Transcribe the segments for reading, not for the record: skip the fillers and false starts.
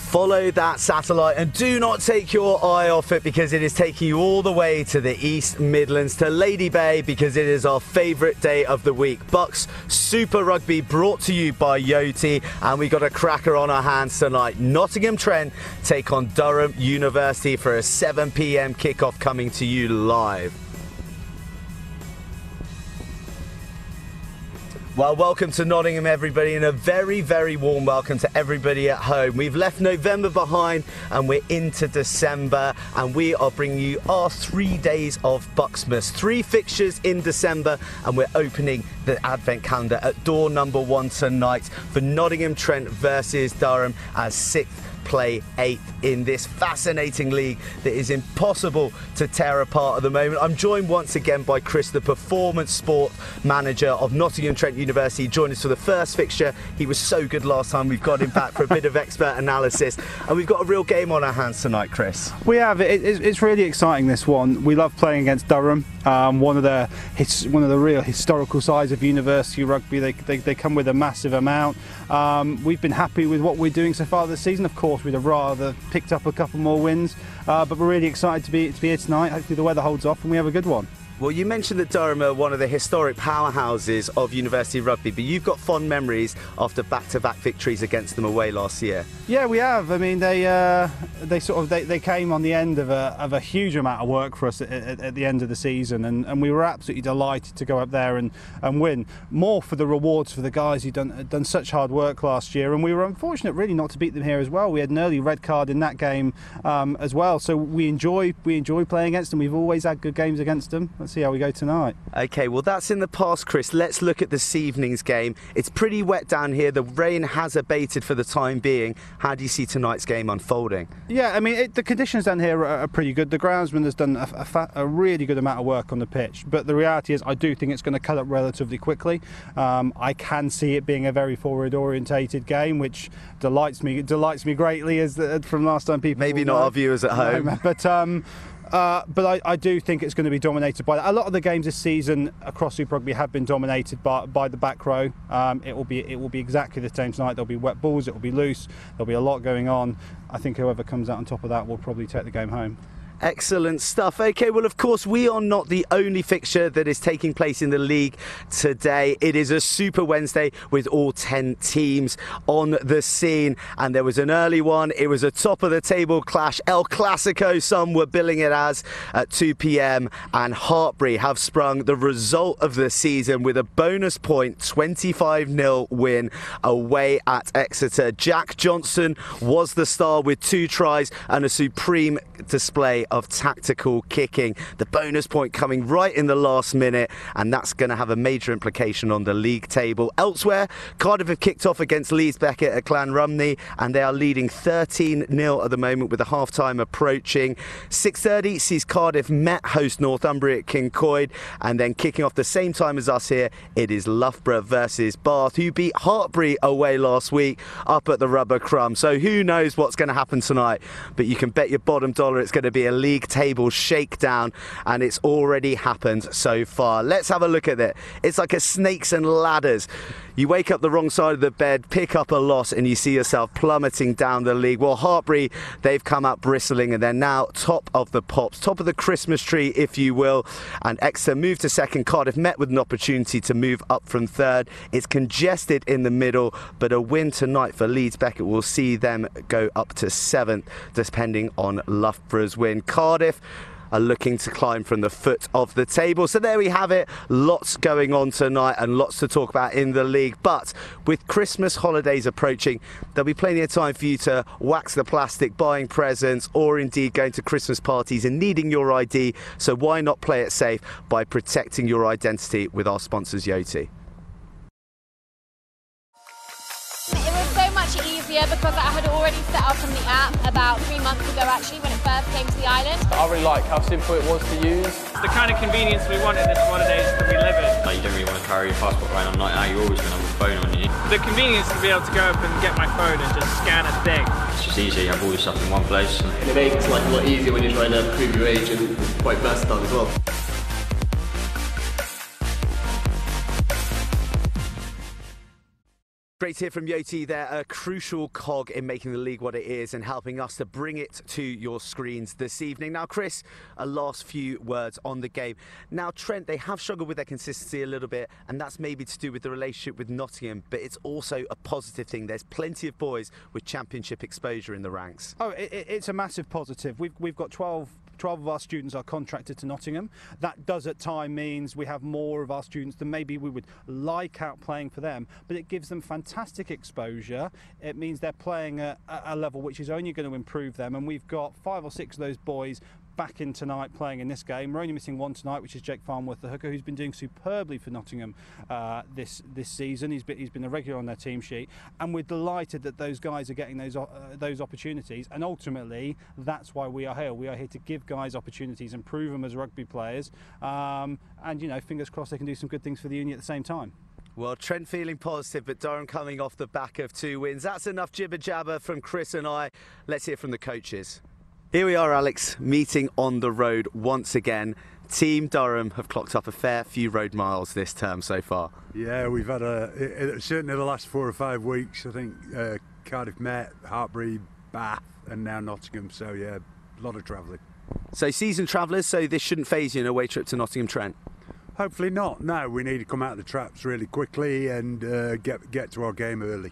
Follow that satellite and do not take your eye off it, because it is taking you all the way to the East Midlands, to Lady Bay, because it is our favourite day of the week. BUCS Super Rugby brought to you by Yoti, and we got a cracker on our hands tonight. Nottingham Trent take on Durham University for a 7 p.m. kickoff, coming to you live. Well, welcome to Nottingham, everybody, and a very, very warm welcome to everybody at home. We've left November behind and we're into December, and we are bringing you our 3 days of BUCSmas. 3 fixtures in December, and we're opening the Advent calendar at door number 1 tonight for Nottingham Trent versus Durham as 6th play 8th in this fascinating league that is impossible to tear apart at the moment. I'm joined once again by Chris, the performance sport manager of Nottingham Trent University. He joined us for the first fixture. He was so good last time. We've got him back for a bit of expert analysis, and we've got a real game on our hands tonight, Chris. We have. It's really exciting, this one. We love playing against Durham, one of the real historical sides of university rugby. They come with a massive amount. We've been happy with what we're doing so far this season. Of course, we'd have rather picked up a couple more wins, but we're really excited to be here tonight. Hopefully the weather holds off and we have a good one. Well, you mentioned that Durham are one of the historic powerhouses of university rugby, but you've got fond memories after back-to-back victories against them away last year. Yeah, we have. I mean, they came on the end of a huge amount of work for us at the end of the season, and we were absolutely delighted to go up there and win. More for the rewards for the guys who'd done such hard work last year, and we were unfortunate really not to beat them here as well. We had an early red card in that game as well, so we enjoy playing against them. We've always had good games against them. Let's see how we go tonight. Okay, well, that's in the past, Chris. Let's look at this evening's game. It's pretty wet down here. The rain has abated for the time being. How do you see tonight's game unfolding? Yeah, I mean, the conditions down here are pretty good. The groundsman has done a really good amount of work on the pitch, but the reality is I do think it's going to cut up relatively quickly. I can see it being a very forward-orientated game, which delights me greatly, as from last time people maybe not our viewers at home. No, but I do think it's going to be dominated by that. A lot of the games this season across Super Rugby have been dominated by the back row. It will be exactly the same tonight. There'll be wet balls. It will be loose. There'll be a lot going on. I think whoever comes out on top of that will probably take the game home. Excellent stuff. Okay, well, of course, we are not the only fixture that is taking place in the league today. It is a Super Wednesday with all 10 teams on the scene, and there was an early one. It was a top-of-the-table clash. El Clasico, some were billing it as, at 2 p.m, and Hartbury have sprung the result of the season with a bonus point 25-0 win away at Exeter. Jack Johnson was the star with 2 tries and a supreme display of tactical kicking. The bonus point coming right in the last minute, and that's going to have a major implication on the league table. Elsewhere, Cardiff have kicked off against Leeds Beckett at Clanrumney, and they are leading 13-0 at the moment with the half-time approaching. 6:30 sees Cardiff Met host Northumbria at Kincoid, and then kicking off the same time as us here, it is Loughborough versus Bath, who beat Hartbury away last week up at the Rubber Crumb. So who knows what's going to happen tonight, but you can bet your bottom dollar it's going to be a league table shakedown, and it's already happened so far. Let's have a look at it. It's like a snakes and ladders. You wake up the wrong side of the bed, pick up a loss, and you see yourself plummeting down the league. Well, Hartbury, they've come up bristling, and they're now top of the pops, top of the Christmas tree, if you will. And Exeter moved to second. Cardiff met with an opportunity to move up from third. It's congested in the middle, but a win tonight for Leeds Beckett will see them go up to 7th, depending on Loughborough's win. Cardiff are looking to climb from the foot of the table. So there we have it. Lots going on tonight and lots to talk about in the league. But with Christmas holidays approaching, there'll be plenty of time for you to wax the plastic, buying presents, or indeed going to Christmas parties and needing your ID. So why not play it safe by protecting your identity with our sponsors, Yoti? It was so much easier because I had already set up on the app about 3 months ago, actually, when it first came to the island. I really like how simple it was to use. It's the kind of convenience we want in this holidays that we live in. Like, you don't really want to carry your passport around on night out, you're always going to have a phone on you. The convenience to be able to go up and get my phone and just scan a thing. It's just easier, you have all your stuff in one place. And it makes life a lot easier when you're trying to prove your age, and quite versatile as well. great to hear from Yoti. They're a crucial cog in making the league what it is and helping us to bring it to your screens this evening. Now, Chris, a last few words on the game. Now, Trent, they have struggled with their consistency a little bit, and that's maybe to do with the relationship with Nottingham, but it's also a positive thing. There's plenty of boys with championship exposure in the ranks. Oh, it's a massive positive. We've got 12 of our students are contracted to Nottingham. That does at times means we have more of our students than maybe we would like out playing for them, but it gives them fantastic exposure. It means they're playing at a level which is only going to improve them, and we've got 5 or 6 of those boys back in tonight playing in this game. We're only missing one tonight, which is Jake Farnworth, the hooker, who's been doing superbly for Nottingham this season. He's been a regular on their team sheet, and we're delighted that those guys are getting those opportunities. And ultimately, that's why we are here. We are here to give guys opportunities and prove them as rugby players. And fingers crossed they can do some good things for the uni at the same time. Well, Trent feeling positive, but Durham coming off the back of 2 wins. That's enough jibber jabber from Chris and I. Let's hear from the coaches. Here we are, Alex, meeting on the road once again. Team Durham have clocked up a fair few road miles this term so far. Yeah, we've had certainly the last 4 or 5 weeks, I think Cardiff Met, Hartbury, Bath and now Nottingham, so yeah, a lot of travelling. So seasoned travellers, so this shouldn't faze you in a away trip to Nottingham, Trent? Hopefully not, no, we need to come out of the traps really quickly and get to our game early.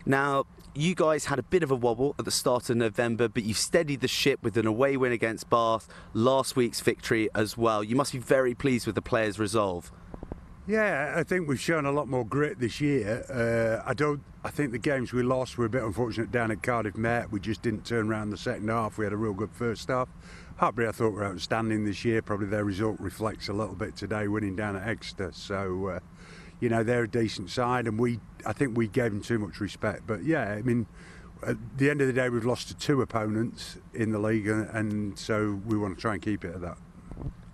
Now, you guys had a bit of a wobble at the start of November, but you've steadied the ship with an away win against Bath, last week's victory as well. You must be very pleased with the players' resolve. Yeah, I think we've shown a lot more grit this year. I think the games we lost were a bit unfortunate down at Cardiff Met. We just didn't turn around the second half. We had a real good first half. Hartbury, I thought, were outstanding this year. Probably their result reflects a little bit today, winning down at Exeter. So, they're a decent side, and I think we gave them too much respect. But yeah, I mean, at the end of the day, we've lost to 2 opponents in the league, and so we want to try and keep it at that.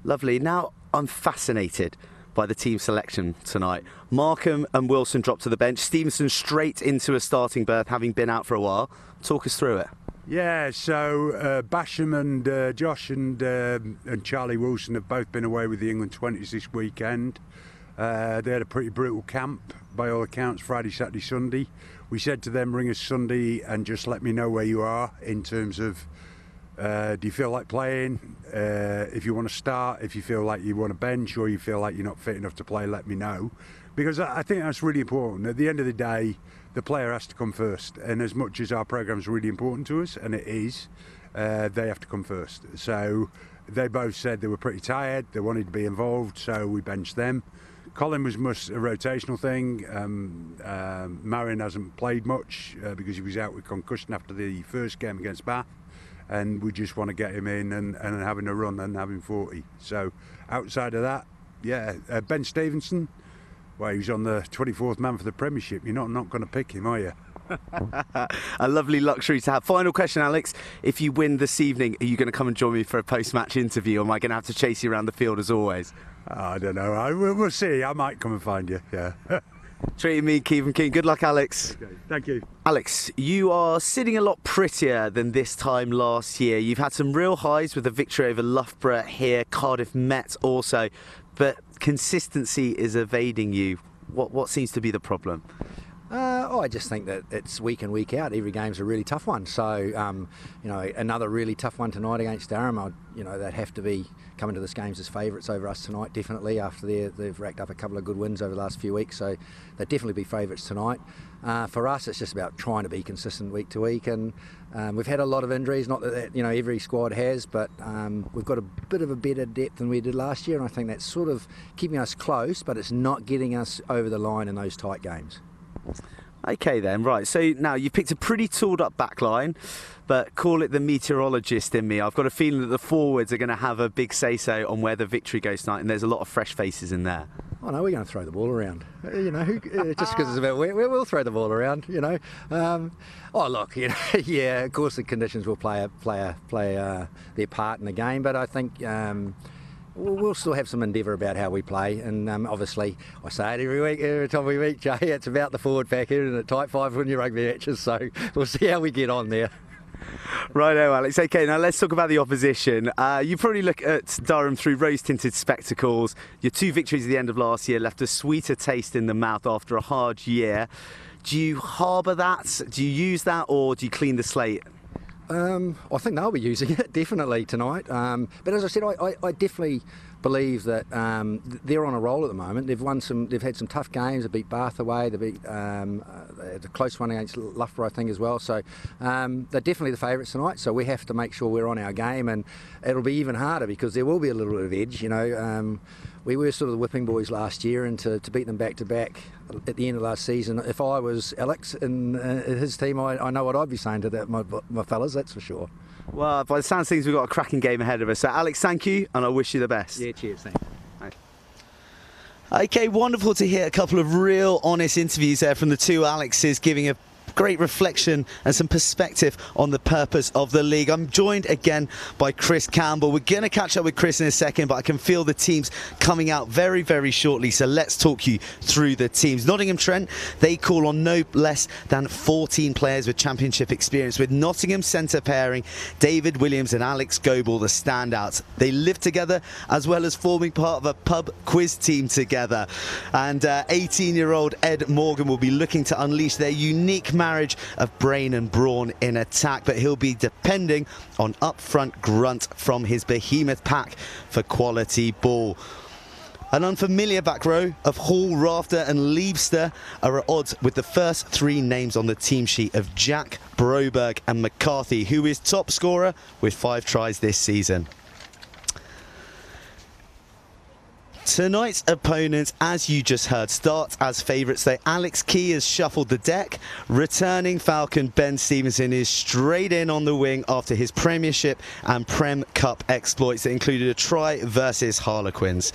Lovely. Now, I'm fascinated by the team selection tonight. Markham and Wilson dropped to the bench. Stevenson straight into a starting berth, having been out for a while. Talk us through it. Yeah, so Basham and Josh and Charlie Wilson have both been away with the England 20s this weekend. They had a pretty brutal camp, by all accounts, Friday, Saturday, Sunday. We said to them, ring us Sunday and just let me know where you are in terms of do you feel like playing, if you want to start, if you feel like you want to bench or you feel like you're not fit enough to play, let me know. Because I think that's really important. At the end of the day, the player has to come first. And as much as our programme is really important to us, and it is, they have to come first. So they both said they were pretty tired, they wanted to be involved, so we benched them. Colin was a rotational thing. Marion hasn't played much because he was out with concussion after the first game against Bath, and we just want to get him in and having a run and having 40. So outside of that, yeah, Ben Stevenson, well, he was on the 24th man for the Premiership. You're not going to pick him, are you? A lovely luxury to have. Final question, Alex. If you win this evening, are you going to come and join me for a post-match interview, or am I going to have to chase you around the field as always? I don't know. We'll see. I might come and find you, yeah. Treating me, Keevan King. Good luck, Alex. Okay, thank you. Alex, you are sitting a lot prettier than this time last year. You've had some real highs with the victory over Loughborough here, Cardiff Met also, but consistency is evading you. What seems to be the problem? I just think that it's week in, week out. Every game's a really tough one. So, another really tough one tonight against Durham. They'd have to be coming to this game as favourites over us tonight, definitely, after they've racked up a couple of good wins over the last few weeks. So they'd definitely be favourites tonight. For us, it's just about trying to be consistent week to week. And we've had a lot of injuries, not that every squad has, but we've got a bit of a better depth than we did last year. And I think that's sort of keeping us close, but it's not getting us over the line in those tight games. Okay then, right, so now you've picked a pretty tooled up back line, but call it the meteorologist in me. I've got a feeling that the forwards are going to have a big say-so on where the victory goes tonight, and there's a lot of fresh faces in there. Oh no, we're going to throw the ball around. Just because it's about we'll throw the ball around. Yeah, of course the conditions will play their part in the game, but I think we'll still have some endeavour about how we play, and obviously I say it every time we meet, Jay, it's about the forward pack and a tight 5 when you rugby matches, so we'll see how we get on there. Righto, Alex. Okay, now let's talk about the opposition. You probably look at Durham through rose-tinted spectacles. Your 2 victories at the end of last year left a sweeter taste in the mouth after a hard year. Do you harbour that? Do you use that, or do you clean the slate? I think they'll be using it definitely tonight. But as I said, I definitely believe that they're on a roll at the moment. They've had some tough games. They beat Bath away. They beat the close one against Loughborough, I think, as well. So they're definitely the favourites tonight. So we have to make sure we're on our game, and it'll be even harder because there will be a little bit of edge. You know, we were sort of the whipping boys last year, and to beat them back to back at the end of last season. If I was Alex and his team, I know what I'd be saying to my fellas. That's for sure. Well, by the sounds of things, we've got a cracking game ahead of us. So, Alex, thank you, and I wish you the best. Yeah, cheers, thanks. Okay, wonderful to hear a couple of real honest interviews there from the two Alexes, giving a great reflection and some perspective on the purpose of the league. I'm joined again by Chris Campbell. We're going to catch up with Chris in a second, but I can feel the teams coming out very, very shortly. So let's talk you through the teams. Nottingham Trent, they call on no less than 14 players with championship experience, with Nottingham centre pairing David Williams and Alex Goebel the standouts. They live together as well as forming part of a pub quiz team together. And 18-year-old Ed Morgan will be looking to unleash their unique marriage of brain and brawn in attack, but he'll be depending on upfront grunt from his behemoth pack for quality ball. An unfamiliar back row of Hall, Rafter and Leibster are at odds with the first three names on the team sheet of Jack, Broberg and McCarthy, who is top scorer with 5 tries this season. Tonight's opponents, as you just heard, start as favourites. Though Alex Key has shuffled the deck. Returning Falcon Ben Stevenson is straight in on the wing after his Premiership and Prem Cup exploits that included a try versus Harlequins.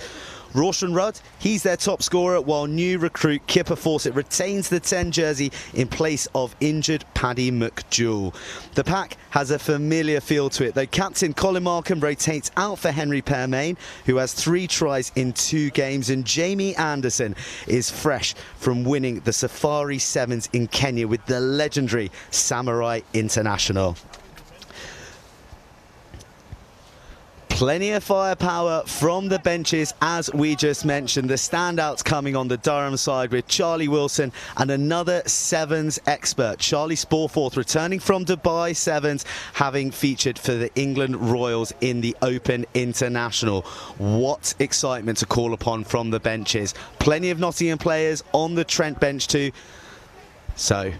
Rawson Rudd, he's their top scorer, while new recruit Kipper Fawcett retains the 10 jersey in place of injured Paddy McJewell. The pack has a familiar feel to it, though captain Colin Markham rotates out for Henry Permain, who has 3 tries in 2 games, and Jamie Anderson is fresh from winning the Safari Sevens in Kenya with the legendary Samurai International. Plenty of firepower from the benches, as we just mentioned. The standouts coming on the Durham side with Charlie Wilson and another Sevens expert, Charlie Sporforth, returning from Dubai Sevens, having featured for the England Royals in the Open International. What excitement to call upon from the benches. Plenty of Nottingham players on the Trent bench too. So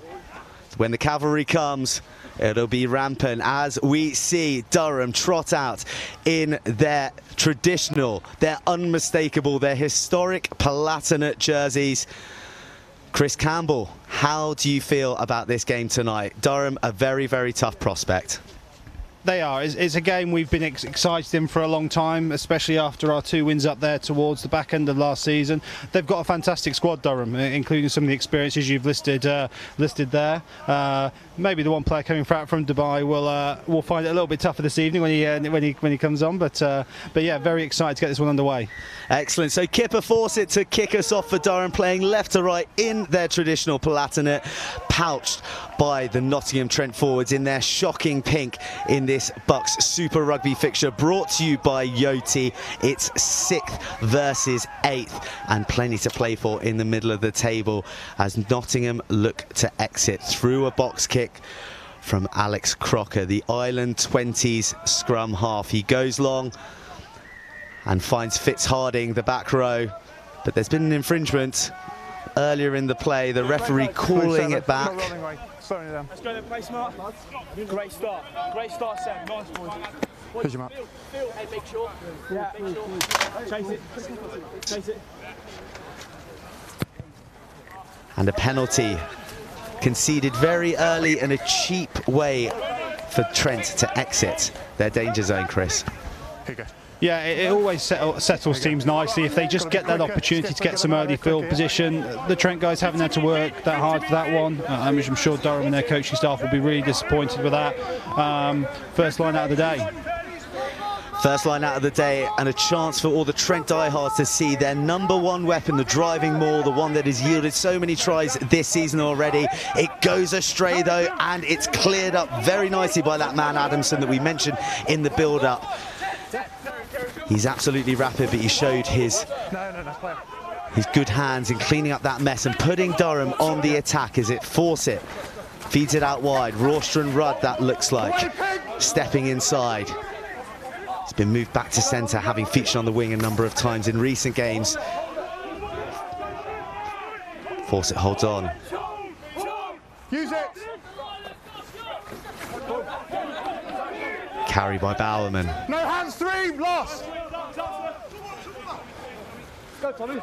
when the cavalry comes, it'll be rampant as we see Durham trot out in their traditional, their unmistakable, their historic Palatinate jerseys. Chris Campbell, how do you feel about this game tonight? Durham, a very, very tough prospect. They are. It's a game we've been excited in for a long time, especially after our 2 wins up there towards the back end of last season. They've got a fantastic squad, Durham, including some of the experiences you've listed there. Maybe the one player coming from Dubai will find it a little bit tougher this evening when he comes on. But yeah, very excited to get this one underway. Excellent. So Kipper Fawcett to kick us off for Durham, playing left to right in their traditional Palatinate, pouched by the Nottingham Trent forwards in their shocking pink in this BUCS Super Rugby fixture, brought to you by Yoti. It's 6th versus 8th, and plenty to play for in the middle of the table as Nottingham look to exit through a box kick from Alex Crocker, the Island 20s scrum half. He goes long and finds Fitzharding, the back row, but there's been an infringement earlier in the play, the referee calling it back. Let's go then, play smart. Great start, Sam. Nice boys. Push him up. Phil, hey, make sure. Yeah, make sure. Chase it. And a penalty conceded very early in a cheap way for Trent to exit their danger zone, Chris. Here you go. Yeah, it always settles teams nicely if they just get that opportunity to get some early field position. The Trent guys haven't had to work that hard for that one. I'm sure Durham and their coaching staff will be really disappointed with that. First line out of the day. First line out of the day, and a chance for all the Trent diehards to see their #1 weapon, the driving maul, the one that has yielded so many tries this season already. It goes astray though, and it's cleared up very nicely by that man Adamson that we mentioned in the build-up. He's absolutely rapid, but he showed his his good hands in cleaning up that mess and putting Durham on the attack as it Fawcett feeds it out wide. Rawster and Rudd, that looks like, stepping inside. It's been moved back to centre, having featured on the wing a number of times in recent games. Fawcett holds on. Use it. Carry by Bowerman. No hands, 3, lost. Go, Tommy.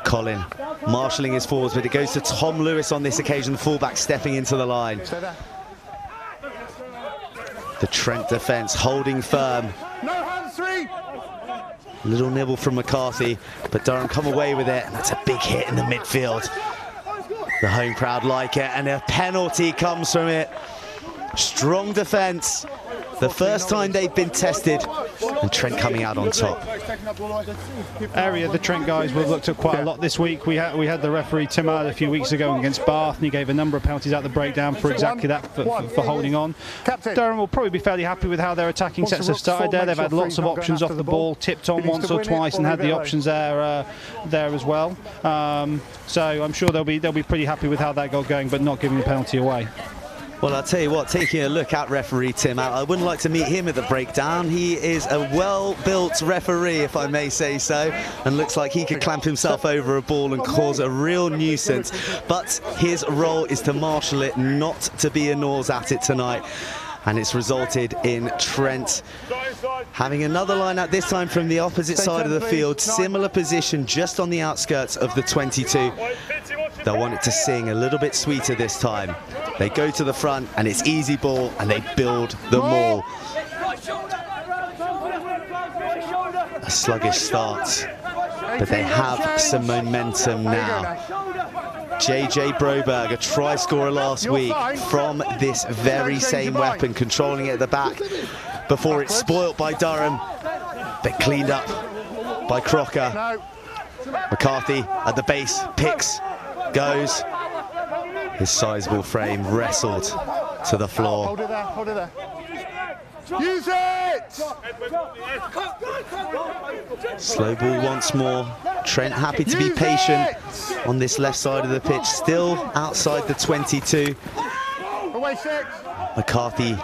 Colin marshalling his forwards, but it goes to Tom Lewis on this occasion, the fullback stepping into the line. The Trent defence holding firm. No hands, 3. Little nibble from McCarthy, but Durham come away with it, and that's a big hit in the midfield. The home crowd like it, and a penalty comes from it. Strong defence. The first time they've been tested, and Trent coming out on top. Area the Trent guys we've looked at quite a lot this week. We had the referee Tim Howard a few weeks ago against Bath, and he gave a number of penalties out the breakdown for exactly that, for holding on. Durham will probably be fairly happy with how their attacking sets have started there. They've had lots of options off the ball, tipped on once or twice, and had the options there as well. So I'm sure they'll be pretty happy with how that got going, but not giving the penalty away. Well, I'll tell you what, taking a look at referee Tim out, I wouldn't like to meet him at the breakdown. He is a well-built referee, if I may say so, and looks like he could clamp himself over a ball and cause a real nuisance. But his role is to marshal it, not to be a nose at it tonight. And it's resulted in Trent having another line out, this time from the opposite side of the field. Similar position, just on the outskirts of the 22. They'll want it to sing a little bit sweeter this time. They go to the front, and it's easy ball, and they build the maul. A sluggish start, but they have some momentum now. JJ Broberg, a try scorer last week from this very same weapon, controlling it at the back before it's spoilt by Durham, but cleaned up by Crocker. McCarthy at the base, picks, goes. His sizable frame wrestled to the floor. Hold it there, hold it there. Use it! Slow ball once more. Trent happy to be patient on this left side of the pitch, still outside the 22. Away 6. McCarthy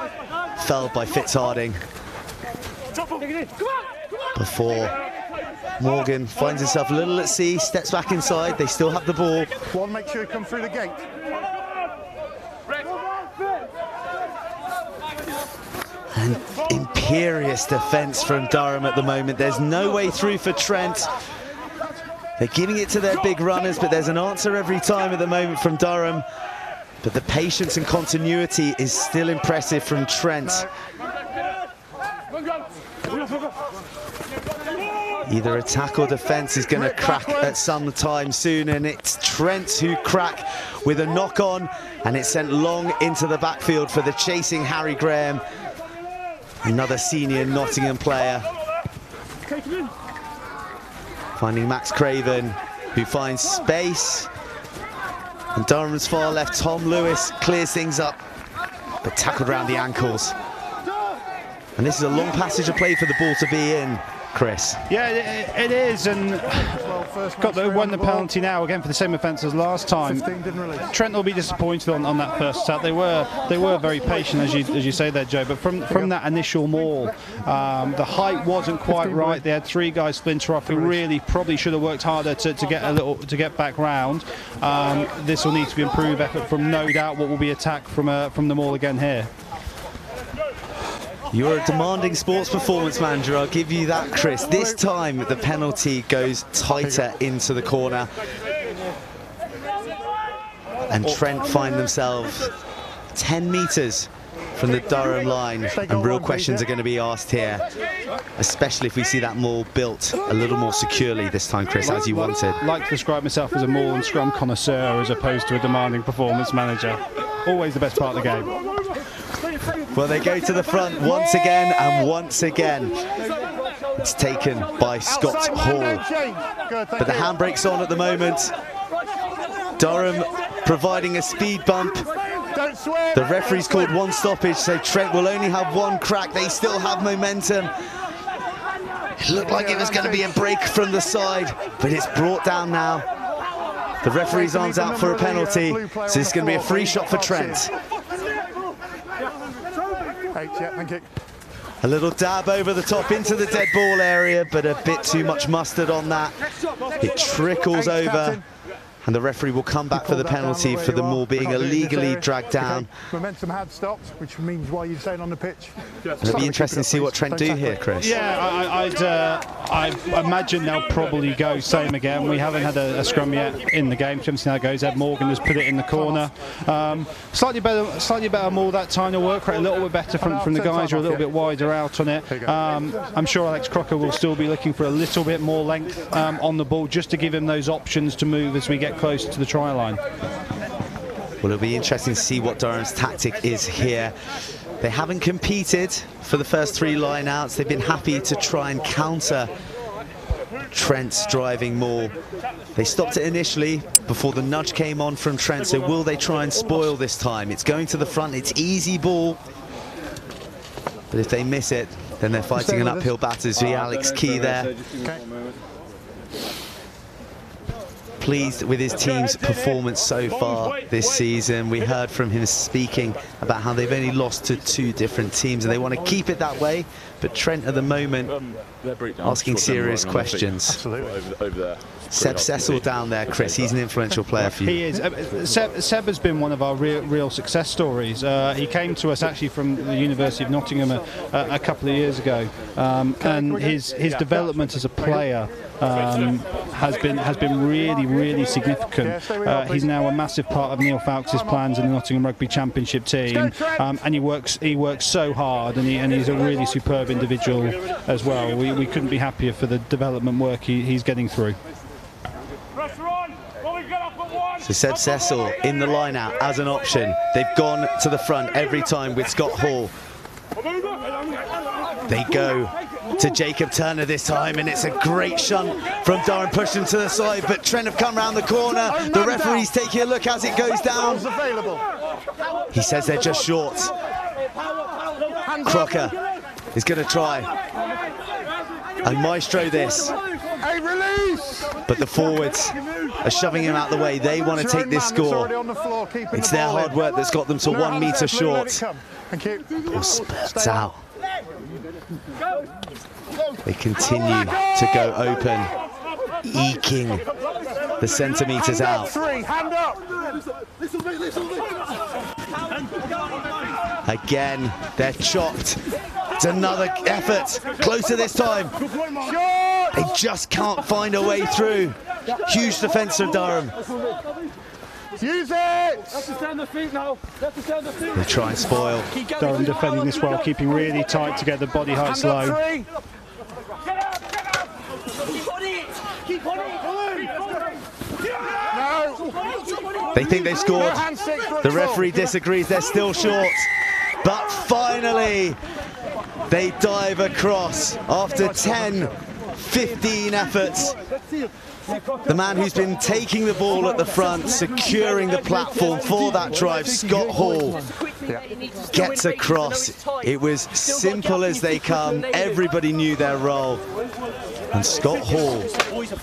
felled by Fitzharding before Morgan finds himself a little at sea, steps back inside. They still have the ball. One, make sure you come through the gate. An imperious defence from Durham at the moment. There's no way through for Trent. They're giving it to their big runners, but there's an answer every time at the moment from Durham. But the patience and continuity is still impressive from Trent. Either attack or defence is going to crack at some time soon, and it's Trent who crack with a knock-on, and it's sent long into the backfield for the chasing Harry Graham. Another senior Nottingham player. Finding Max Craven, who finds space. And Durham's far left, Tom Lewis, clears things up, but tackled around the ankles. And this is a long passage of play for the ball to be in, Chris. Yeah, it is, and won the penalty now again for the same offence as last time. Trent will be disappointed on that first attack. They were very patient, as you say there, Joe. But from that initial maul, the height wasn't quite right. They had 3 guys splinter off who really probably should have worked harder to get back round. This will need to be improved effort from no doubt what will be attack from the maul again here. You're a demanding sports performance manager, I'll give you that, Chris. This time the penalty goes tighter into the corner. And Trent find themselves 10 metres from the Durham line, and real questions are going to be asked here, especially if we see that maul built a little more securely this time, Chris, as you wanted. I like to describe myself as a maul and scrum connoisseur as opposed to a demanding performance manager. Always the best part of the game. Well, they go to the front once again, and once again it's taken by Scott Hall. But the handbrake's on at the moment. Durham providing a speed bump. The referee's called one stoppage, so Trent will only have one crack. They still have momentum. It looked like it was going to be a break from the side, but it's brought down now. The referee's arms out for a penalty, so it's going to be a free shot for Trent. A little dab over the top into the dead ball area, but a bit too much mustard on that. It trickles over, and the referee will come back for the penalty for the ball being illegally dragged down. Momentum had stopped, which means why you're staying on the pitch. It'll be interesting to see what Trent do here, Chris. Yeah, I imagine they'll probably go same again. We haven't had a scrum yet in the game. We haven't seen how it goes. Ed Morgan has put it in the corner. Slightly better maul that time. The work rate a little bit better from the guys who are a little bit wider out on it. I'm sure Alex Crocker will still be looking for a little bit more length on the ball, just to give him those options to move as we get close to the try line. Well, it'll be interesting to see what Durham's tactic is here. They haven't competed for the first 3 line-outs. They've been happy to try and counter Trent's driving maul. They stopped it initially before the nudge came on from Trent, so will they try and spoil this time? It's going to the front, it's easy ball. But if they miss it, then they're fighting an uphill battle. See Alex Key there. Pleased with his team's performance so far this season. We heard from him speaking about how they've only lost to 2 different teams and they want to keep it that way, but Trent at the moment asking serious questions. Absolutely. Over there. Seb Cecil down there, Chris, he's an influential player for you. He is. Seb has been one of our real success stories. He came to us actually from the University of Nottingham a couple of years ago, and his development as a player has been really significant. He's now a massive part of Neil Fowlkes' plans in the Nottingham Rugby Championship team, and he works so hard, and he's a really superb individual as well. We couldn't be happier for the development work he's getting through. So Seb Cecil in the line out as an option. They've gone to the front every time with Scott Hall. They go to Jacob Turner this time, and it's a great shunt from Durham, pushed him to the side, but Trent have come round the corner. The referee's taking a look as it goes down. He says they're just short. Crocker is going to try and maestro this, but the forwards are shoving him out the way. They want to take this score. It's their hard work that's got them to 1 metre short. Ball spurts out. They continue to go open, eking the centimetres out. Again, they're chopped. It's another effort, closer this time. They just can't find a way through. Huge defence of Durham. Use it! They try and spoil. Durham defending this well, keeping really tight together, body heights low. They think they've scored. The referee disagrees, they're still short. But finally, they dive across after 10, 15 efforts. The man who's been taking the ball at the front, securing the platform for that drive, Scott Hall, gets across. It was simple as they come. Everybody knew their role. And Scott Hall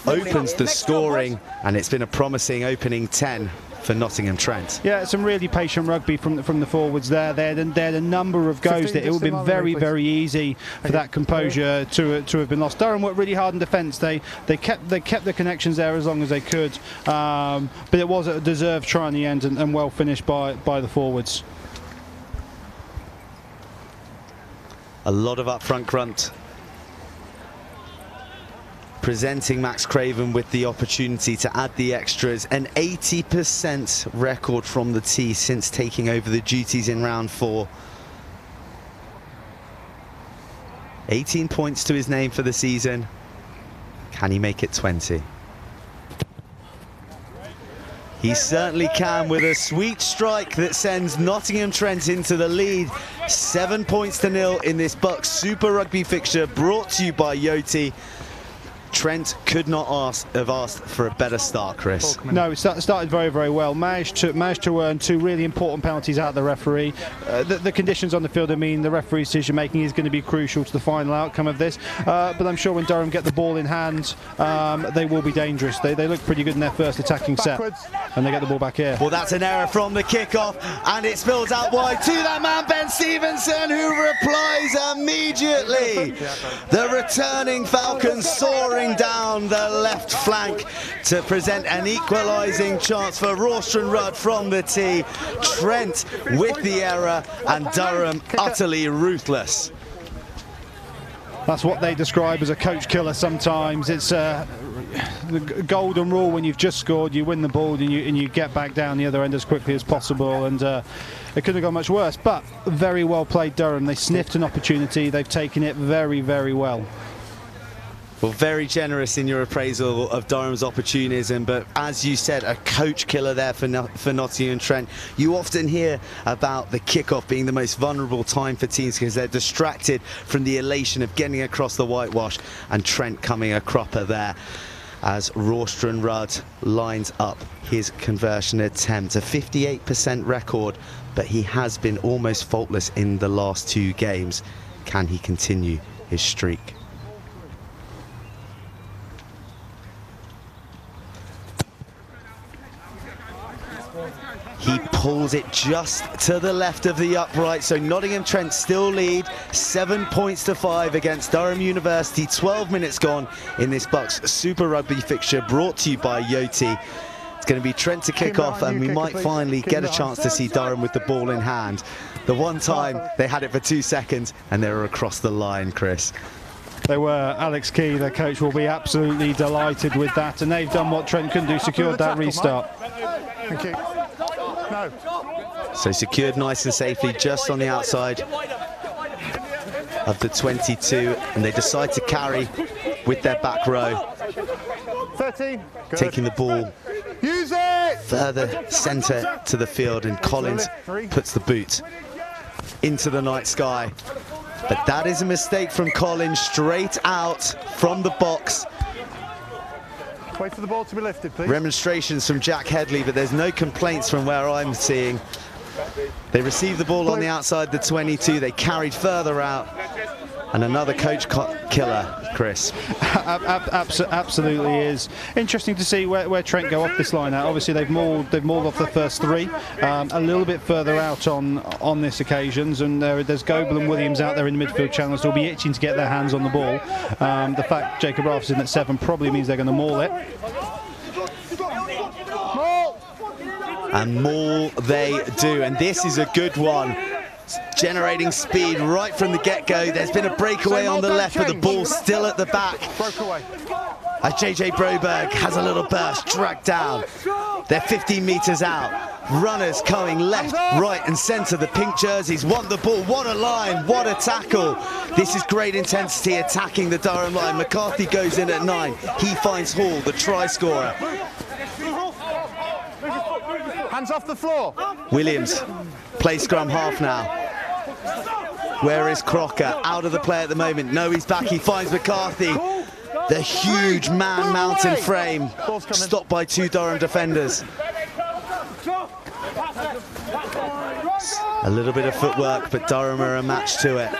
opens the scoring, and it's been a promising opening 10 for Nottingham Trent. Yeah, some really patient rugby from the forwards there. They had a number of goes that it would have been very easy for that composure to have been lost. Durham worked really hard in defence. They kept the connections there as long as they could, but it was a deserved try in the end, and well finished by the forwards. A lot of up-front grunt, presenting Max Craven with the opportunity to add the extras. An 80% record from the tee since taking over the duties in round 4. 18 points to his name for the season. Can he make it 20? He certainly can, with a sweet strike that sends Nottingham Trent into the lead. 7-0 in this BUCS Super Rugby fixture, brought to you by Yoti. Trent could not have asked for a better start, Chris. No, it started very, very well. Managed to earn 2 really important penalties out of the referee. The conditions on the field, I mean, the referee's decision making is going to be crucial to the final outcome of this. But I'm sure when Durham get the ball in hand, they will be dangerous. They look pretty good in their first attacking set, and they get the ball back here. Well, that's an error from the kickoff, and it spills out wide to that man Ben Stevenson, who replies immediately. The returning Falcons soaring down the left flank to present an equalising chance for Rawston Rudd from the tee. Trent with the error, and Durham utterly ruthless. That's what they describe as a coach killer sometimes. It's the golden rule: when you've just scored, you win the ball and you get back down the other end as quickly as possible. And it couldn't have gone much worse, but very well played Durham. They sniffed an opportunity. They've taken it very, very well. Well, very generous in your appraisal of Durham's opportunism, but as you said, a coach killer there for Nottingham and Trent. You often hear about the kickoff being the most vulnerable time for teams because they're distracted from the elation of getting across the whitewash, and Trent coming a cropper there as Rawston Rudd lines up his conversion attempt. A 58% record, but he has been almost faultless in the last 2 games. Can he continue his streak? He pulls it just to the left of the upright, so Nottingham Trent still lead 7 points to 5 against Durham University. 12 minutes gone in this BUCS Super Rugby fixture, brought to you by Yoti. It's going to be Trent to kick off, and we might finally get a chance to see Durham with the ball in hand. The one time they had it for 2 seconds and they were across the line, Chris. They were. Alex Key, their coach, will be absolutely delighted with that, and they've done what Trent couldn't do, secured that restart. Thank you. No. So secured nice and safely just on the outside of the 22, and they decide to carry with their back row. 13. Good. Taking the ball Use it! further centre to the field, and Collins puts the boot into the night sky. But that is a mistake from Collins, straight out from the box. Wait for the ball to be lifted, please. Remonstrations from Jack Headley, but there's no complaints from where I'm seeing. They received the ball on the outside the 22, they carried further out, and another coach killer, Chris. Absolutely is. Interesting to see where Trent go off this line out. Obviously they've mauled off the first 3, a little bit further out on this occasions, and there's Goebel and Williams out there in the midfield channels who'll be itching to get their hands on the ball. The fact Jacob Ralph's in at 7 probably means they're going to maul it. And maul they do, and this is a good one. Generating speed right from the get-go. There's been a breakaway on the left, but the ball's still at the back. As JJ Broberg has a little burst, dragged down. They're 15 metres out. Runners coming left, right and centre. The pink jerseys want the ball. What a line, what a tackle. This is great intensity attacking the Durham line. McCarthy goes in at 9. He finds Hall, the try scorer. Hands off the floor. Williams plays scrum half now. Where is Crocker? Out of the play at the moment. No, he's back. He finds McCarthy. The huge man mountain frame stopped by 2 Durham defenders. A little bit of footwork, but Durham are a match to it.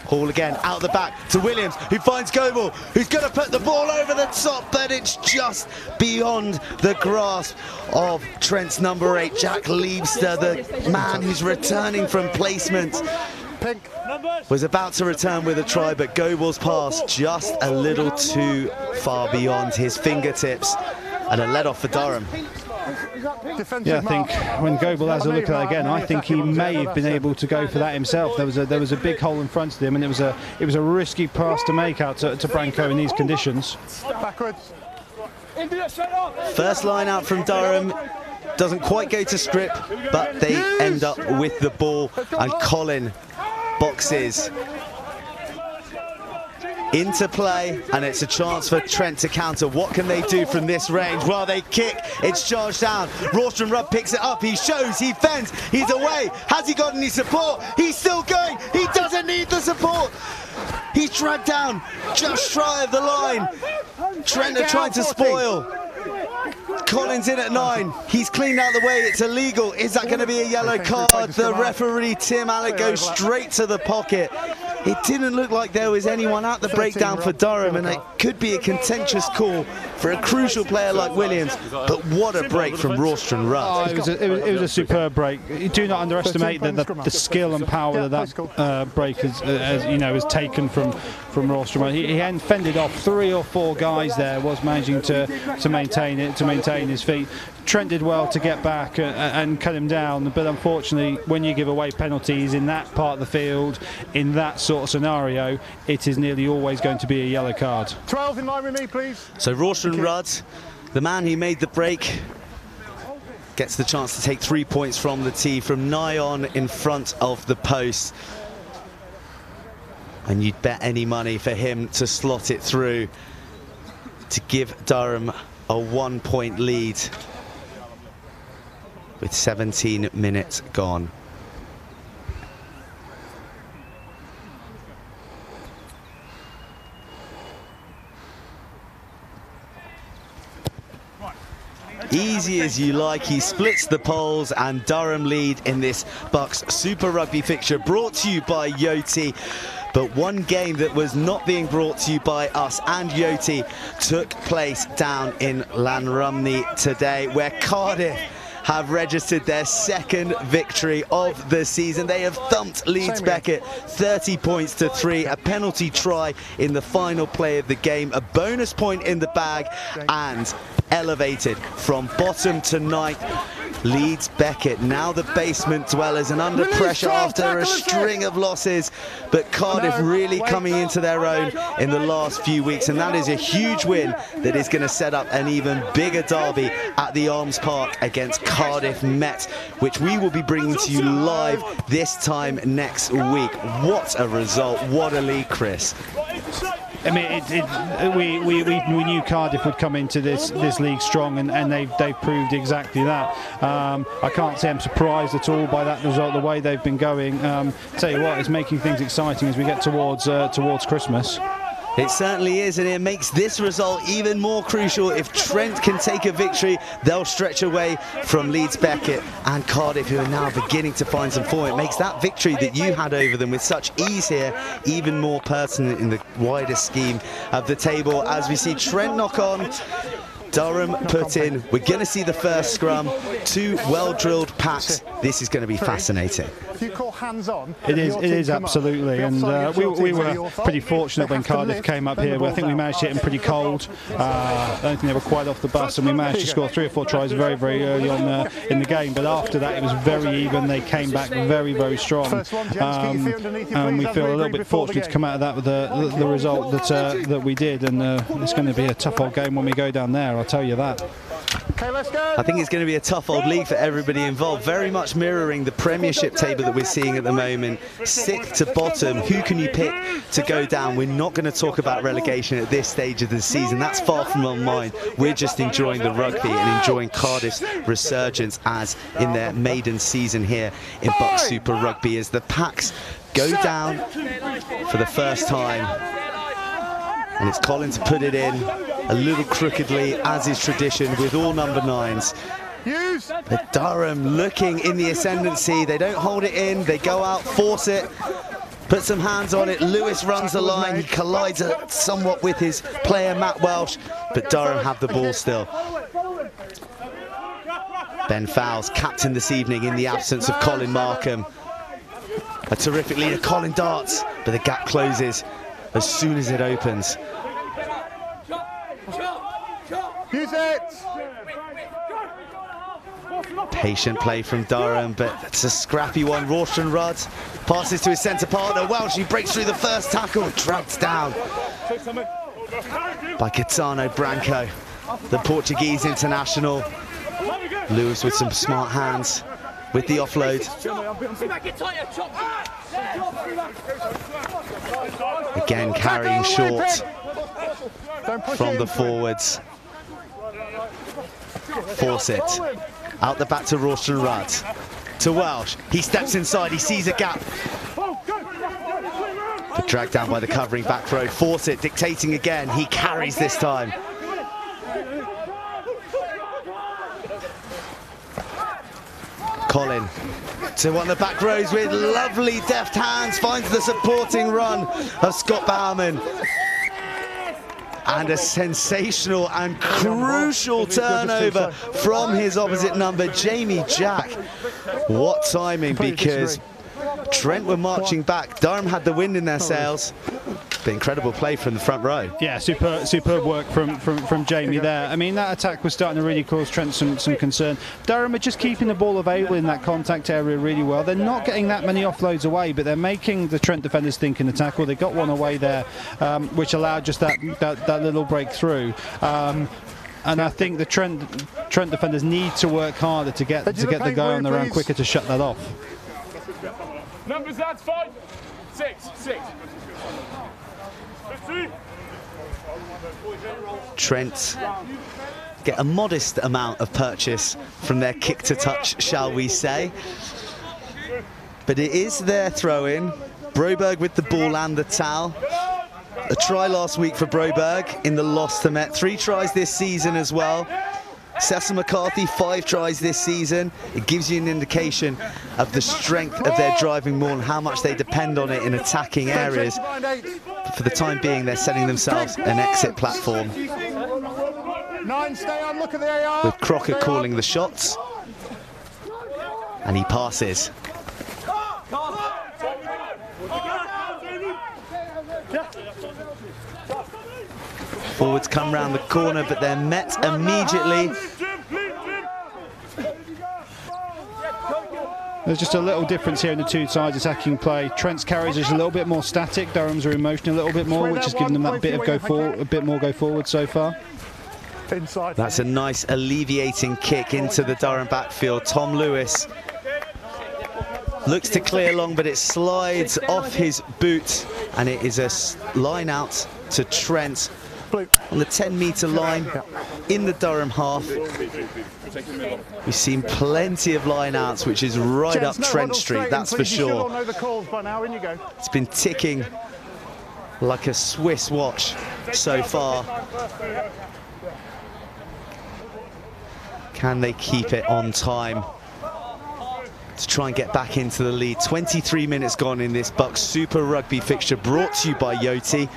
Hall again, out the back to Williams, who finds Goebel, who's going to put the ball over the top, but it's just beyond the grasp of Trent's number 8, Jack Leibster, the man who's returning from placement. Was about to return with a try, but Goebel's pass just a little too far beyond his fingertips, and a let-off for Durham. Yeah, I think when Goebel has a look at that again, I think he may have been able to go for that himself. There was a big hole in front of him, and it was a risky pass to make out to Branco in these conditions. Backwards. First line out from Durham doesn't quite go to script, but they end up with the ball, and Colin boxes into play, and it's a chance for Trent to counter. What can they do from this range? Well, they kick, it's charged down. Rawston Rudd picks it up, he shows, he fends, he's away. Has he got any support? He's still going, he doesn't need the support. He's dragged down just shy of the line. Trent are trying to spoil. Collins in at 9. He's cleaned out the way. It's illegal. Is that going to be a yellow card? The referee, Tim Alec, goes straight to the pocket. It didn't look like there was anyone at the breakdown for Durham, and it could be a contentious call for a crucial player like Williams. But what a break from Rawston Rudd. It was a superb break. You do not underestimate the skill and power that break has taken from Rawston Rudd. He fended off 3 or 4 guys there, was managing to maintain his feet. Trent did well to get back and cut him down, but unfortunately when you give away penalties in that part of the field, in that sort of scenario, it is nearly always going to be a yellow card. 12 in line with me, please. So Rawston Rudd, the man who made the break, gets the chance to take 3 points from the tee from nigh on in front of the post. And you'd bet any money for him to slot it through to give Durham a 1-point lead with 17 minutes gone. Easy as you like, he splits the poles and Durham lead in this BUCS Super Rugby fixture, brought to you by Yoti. But one game that was not being brought to you by us and Yoti took place down in Llanrumney today, where Cardiff have registered their 2nd victory of the season. They have thumped Leeds Beckett 30 points to 3, a penalty try in the final play of the game, a bonus point in the bag, and elevated from bottom to 9th. Leeds Beckett, now the basement dwellers, and under pressure after a string of losses, but Cardiff really coming into their own in the last few weeks, and that is a huge win that is going to set up an even bigger derby at the Arms Park against Cardiff Met, which we will be bringing to you live this time next week. What a result, what a league, Chris. I mean, we knew Cardiff would come into this league strong, and they've proved exactly that. I can't say I'm surprised at all by that result, the way they've been going. Tell you what, it's making things exciting as we get towards Christmas. It certainly is, and it makes this result even more crucial. If Trent can take a victory, they'll stretch away from Leeds Beckett and Cardiff, who are now beginning to find some form. It makes that victory that you had over them with such ease here even more pertinent in the wider scheme of the table. As we see Trent knock on, Durham put in. We're going to see the first scrum. 2 well-drilled packs. This is going to be fascinating. If you call hands on, it is absolutely, and we were pretty fortunate when Cardiff came up here. I think we managed to hit them pretty cold. I don't think they were quite off the bus, and we managed to score 3 or 4 tries very, very early on in the game. But after that, it was very even. They came back very, very strong, and we feel a little bit fortunate to come out of that with the result that we did. And it's going to be a tough old game when we go down there, I'll tell you that. Okay, let's go. I think it's going to be a tough old league for everybody involved, very much mirroring the Premiership table that we're seeing at the moment. 6th to bottom, who can you pick to go down? We're not going to talk about relegation at this stage of the season. That's far from our mind. We're just enjoying the rugby and enjoying Cardiff's resurgence as in their maiden season here in BUCS Super Rugby, as the packs go down for the first time. And it's Colin to put it in a little crookedly, as is tradition with all number 9s. But Durham looking in the ascendancy. They don't hold it in, they go out, force it, put some hands on it. Lewis runs the line, he collides somewhat with his player Matt Welsh, but Durham have the ball still. Ben Fowles, captain this evening in the absence of Colin Markham. A terrific leader, Colin darts, but the gap closes as soon as it opens. Use it! Patient play from Durham, but it's a scrappy one. Rawston Rudd passes to his centre partner. Welsh, he breaks through the first tackle, dragged down by Caetano Branco, the Portuguese international. Lewis with some smart hands with the offload. Again carrying short from the forwards. Force it. Out the back to Rawston Rudd. To Welsh. He steps inside, he sees a gap. But dragged down by the covering back row. Fawcett dictating again. He carries this time. Colin to one of the back rows with lovely deft hands, finds the supporting run of Scott Baumann. And a sensational and crucial turnover from his opposite number, Jamie Jack. What timing, because Trent were marching back. Durham had the wind in their sails. The incredible play from the front row. Yeah, superb work from Jamie there. I mean, that attack was starting to really cause Trent some concern. Durham are just keeping the ball available in that contact area really well. They're not getting that many offloads away, but they're making the Trent defenders think in the tackle. They got one away there, which allowed just that little breakthrough. And I think the Trent defenders need to work harder to get the guy on the run quicker to shut that off. Numbers, that's 5, 6, 6. Trent get a modest amount of purchase from their kick to touch, shall we say. But it is their throw-in. Broberg with the ball and the towel. A try last week for Broberg in the loss to Met. 3 tries this season as well. Cecil McCarthy, 5 tries this season. It gives you an indication of the strength of their driving maul and how much they depend on it in attacking areas. But for the time being, they're setting themselves an exit platform. 9, stay on, look at the AR. With Crocker calling the shots. And he passes. Forwards come round the corner, but they're met immediately. There's just a little difference here in the two sides attacking play. Trent's carries is a little bit more static. Durham's are emotional a little bit more, which has given them that bit of a bit more go forward so far. That's a nice alleviating kick into the Durham backfield. Tom Lewis looks to clear long, but it slides off his boot, and it is a line out to Trent on the 10-metre line in the Durham half. We've seen plenty of line-outs, which is right up Trent Street, that's for sure. It's been ticking like a Swiss watch so far. Can they keep it on time to try and get back into the lead? 23 minutes gone in this BUCS Super Rugby fixture, brought to you by Yoti.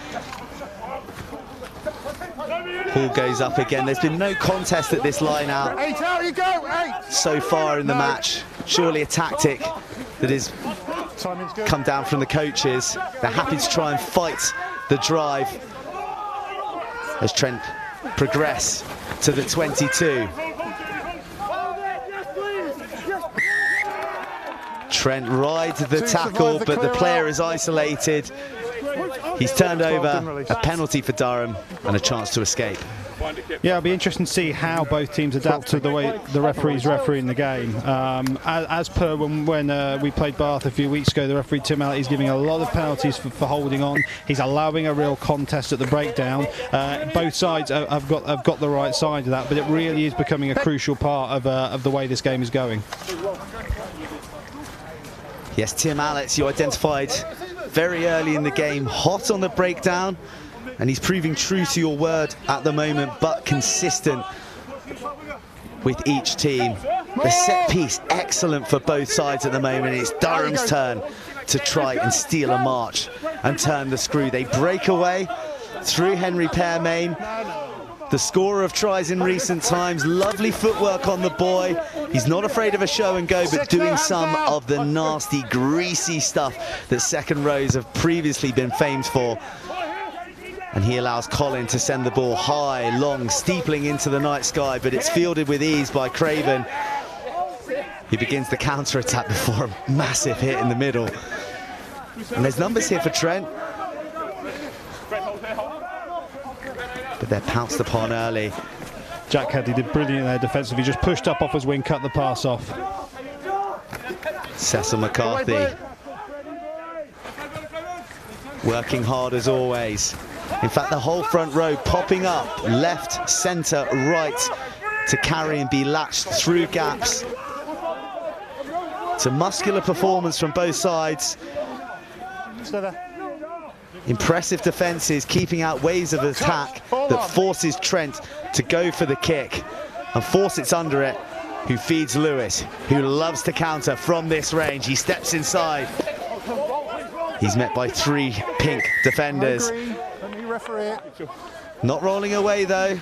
Ball goes up again. There's been no contest at this line out so far in the match. Surely a tactic that has come down from the coaches. They're happy to try and fight the drive as Trent progress to the 22. Trent rides the tackle, but the player is isolated. He's turned over, a penalty for Durham and a chance to escape. Yeah, it'll be interesting to see how both teams adapt to the way the referee's refereeing the game. As per when we played Bath a few weeks ago, the referee Tim Allett is giving a lot of penalties for holding on. He's allowing a real contest at the breakdown. Both sides have got the right side of that, but it really is becoming a crucial part of the way this game is going. Yes, Tim Allett, you identified very early in the game, hot on the breakdown, and he's proving true to your word at the moment, but consistent with each team. The set piece, excellent for both sides at the moment. It's Durham's turn to try and steal a march and turn the screw. They break away through Henry Pearmain, the scorer of tries in recent times. Lovely footwork on the boy. He's not afraid of a show and go, but doing some of the nasty, greasy stuff that second rows have previously been famed for. And he allows Colin to send the ball high, long, steepling into the night sky, but it's fielded with ease by Craven. He begins the counter-attack before a massive hit in the middle. And there's numbers here for Trent, but they're pounced upon early. Jack Hadley did brilliant there defensively. He just pushed up off his wing, cut the pass off. Cecil McCarthy working hard as always. In fact, the whole front row popping up, left, centre, right, to carry and be latched through gaps. It's a muscular performance from both sides. Impressive defences, keeping out waves of attack that forces Trent to go for the kick. And Fawcett's under it, who feeds Lewis, who loves to counter from this range. He steps inside. He's met by 3 pink defenders. Not rolling away though.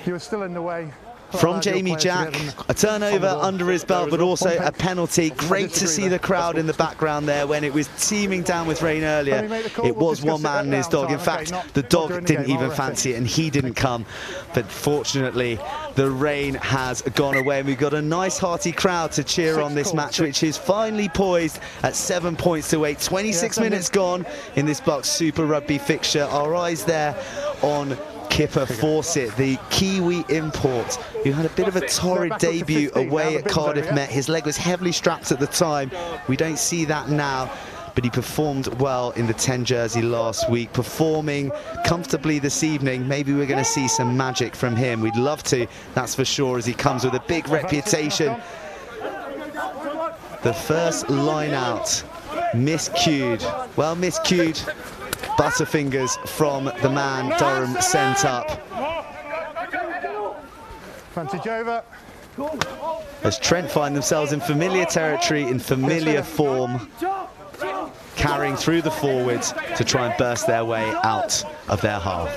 He was still in the way. From Jamie Jack, a turnover under his belt, but also a penalty. Great to see the crowd in the background there when it was teeming down with rain earlier. It was one man and his dog. In fact, the dog didn't even fancy it and he didn't come. But fortunately, the rain has gone away and we've got a nice hearty crowd to cheer on this match, which is finally poised at 7 points to 8. 26 minutes gone in this BUCS Super Rugby fixture. Our eyes there on Kipper Fawcett, the Kiwi import, who had a bit of a torrid debut away at Cardiff Met. His leg was heavily strapped at the time. We don't see that now, but he performed well in the 10 jersey last week, performing comfortably this evening. Maybe we're going to see some magic from him. We'd love to, that's for sure, as he comes with a big reputation. The first line out, miscued. Well, miscued. Butterfingers from the man Durham sent up. Advantage over. As Trent find themselves in familiar territory, in familiar form, carrying through the forwards to try and burst their way out of their half.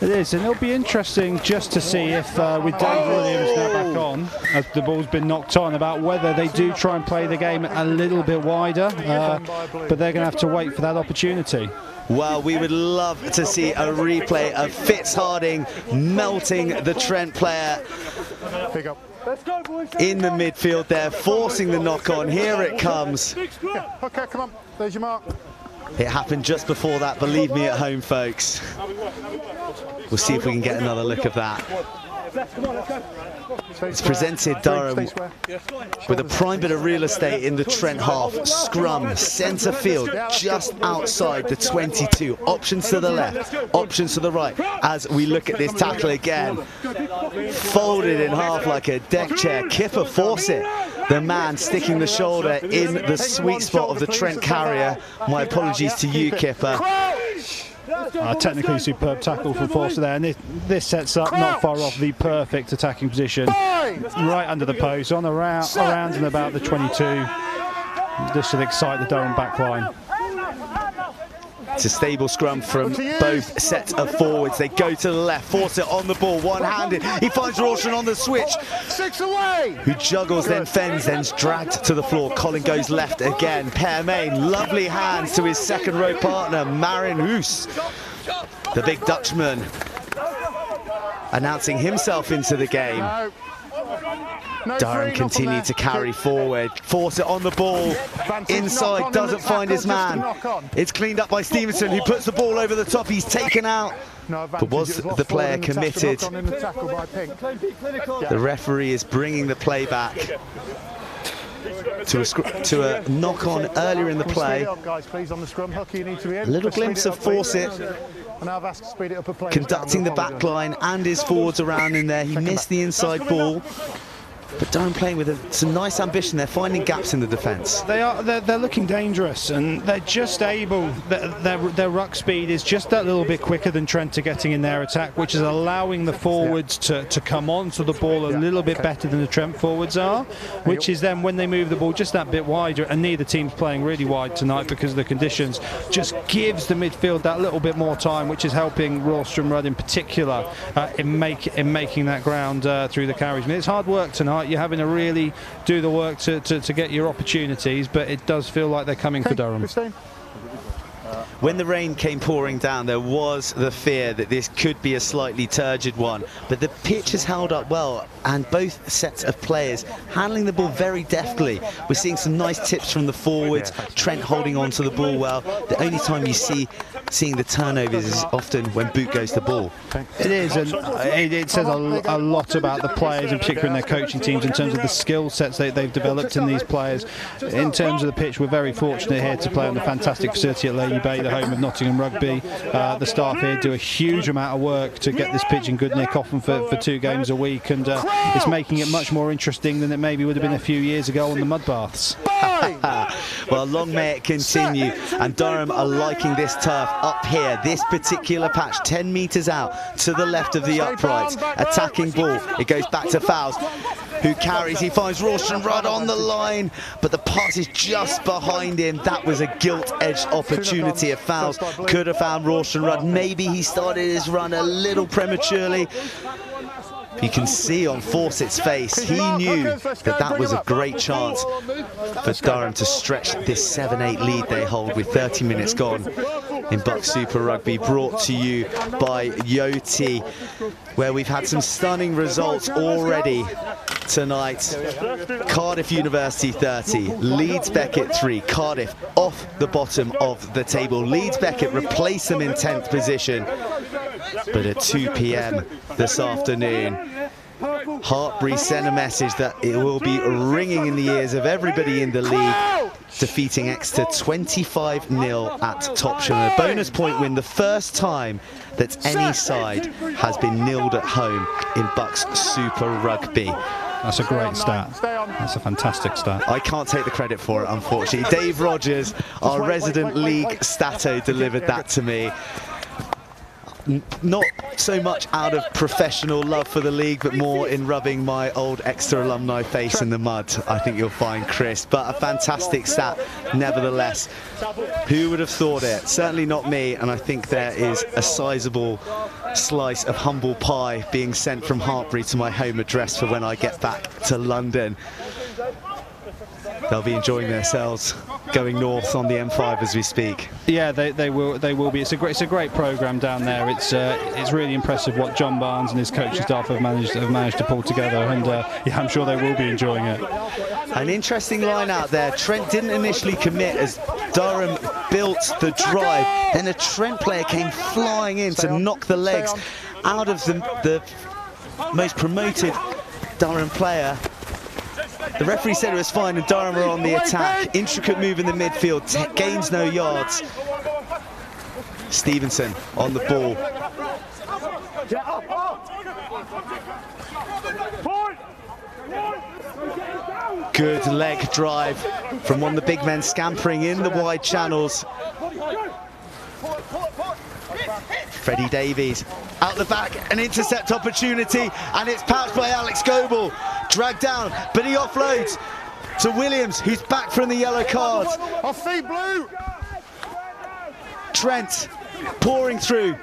It is, and it'll be interesting just to see if with Dave Williams now back on, as the ball's been knocked on, about whether they do try and play the game a little bit wider, but they're going to have to wait for that opportunity. Well, we would love to see a replay of Fitzharding melting the Trent player in the midfield there, forcing the knock on. Here it comes. Yeah. Okay, come on, there's your mark. It happened just before that, believe me at home, folks. We'll see if we can get another look of that. It's presented Durham with a prime bit of real estate in the Trent half. Scrum, centre field, just outside the 22. Options to the left, options to the right. As we look at this tackle again, folded in half like a deck chair. Kipper Fawcett, the man sticking the shoulder in the sweet spot of the Trent carrier. My apologies to you, Kipper. Technically superb tackle from Fawcett there, and this sets up not far off the perfect attacking position, right under the post, on around and about the 22. This should excite the Durham back line. It's a stable scrum from both sets of forwards. They go to the left. Fawcett on the ball, one-handed. He finds Rawson on the switch, 6 away. who juggles, then fends, then's dragged to the floor. Colin goes left again. Per Main, lovely hands to his second row partner, Marin Hoos, the big Dutchman, announcing himself into the game. Durham continued to carry forward. Fawcett on the ball, inside, doesn't find his man. It's cleaned up by Stevenson, who puts the ball over the top. He's taken out. But was the player committed? The referee is bringing the play back to a knock-on earlier in the play. A little glimpse of Fawcett conducting the back line and his forwards around in there. He missed the inside ball. But Durham playing with some nice ambition. They're finding gaps in the defence. They're looking dangerous, and they're just able. Their ruck speed is just that little bit quicker than Trent to getting in their attack, which is allowing the forwards to come onto the ball a little bit better than the Trent forwards are, which is then when they move the ball just that bit wider. And neither team's playing really wide tonight because of the conditions. Just gives the midfield that little bit more time, which is helping Rawson Rudd in particular in making that ground through the carries. I mean, it's hard work tonight. You're having to really do the work to get your opportunities, but it does feel like they're coming for Durham. When the rain came pouring down, there was the fear that this could be a slightly turgid one, but the pitch has held up well, and both sets of players handling the ball very deftly. We're seeing some nice tips from the forwards, Trent holding on to the ball well. The only time you seeing the turnovers is often when boot goes to ball. It is, and it says a lot about the players, and particularly in their coaching teams, in terms of the skill sets they've developed in these players. In terms of the pitch, we're very fortunate here to play on the fantastic facility at Lady Bay, the home of Nottingham Rugby. The staff here do a huge amount of work to get this pitch in good nick, often for 2 games a week, and it's making it much more interesting than it maybe would have been a few years ago on the mud baths. Well, long may it continue. And Durham are liking this turf up here. This particular patch, 10 metres out to the left of the uprights. Attacking ball. It goes back to Fowles, who carries. He finds Rawston Rudd on the line, but the pass is just behind him. That was a gilt-edged opportunity. If Fowles could have found Rawston Rudd, maybe he started his run a little prematurely. You can see on Fawcett's face, he knew that that was a great chance for Durham to stretch this 7-8 lead they hold with 30 minutes gone in BUCS Super Rugby, brought to you by Yoti, where we've had some stunning results already tonight. Cardiff University 30, Leeds Beckett 3, Cardiff off the bottom of the table. Leeds Beckett replace them in 10th position, but at 2 p.m. this afternoon, Hartbury sent a message that it will be ringing in the ears of everybody in the league, defeating Exeter 25-0 at Topsham. A bonus point win, the first time that any side has been nilled at home in BUCS Super Rugby. That's a great stat. That's a fantastic stat. I can't take the credit for it, unfortunately. Dave Rogers, our resident league stato, delivered that to me. Not so much out of professional love for the league, but more in rubbing my old Exeter alumni face in the mud, I think you'll find, Chris. But a fantastic stat, nevertheless. Who would have thought it? Certainly not me, and I think there is a sizable slice of humble pie being sent from Hartbury to my home address for when I get back to London. They'll be enjoying themselves going north on the M5 as we speak. Yeah, they will be. It's a great programme down there. It's really impressive what John Barnes and his coaching staff have managed to pull together, and yeah, I'm sure they will be enjoying it. An interesting line out there. Trent didn't initially commit as Durham built the drive. Then a Trent player came flying in to knock the legs out of the most promoted Durham player. The referee said it was fine, and Durham are on the attack. Intricate move in the midfield, gains no yards. Stevenson on the ball. Good leg drive from one of the big men, scampering in the wide channels. Freddie Davies out the back, an intercept opportunity, and it's pounced by Alex Goebel. Dragged down, but he offloads to Williams, who's back from the yellow card. Off feet, blue. Trent pouring through.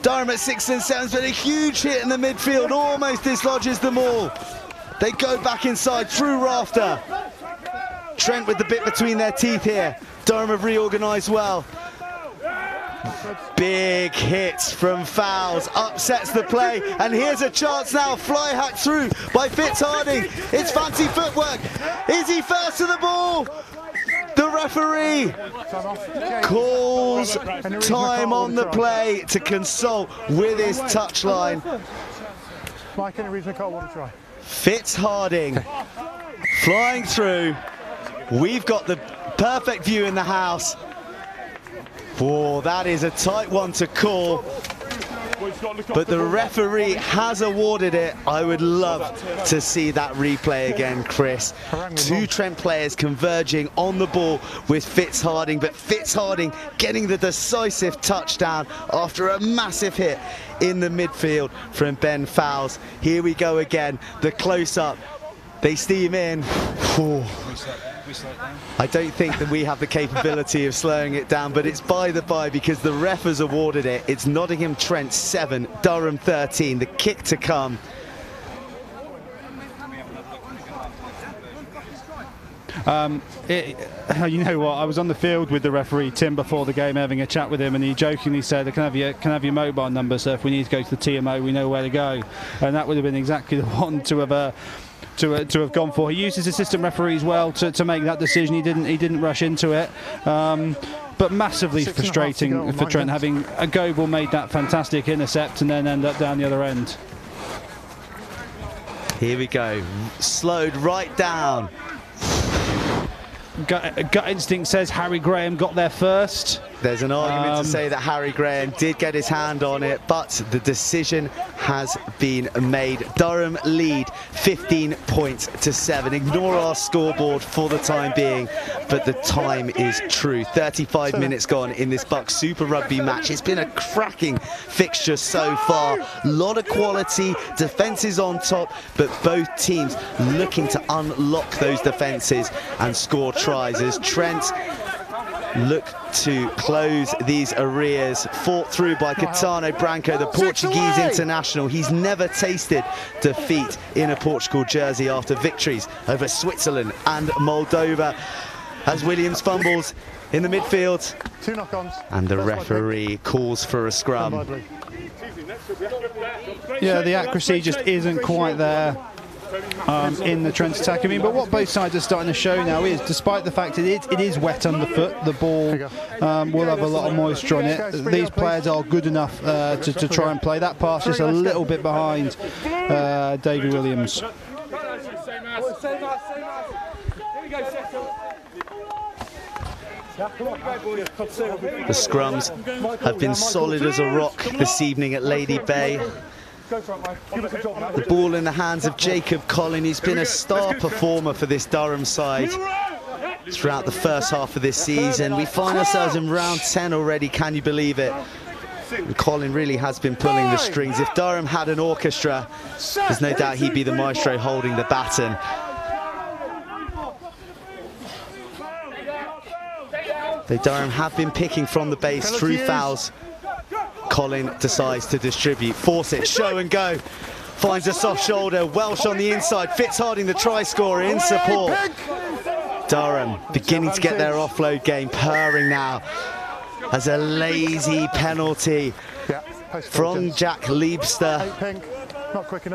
Durham at 6 and 7, but a huge hit in the midfield, almost dislodges them all. They go back inside through Rafter. Trent with the bit between their teeth here. Durham have reorganised well. Big hits from Fowles, upsets the play, and here's a chance now. Fly hack through by Fitzharding. It's fancy footwork. Is he first to the ball? The referee calls time on the play to consult with his touchline. Mike, any reason I can't want to try? Fitzharding flying through. We've got the perfect view in the house. Oh, that is a tight one to call, but the referee has awarded it. I would love to see that replay again, Chris. Two Trent players converging on the ball with Fitzharding, but Fitzharding getting the decisive touchdown after a massive hit in the midfield from Ben Fowles. Here we go again, the close-up. They steam in. Oh. I don't think that we have the capability of slowing it down, but it's by the by because the ref has awarded it. It's Nottingham Trent 7, Durham 13, the kick to come. You know what, I was on the field with the referee Tim before the game having a chat with him, and he jokingly said, I can have your mobile number, so if we need to go to the TMO we know where to go, and that would have been exactly the one to have gone for. He used his assistant referees well to make that decision. He didn't rush into it, but massively frustrating for Trent, having a Goebel made that fantastic intercept and then end up down the other end. Here we go, slowed right down. Gut instinct says Harry Graham got there first. There's an argument to say that Harry Graham did get his hand on it, but the decision has been made. Durham lead 15 points to 7. Ignore our scoreboard for the time being, but the time is true. 35 minutes gone in this BUCS Super Rugby match. It's been a cracking fixture so far. A lot of quality, defences on top, but both teams looking to unlock those defences and score tries as Trent look to close these arrears. Fought through by Caetano Branco, the Portuguese international. He's never tasted defeat in a Portugal jersey after victories over Switzerland and Moldova. As Williams fumbles in the midfield, 2 knock-ons. and the referee calls for a scrum. Yeah, the accuracy just isn't quite there in the Trent attack. I mean, but what both sides are starting to show now is, despite the fact it is wet underfoot, the ball will have a lot of moisture on it. These players are good enough to try and play. That pass just a little bit behind Davy Williams. The scrums have been solid as a rock this evening at Lady Bay. The ball in the hands of Jacob Collin. He's been a star performer for this Durham side throughout the first half of this season. We find ourselves in round 10 already, can you believe it? And Collin really has been pulling the strings. If Durham had an orchestra, there's no doubt he'd be the maestro holding the baton. The Durham have been picking from the base through fouls. Collin decides to distribute, force it, show and go. Finds a soft shoulder, Welsh on the inside, Fitzharding the try scorer in support. Durham beginning to get their offload game purring now as a lazy penalty from Jack Liebster.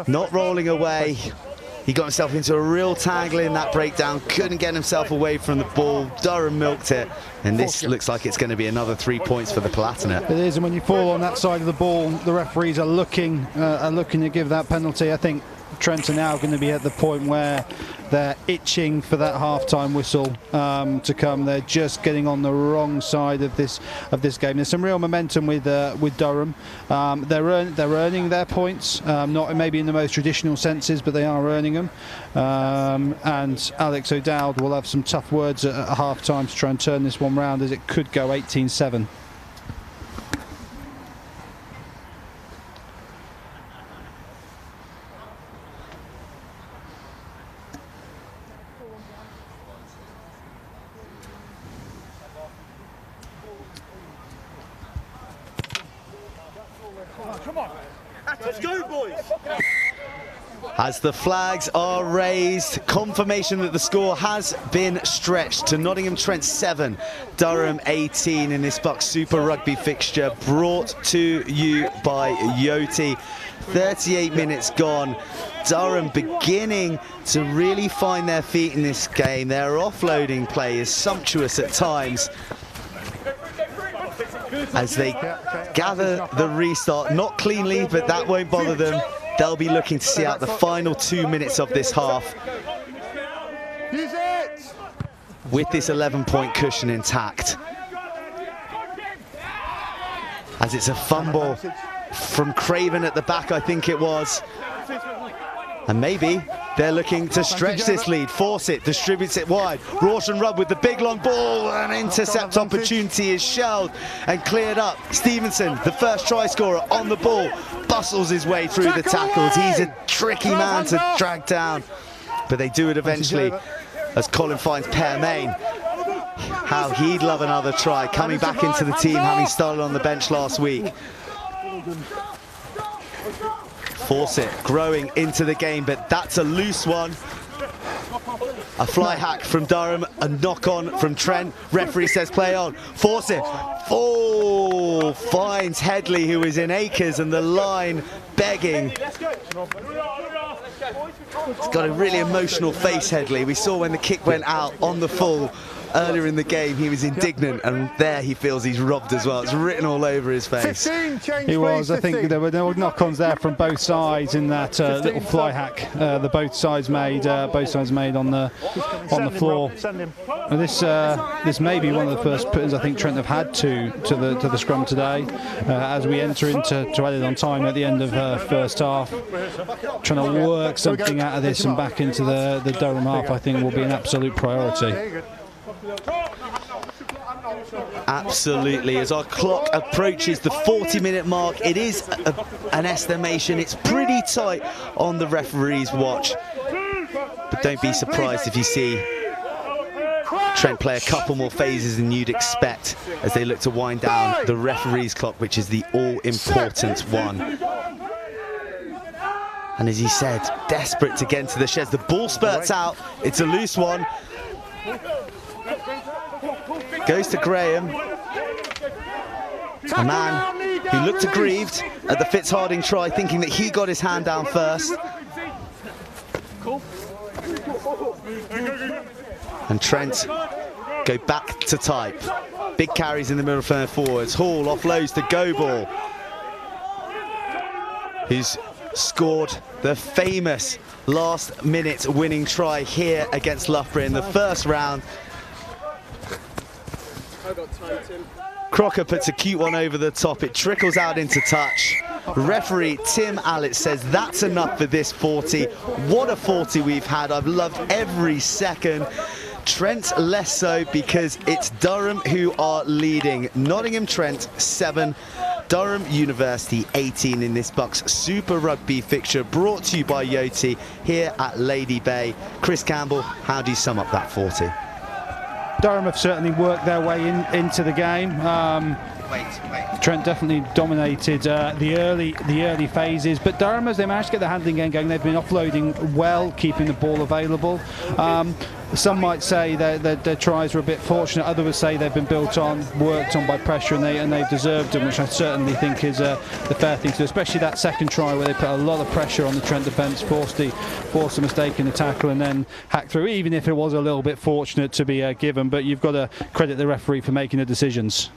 Not rolling away. He got himself into a real tangle in that breakdown, couldn't get himself away from the ball. Durham milked it, and this looks like it's going to be another 3 points for the Palatinate. It is, and when you fall on that side of the ball, the referees are looking to give that penalty. I think Trent are now going to be at the point where they're itching for that half-time whistle to come. They're just getting on the wrong side of this game. There's some real momentum with Durham. They're earning their points, not maybe in the most traditional senses, but they are earning them. And Alex O'Dowd will have some tough words at half-time to try and turn this one round, as it could go 18-7. Let's go, boys! As the flags are raised, confirmation that the score has been stretched to Nottingham Trent 7, Durham 18 in this BUCS Super Rugby fixture, brought to you by Yoti. 38 minutes gone. Durham beginning to really find their feet in this game. Their offloading play is sumptuous at times, as they gather the restart, not cleanly, but that won't bother them. They'll be looking to see out the final 2 minutes of this half with this 11-point cushion intact. As it's a fumble from Craven at the back, I think it was. And maybe they're looking to stretch this lead, force it, distributes it wide. Rawson Rudd with the big long ball, an intercept opportunity is shelled and cleared up. Stevenson, the first try scorer on the ball, bustles his way through the tackles. He's a tricky man to drag down, but they do it eventually as Colin finds Permain. How he'd love another try, coming back into the team, having started on the bench last week. Fawcett growing into the game, but that's a loose one. A fly hack from Durham, a knock on from Trent. Referee says play on. Fawcett, finds Headley, who is in acres, and the line begging. He's got a really emotional face, Headley. We saw when the kick went out on the full, earlier in the game he was indignant, and there he feels he's robbed as well. It's written all over his face. 15, change, He was. please, I think there were no knock-ons there from both sides in that little fly hack. The both sides made on the floor. And this may be one of the first putters I think Trent have had to the scrum today, as we enter into added on time at the end of first half. Trying to work something out of this and back into the Durham half, I think, will be an absolute priority. Absolutely. As our clock approaches the 40-minute mark, it is an estimation. It's pretty tight on the referee's watch. But don't be surprised if you see Trent play a couple more phases than you'd expect as they look to wind down the referee's clock, which is the all-important one. And as he said, desperate to get into the sheds. The ball spurts out. It's a loose one. Goes to Graham. A man who looked aggrieved at the Fitzharding try, thinking that he got his hand down first. And Trent go back to type. Big carries in the middle for forwards. Hall offloads to Go Ball, who's scored the famous last-minute winning try here against Loughborough in the first round. Crocker puts a cute one over the top. It trickles out into touch. Referee Tim Allett says that's enough for this 40. What a 40 we've had. I've loved every second. Trent less so, because it's Durham who are leading. Nottingham Trent 7, Durham University 18 in this BUCS Super Rugby fixture, brought to you by Yoti here at Lady Bay. Chris Campbell, how do you sum up that 40? Durham have certainly worked their way into the game. Trent definitely dominated the early phases, but Durham, as they managed to get the handling game going, they've been offloading well, keeping the ball available. Some might say that their tries were a bit fortunate. Others would say they've been worked on by pressure, and they've deserved them, which I certainly think is the fair thing to do. Especially that second try where they put a lot of pressure on the Trent defence, forced a mistake in the tackle, and then hacked through. Even if it was a little bit fortunate to be given, but you've got to credit the referee for making the decisions.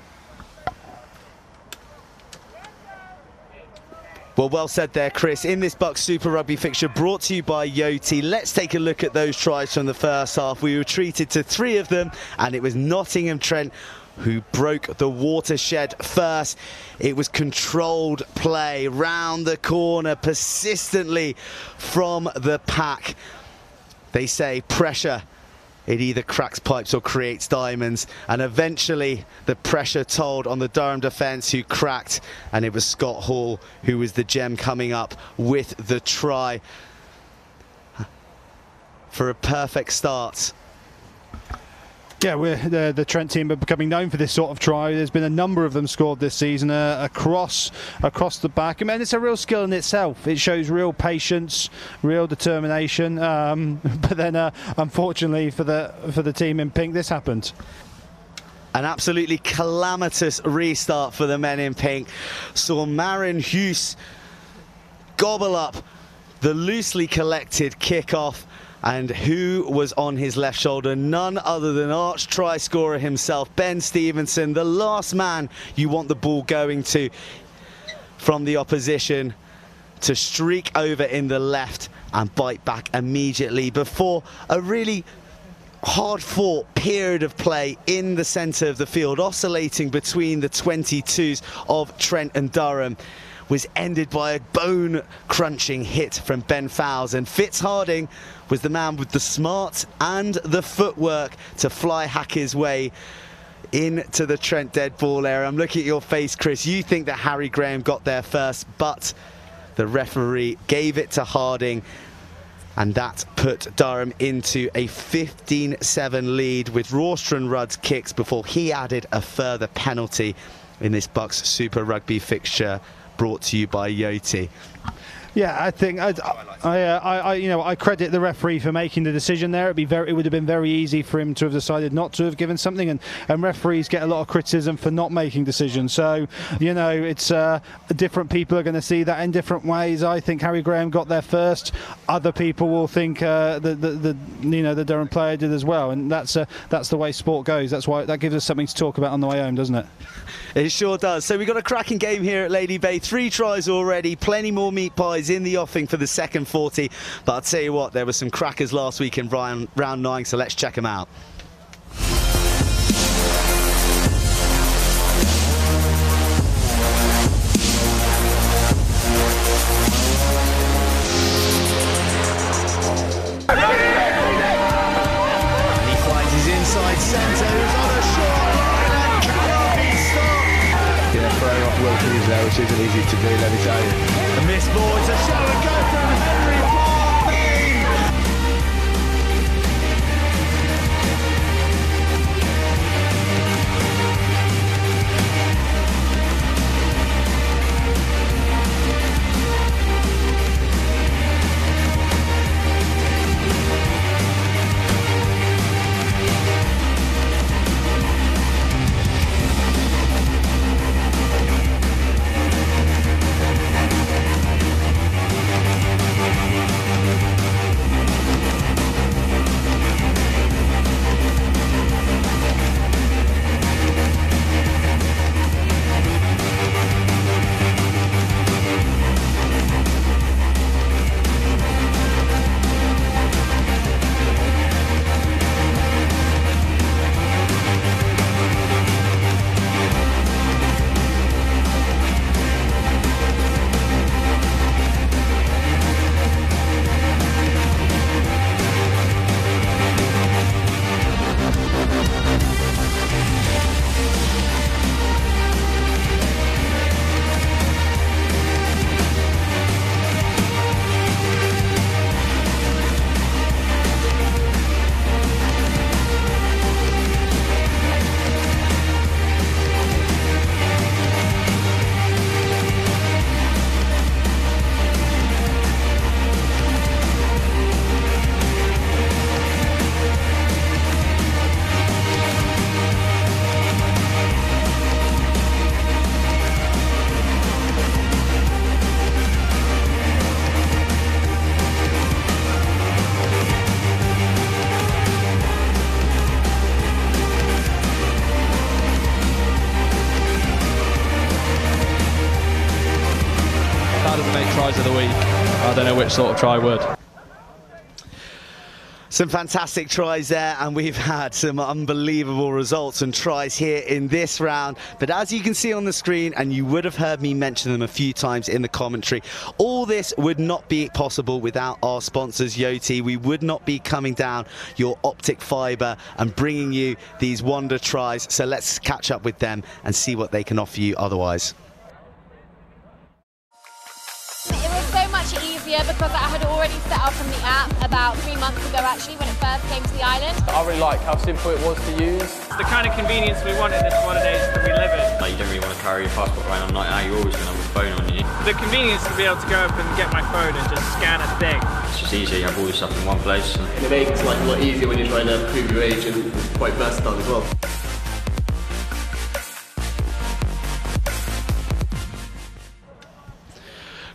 Well said there, Chris. In this BUCS Super Rugby fixture brought to you by Yoti, let's take a look at those tries from the first half. We were treated to 3 of them, and it was Nottingham Trent who broke the watershed first. It was controlled play round the corner persistently from the pack. They say pressure, it either cracks pipes or creates diamonds, and eventually the pressure told on the Durham defence, who cracked, and it was Scott Hall who was the gem coming up with the try for a perfect start. Yeah, the Trent team are becoming known for this sort of try. There's been a number of them scored this season across the back. I mean, it's a real skill in itself. It shows real patience, real determination. But then, unfortunately for the team in pink, this happened. An absolutely calamitous restart for the men in pink. Saw Marin Hughes gobble up the loosely collected kickoff. And who was on his left shoulder? None other than arch try scorer himself, Ben Stevenson, the last man you want the ball going to from the opposition, to streak over in the left and bite back immediately before a really hard-fought period of play in the centre of the field, oscillating between the 22s of Trent and Durham, was ended by a bone-crunching hit from Ben Fowles. And Fitzharding was the man with the smarts and the footwork to fly hack his way into the Trent dead ball area. I'm looking at your face, Chris. You think that Harry Graham got there first, but the referee gave it to Harding, and that put Durham into a 15-7 lead with Rawstrand Rudd's kicks before he added a further penalty in this BUCS Super Rugby fixture brought to you by Yoti. Yeah, I think I credit the referee for making the decision there. It would have been very easy for him to have decided not to have given something, and referees get a lot of criticism for not making decisions. So it's different people are going to see that in different ways. I think Harry Graham got there first. Other people will think the Durham player did as well, and that's the way sport goes. That's why that gives us something to talk about on the way home, doesn't it? It sure does. So we've got a cracking game here at Lady Bay. 3 tries already, plenty more meat pies in the offing for the second 40. But I'll tell you what, there were some crackers last week in round 9, so let's check them out. And he finds his inside centre, who's on a short line and cannot be stopped. Yeah, throwing off Wilkins there, which isn't easy to do, let me tell you. A missed ball, it's a show and go from Henry Barney. Tries of the week. I don't know which sort of try would. Some fantastic tries there, and we've had some unbelievable results and tries here in this round. But as you can see on the screen, and you would have heard me mention them a few times in the commentary, all this would not be possible without our sponsors, Yoti. We would not be coming down your optic fibre and bringing you these wonder tries. So let's catch up with them and see what they can offer you otherwise. It was so much easier because I had already set up on the app about 3 months ago actually when it first came to the island. I really like how simple it was to use. It's the kind of convenience we want in this holidays that we live in. Like, you don't really want to carry your passport around on night out, you're always going to have a phone on you. The convenience to be able to go up and get my phone and just scan a thing. It's just easier, you have all your stuff in one place. And it makes life a lot easier when you're trying to prove your age, and quite versatile as well.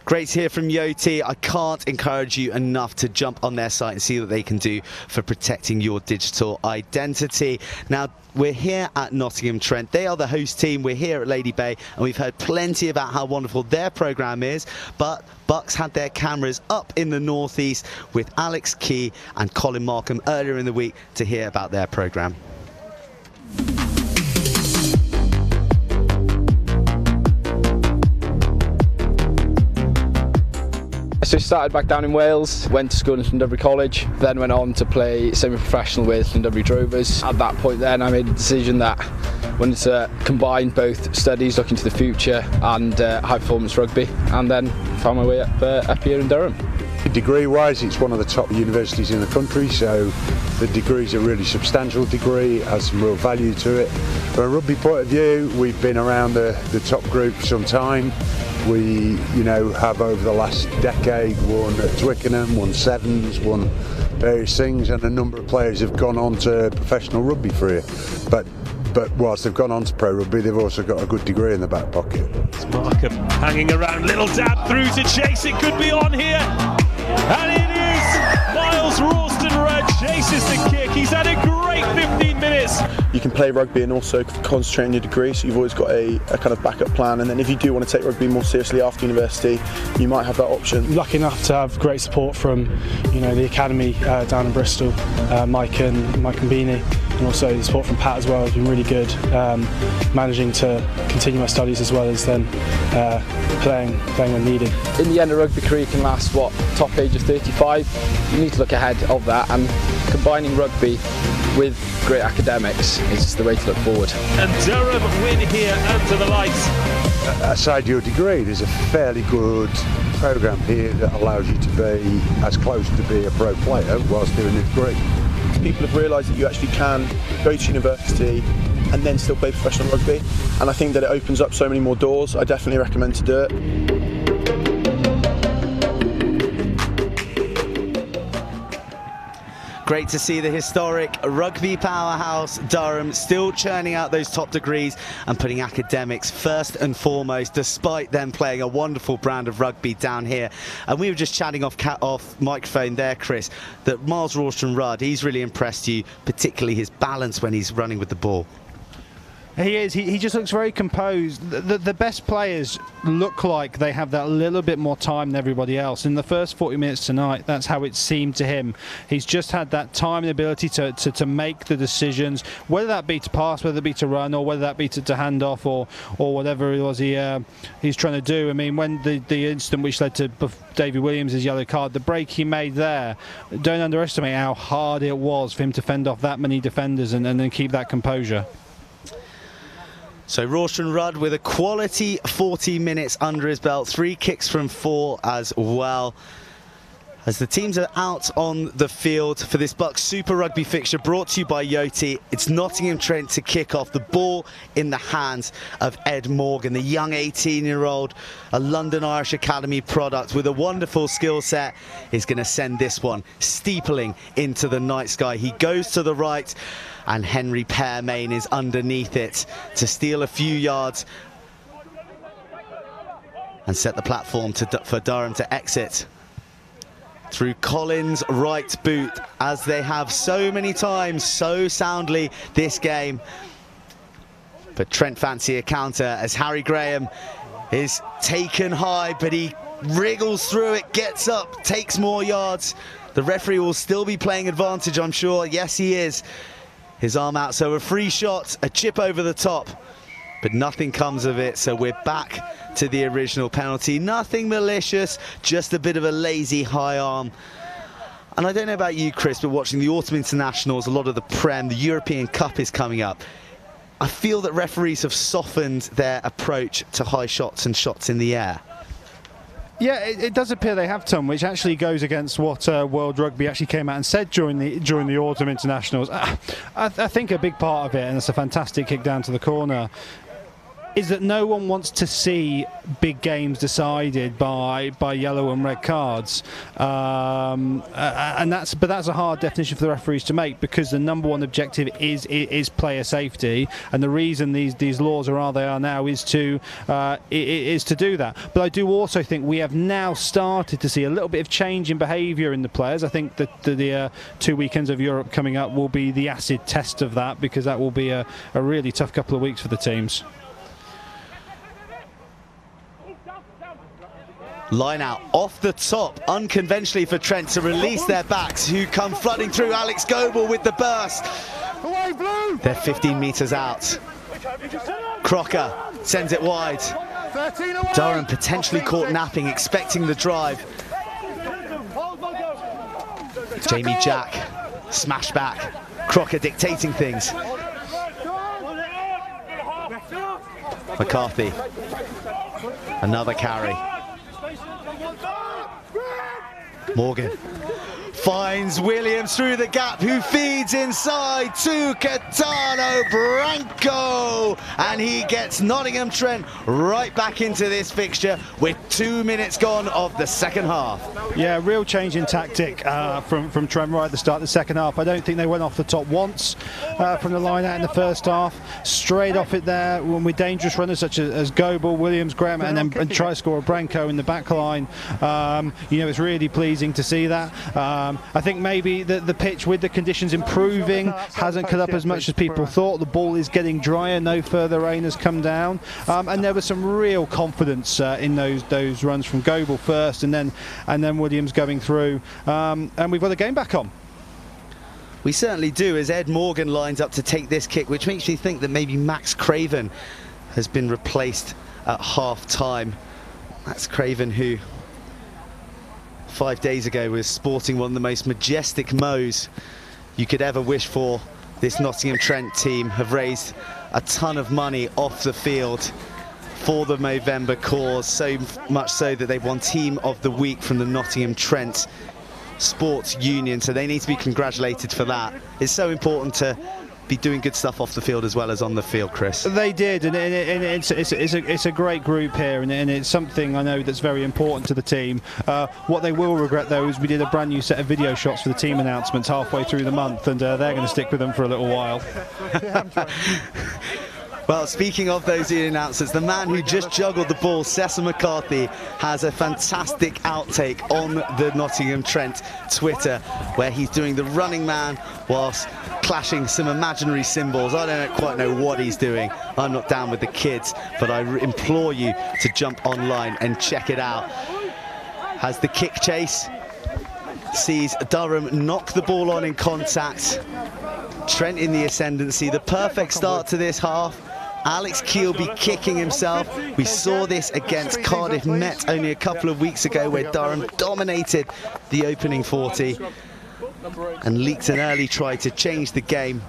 Great to hear from Yoti. I can't encourage you enough to jump on their site and see what they can do for protecting your digital identity. Now, we're here at Nottingham, Trent. They are the host team. We're here at Lady Bay, and we've heard plenty about how wonderful their programme is. But BUCS had their cameras up in the northeast with Alex Key and Colin Markham earlier in the week to hear about their programme. So I started back down in Wales, went to school in Llandudno College, then went on to play semi-professional with Llandudno Drovers. At that point then I made a decision that I wanted to combine both studies, looking to the future, and high performance rugby, and then found my way up here in Durham. Degree-wise, it's one of the top universities in the country, so the degree's a really substantial degree, has some real value to it. From a rugby point of view, we've been around the top group for some time. We, you know, have over the last decade won at Twickenham, won Sevens, won various things, and a number of players have gone on to professional rugby for you. But whilst they've gone on to pro rugby, they've also got a good degree in the back pocket. It's Markham hanging around, little dab through to chase, it could be on here, and it is! Miles Ralston-Rudd chases the kick, he's had a great 15 minutes. You can play rugby and also concentrate on your degree, so you've always got a kind of backup plan, and then if you do want to take rugby more seriously after university, you might have that option. Lucky enough to have great support from, you know, the academy down in Bristol, Mike and Beanie, and also the support from Pat as well has been really good. Managing to continue my studies as well as then playing when needed. In the end, a rugby career can last, what, top age of 35? You need to look ahead of that, and combining rugby with great academics is just the way to look forward. And Durham win here under the lights. Aside your degree, there's a fairly good programme here that allows you to be as close to be a pro player whilst doing a degree. People have realised that you actually can go to university and then still play professional rugby, and I think that it opens up so many more doors. I definitely recommend to do it. Great to see the historic rugby powerhouse Durham still churning out those top degrees and putting academics first and foremost, despite them playing a wonderful brand of rugby down here. And we were just chatting off microphone there, Chris, that Miles Ralston-Rudd, he's really impressed you, particularly his balance when he's running with the ball. He is. He just looks very composed. The best players look like they have that little bit more time than everybody else. In the first 40 minutes tonight, that's how it seemed to him. He's just had that time and ability to make the decisions, whether that be to pass, whether it be to run, or whether that be to hand off, or whatever it was he's trying to do. I mean, when the incident which led to Davy Williams' yellow card, the break he made there, don't underestimate how hard it was for him to fend off that many defenders and then keep that composure. So Ralston-Rudd with a quality 40 minutes under his belt, 3 kicks from 4 as well. As the teams are out on the field for this BUCS Super Rugby fixture brought to you by Yoti, it's Nottingham Trent to kick off. The ball in the hands of Ed Morgan, the young 18-year-old, a London Irish Academy product with a wonderful skill set. Is going to send this one steepling into the night sky. He goes to the right, and Henry Pearmain is underneath it to steal a few yards and set the platform for Durham to exit through Collins' right boot, as they have so many times, so soundly this game. But Trent fancy a counter as Harry Graham is taken high, but he wriggles through it, gets up, takes more yards. The referee will still be playing advantage, I'm sure. Yes, he is. His arm out, so a free shot, a chip over the top, but nothing comes of it. So we're back to the original penalty. Nothing malicious, just a bit of a lazy high arm. And I don't know about you, Chris, but watching the autumn internationals, a lot of the Prem, the European Cup is coming up. I feel that referees have softened their approach to high shots and shots in the air. Yeah, it does appear they have, Tom, which actually goes against what World Rugby actually came out and said during the autumn internationals. I think a big part of it, and it's a fantastic kick down to the corner, is that no one wants to see big games decided by yellow and red cards, and that's a hard definition for the referees to make, because the number one objective is player safety, and the reason these laws are they are now is to do that. But I do also think we have now started to see a little bit of change in behaviour in the players. I think that the 2 weekends of Europe coming up will be the acid test of that, because that will be a really tough couple of weeks for the teams. Line out off the top, unconventionally for Trent to release their backs, who come flooding through. Alex Goebel with the burst. They're 15 metres out. Crocker sends it wide. Durham potentially caught napping, expecting the drive. Jamie Jack, smash back. Crocker dictating things. McCarthy, another carry. Morgan finds Williams through the gap, who feeds inside to Catano Branco, and he gets Nottingham Trent right back into this fixture with 2 minutes gone of the second half. Yeah, real change in tactic from Trent right at the start of the second half. I don't think they went off the top once from the line out in the first half. Straight off it there, when with dangerous runners such as Goebel, Williams, Graham, and try scorer Branco in the back line. You know, it's really pleasing to see that. I think maybe the pitch, with the conditions improving, hasn't cut up as much as people thought. The ball is getting drier, no further rain has come down, and there was some real confidence in those runs from Goebel first, and then Williams going through, and we've got the game back on. We certainly do, as Ed Morgan lines up to take this kick, which makes me think that maybe Max Craven has been replaced at half-time. Max Craven, who 5 days ago was sporting one of the most majestic mows you could ever wish for. This Nottingham Trent team have raised a ton of money off the field for the Movember cause, so much so that they've won Team of the Week from the Nottingham Trent Sports Union, so they need to be congratulated for that. It's so important to be doing good stuff off the field as well as on the field, Chris. They did, and it's a great group here, and it's something I know that's very important to the team. What they will regret, though, is we did a brand new set of video shots for the team announcements halfway through the month, and they're going to stick with them for a little while. Well, speaking of those announcers, the man who just juggled the ball, Cecil McCarthy, has a fantastic outtake on the Nottingham Trent Twitter, where he's doing the running man whilst clashing some imaginary symbols. I don't quite know what he's doing. I'm not down with the kids, but I implore you to jump online and check it out. Has the kick chase, sees Durham knock the ball on in contact. Trent in the ascendancy, the perfect start to this half. Alex Keelby kicking himself. We saw this against Cardiff Met only a couple of weeks ago, where Durham dominated the opening 40 and leaked an early try to change the game.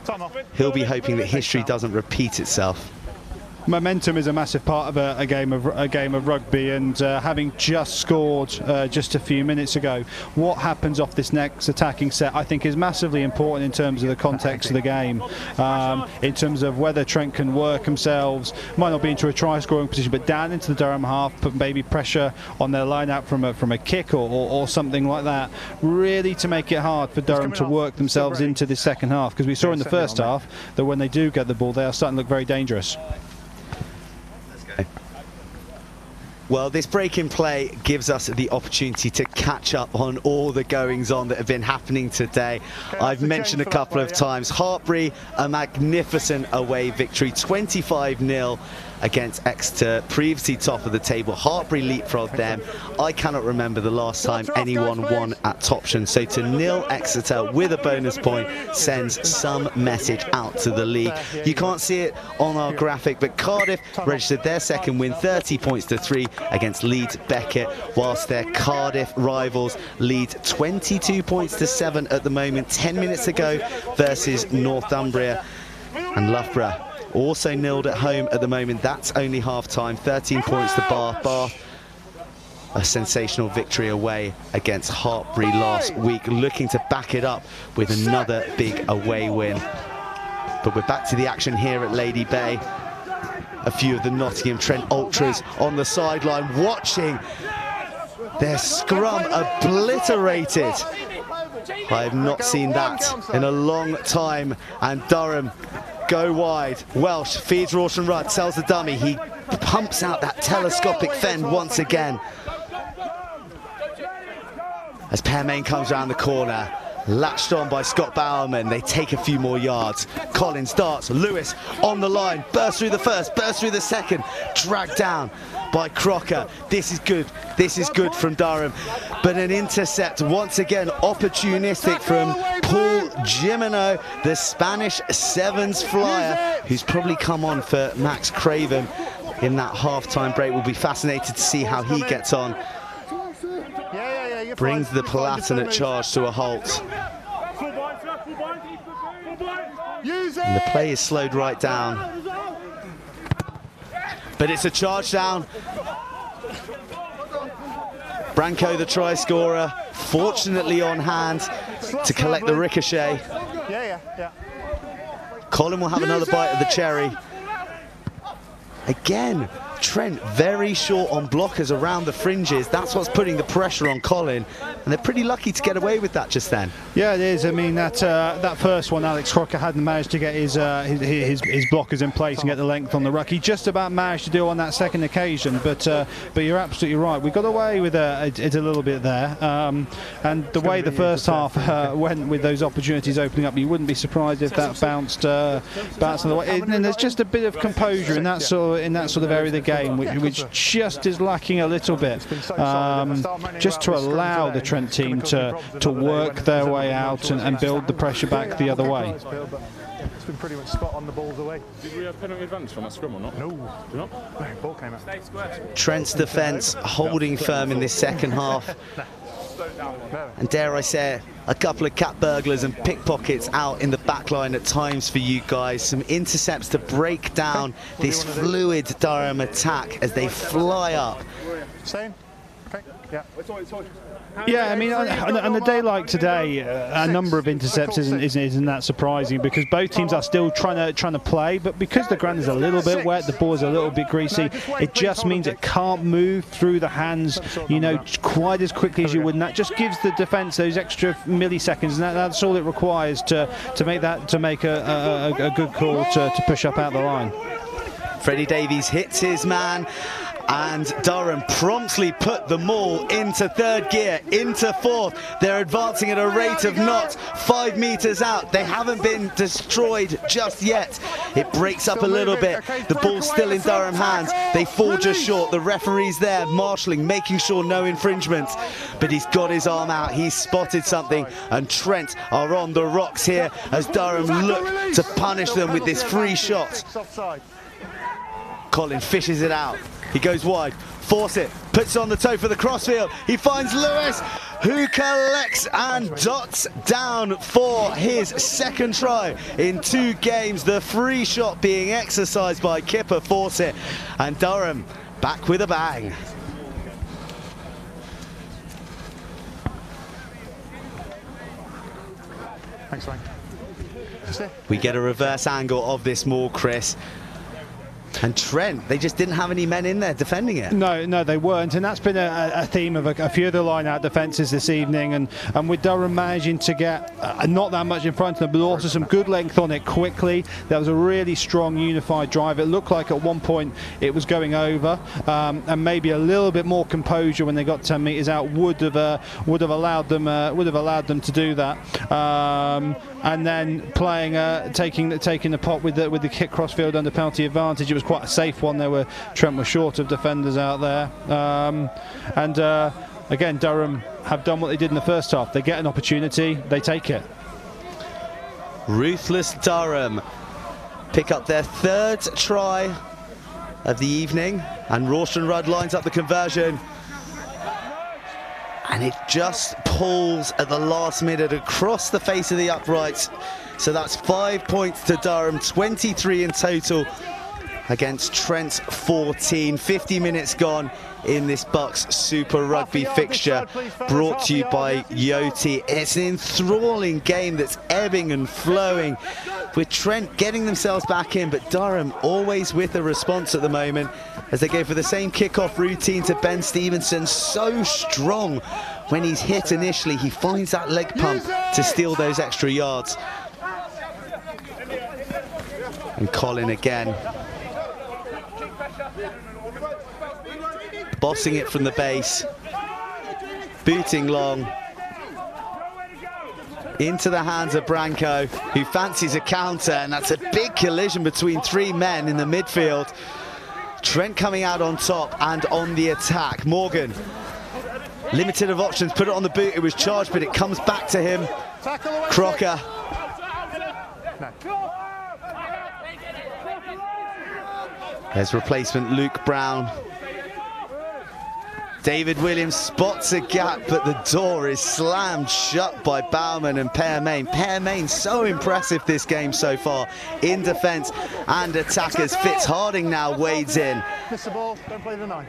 He'll be hoping that history doesn't repeat itself. Momentum is a massive part of a game of rugby, and having just scored just a few minutes ago, what happens off this next attacking set I think is massively important in terms of the context of the game, in terms of whether Trent can work themselves, might not be into a try scoring position, but down into the Durham half, put maybe pressure on their line out from a kick or something like that, really to make it hard for Durham to work themselves into the second half, because we saw in the first half that when they do get the ball, they are starting to look very dangerous. Well, this break in play gives us the opportunity to catch up on all the goings-on that have been happening today. I've mentioned a couple of times, Hartpury, a magnificent away victory, 25-0 against Exeter, previously top of the table. Hartpury leapfrogged them. I cannot remember the last time anyone won at Topsham, so to nil Exeter with a bonus point sends some message out to the league. You can't see it on our graphic, but Cardiff registered their second win, 30 points to 3 against Leeds Beckett, whilst their Cardiff rivals lead 22 points to 7 at the moment, 10 minutes ago versus Northumbria. And Loughborough also nilled at home at the moment. That's only half-time, 13 points to Bath. Bath, a sensational victory away against Hartpury last week, looking to back it up with another big away win. But we're back to the action here at Lady Bay. A few of the Nottingham Trent Ultras on the sideline watching their scrum obliterated. I have not seen that in a long time, and Durham go wide. Welsh feeds Rawson Rudd, sells the dummy. He pumps out that telescopic fend once again. As Permain comes around the corner, latched on by Scott Bowerman, they take a few more yards. Collins darts, Lewis on the line, bursts through the first, bursts through the second, dragged down by Crocker. This is good from Durham, but an intercept once again opportunistic from Paul Gimeno, the Spanish sevens flyer, who's probably come on for Max Craven in that half-time break. We'll be fascinated to see how he gets on. Brings the Palatinate charge to a halt. And the play is slowed right down. But it's a charge down. Branco, the try scorer, fortunately on hand to collect the ricochet. Yeah. Colin will have another bite of the cherry. Again, Trent very short on blockers around the fringes. That's what's putting the pressure on Colin, and they're pretty lucky to get away with that just then. Yeah, it is. I mean, that first one, Alex Crocker hadn't managed to get his blockers in place and get the length on the ruck. He just about managed to do on that second occasion, but you're absolutely right. We got away with it a little bit there, and the way the first half went with those opportunities opening up, you wouldn't be surprised if that bounced on the way. And there's just a bit of composure in that sort of area of the game, which just is lacking a little bit, just to allow the Trent team to work their way out and build the pressure back the other way. It's been pretty much spot on the balls away. Did we have penalty advantage from that scrum or not? No. Do you not? No, ball came out. Trent's defence holding firm in this second half. And dare I say, a couple of cat burglars and pickpockets out in the back line at times for you guys. Some intercepts to break down this fluid Durham attack as they fly up. Same? Okay, yeah. Yeah, I mean, on a day like today, a number of intercepts isn't that surprising, because both teams are still trying to play, but because the ground is a little bit wet, the ball is a little bit greasy, it just means it can't move through the hands, you know, quite as quickly as you would, and that just gives the defence those extra milliseconds, and that's all it requires to make a good call to push up out the line. Freddie Davies hits his man, and Durham promptly put the maul into third gear, into fourth. They're advancing at a rate of knots 5 metres out. They haven't been destroyed just yet. It breaks up a little bit. The ball's still in Durham hands. They fall just short. The referee's there marshalling, making sure no infringement. But he's got his arm out. He's spotted something, and Trent are on the rocks here as Durham look to punish them with this free shot. Colin fishes it out. He goes wide, force it, puts on the toe for the crossfield. He finds Lewis, who collects and dots down for his second try in 2 games. The free shot being exercised by Kipper Fawcett, and Durham back with a bang. Thanks, Frank. We get a reverse angle of this maul, Chris. And Trent, they just didn't have any men in there defending it. No, they weren't, and that's been a theme of a few of the line-out defences this evening, and with Durham managing to get not that much in front of them, but also some good length on it quickly. That was a really strong, unified drive. It looked like at one point it was going over, and maybe a little bit more composure when they got 10 metres out would have allowed them to do that. And then taking the pot with the kick crossfield under penalty advantage. It was quite a safe one. Trent was short of defenders out there, and again, Durham have done what they did in the first half. They get an opportunity, they take it. Ruthless Durham pick up their 3rd try of the evening, and Rawston Rudd lines up the conversion. And it just pulls at the last minute across the face of the uprights. So that's 5 points to Durham, 23 in total against Trent's 14. 50 minutes gone in this BUCS Super Rugby fixture, brought to you by Yoti. It's an enthralling game that's ebbing and flowing, with Trent getting themselves back in, but Durham always with a response at the moment as they go for the same kickoff routine to Ben Stevenson. So strong when he's hit initially. He finds that leg pump to steal those extra yards. And Colin again, bossing it from the base, booting long into the hands of Branco, who fancies a counter, and that's a big collision between 3 men in the midfield. Trent coming out on top and on the attack. Morgan, limited of options, put it on the boot, it was charged, but it comes back to him. Crocker. There's replacement Luke Brown. David Williams spots a gap, but the door is slammed shut by Bauman and Pearmain. Pearmain so impressive this game so far in defence and attackers. Fitzharding now wades in. Miss the ball, don't play the 9.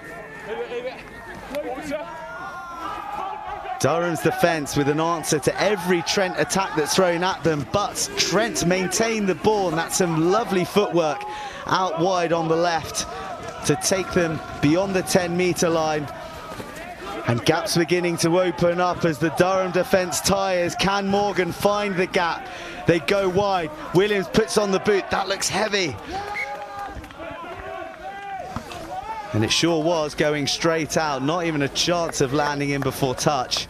Durham's defence with an answer to every Trent attack that's thrown at them, but Trent maintained the ball, and that's some lovely footwork out wide on the left to take them beyond the 10-metre line. And gaps beginning to open up as the Durham defence tires. Can Morgan find the gap? They go wide. Williams puts on the boot. That looks heavy. And it sure was going straight out. Not even a chance of landing in before touch.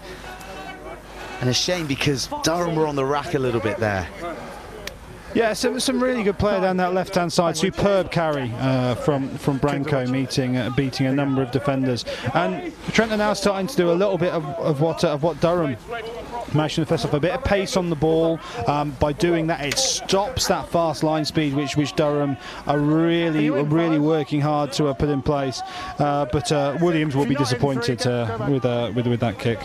And a shame because Durham were on the rack a little bit there. Yeah, some really good play down that left-hand side. Superb carry from Branco, beating a number of defenders. And Trent are now starting to do a little bit of what Durham managed to fess off, a bit of pace on the ball. By doing that, it stops that fast line speed, which Durham are really working hard to put in place. But Williams will be disappointed with that kick.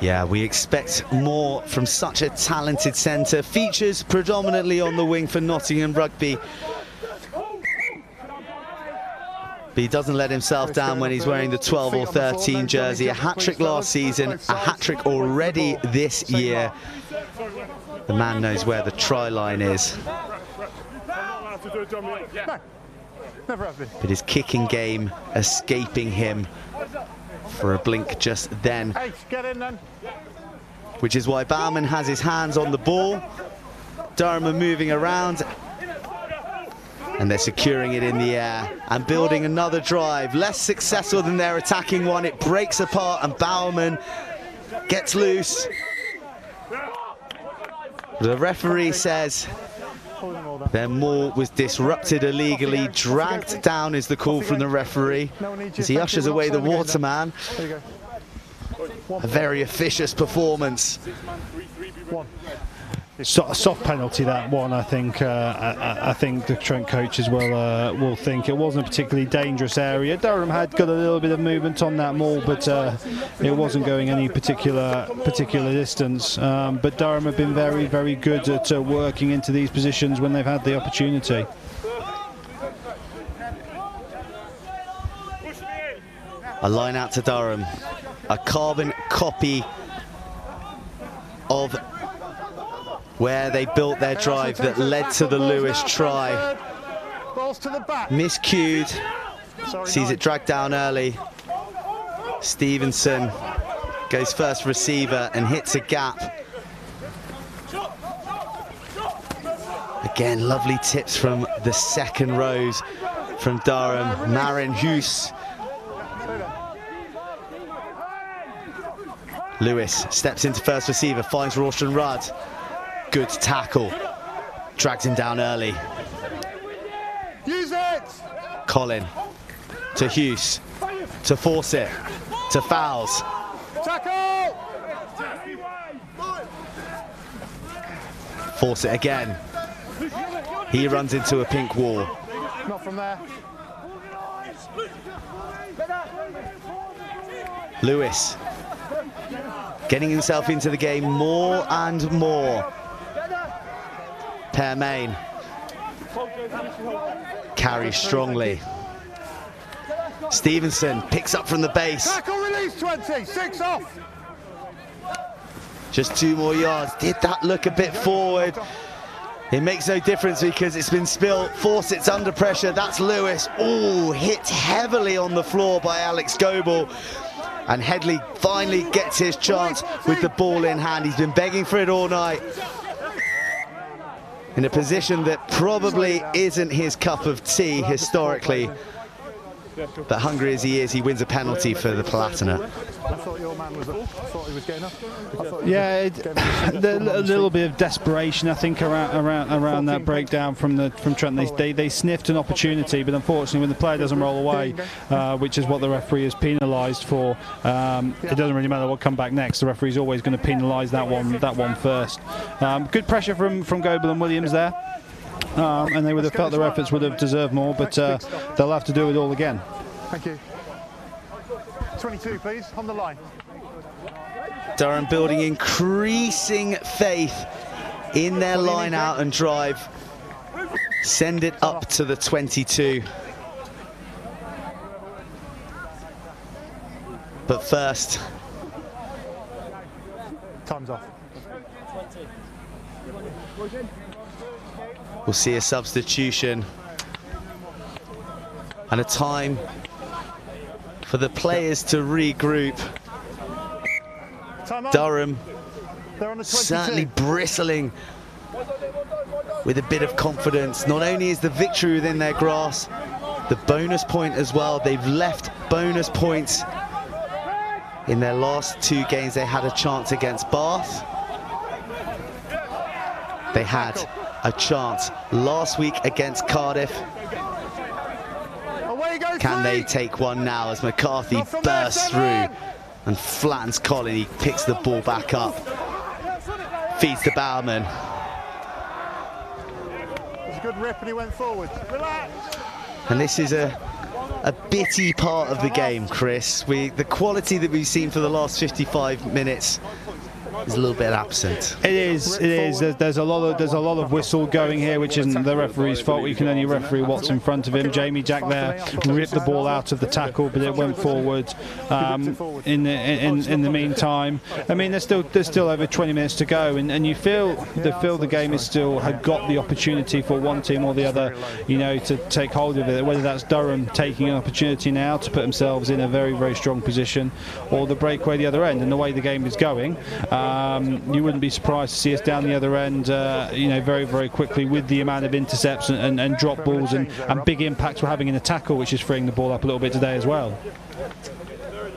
Yeah, we expect more from such a talented centre. Features predominantly on the wing for Nottingham Rugby. But he doesn't let himself down when he's wearing the 12 or 13 jersey. A hat-trick last season, a hat-trick already this year. The man knows where the try line is. But his kicking game escaping him for a blink just then. Which is why Baumann has his hands on the ball. Durham are moving around. And they're securing it in the air and building another drive. Less successful than their attacking one. It breaks apart and Baumann gets loose. The referee says their maul was disrupted illegally. Dragged down is the call from the referee as he ushers away the Waterman. A very officious performance. Soft penalty, that one. I think the Trent coaches will think it wasn't a particularly dangerous area. Durham had got a little bit of movement on that maul, but it wasn't going any particular distance. But Durham have been very good at working into these positions when they've had the opportunity. A line out to Durham, a carbon copy of where they built their drive that led to the Lewis try. Miscued, sees it dragged down early. Stevenson goes first receiver and hits a gap. Again, lovely tips from the second rows from Durham. Marin Hughes. Lewis steps into first receiver, finds Rorsten Rudd. Good tackle. Drags him down early. Use it! Colin to Hughes, to Fawcett, to Fowles. Tackle! Fawcett again. He runs into a pink wall. Not from there. Lewis getting himself into the game more and more. Permain carries strongly. Stevenson picks up from the base. Tackle release 20, 6 off. Just 2 more yards. Did that look a bit forward? It makes no difference because it's been spilled. Fawcett's under pressure. That's Lewis. Oh, hit heavily on the floor by Alex Goebel. And Headley finally gets his chance with the ball in hand. He's been begging for it all night. In a position that probably isn't his cup of tea historically. But hungry as he is, he wins a penalty for the Palatinate. I thought your man was up. I thought he was getting up. Yeah, a little bit of desperation, I think, around that breakdown from Trent. They sniffed an opportunity, but unfortunately, when the player doesn't roll away, which is what the referee is penalised for, it doesn't really matter what comes back next. The referee's always going to penalise that one first. Good pressure from Goebel and Williams there. And they would have felt their efforts would have deserved more, but they'll have to do it all again. Thank you. 22, please, on the line. Durham building increasing faith in their line out and drive. Send it up to the 22. But first, time's off. we'll see a substitution and a time for the players to regroup. Durham certainly bristling with a bit of confidence. Not only is the victory within their grasp, the bonus point as well. They've left bonus points in their last 2 games. They had a chance against Bath. They had a chance last week against Cardiff. Can they take one now as McCarthy bursts through and flattens Colin? He picks the ball back up, feeds to Bauman. It was a good rip and he went forward. Relax. And this is a bitty part of the game, Chris. The quality that we've seen for the last 55 minutes is a little bit absent. It is. There's a lot of whistle going here, which isn't the referee's fault. You can only referee what's in front of him. Jamie Jack there ripped the ball out of the tackle, but it went forward. In the meantime, I mean, there's still over 20 minutes to go, and you feel the game is still had got the opportunity for one team or the other, you know, to take hold of it. Whether that's Durham taking an opportunity now to put themselves in a very, very strong position, or the breakaway the other end, and the way the game is going. You wouldn't be surprised to see us down the other end, you know, very, very quickly, with the amount of intercepts and drop balls and big impacts we're having in the tackle, which is freeing the ball up a little bit today as well.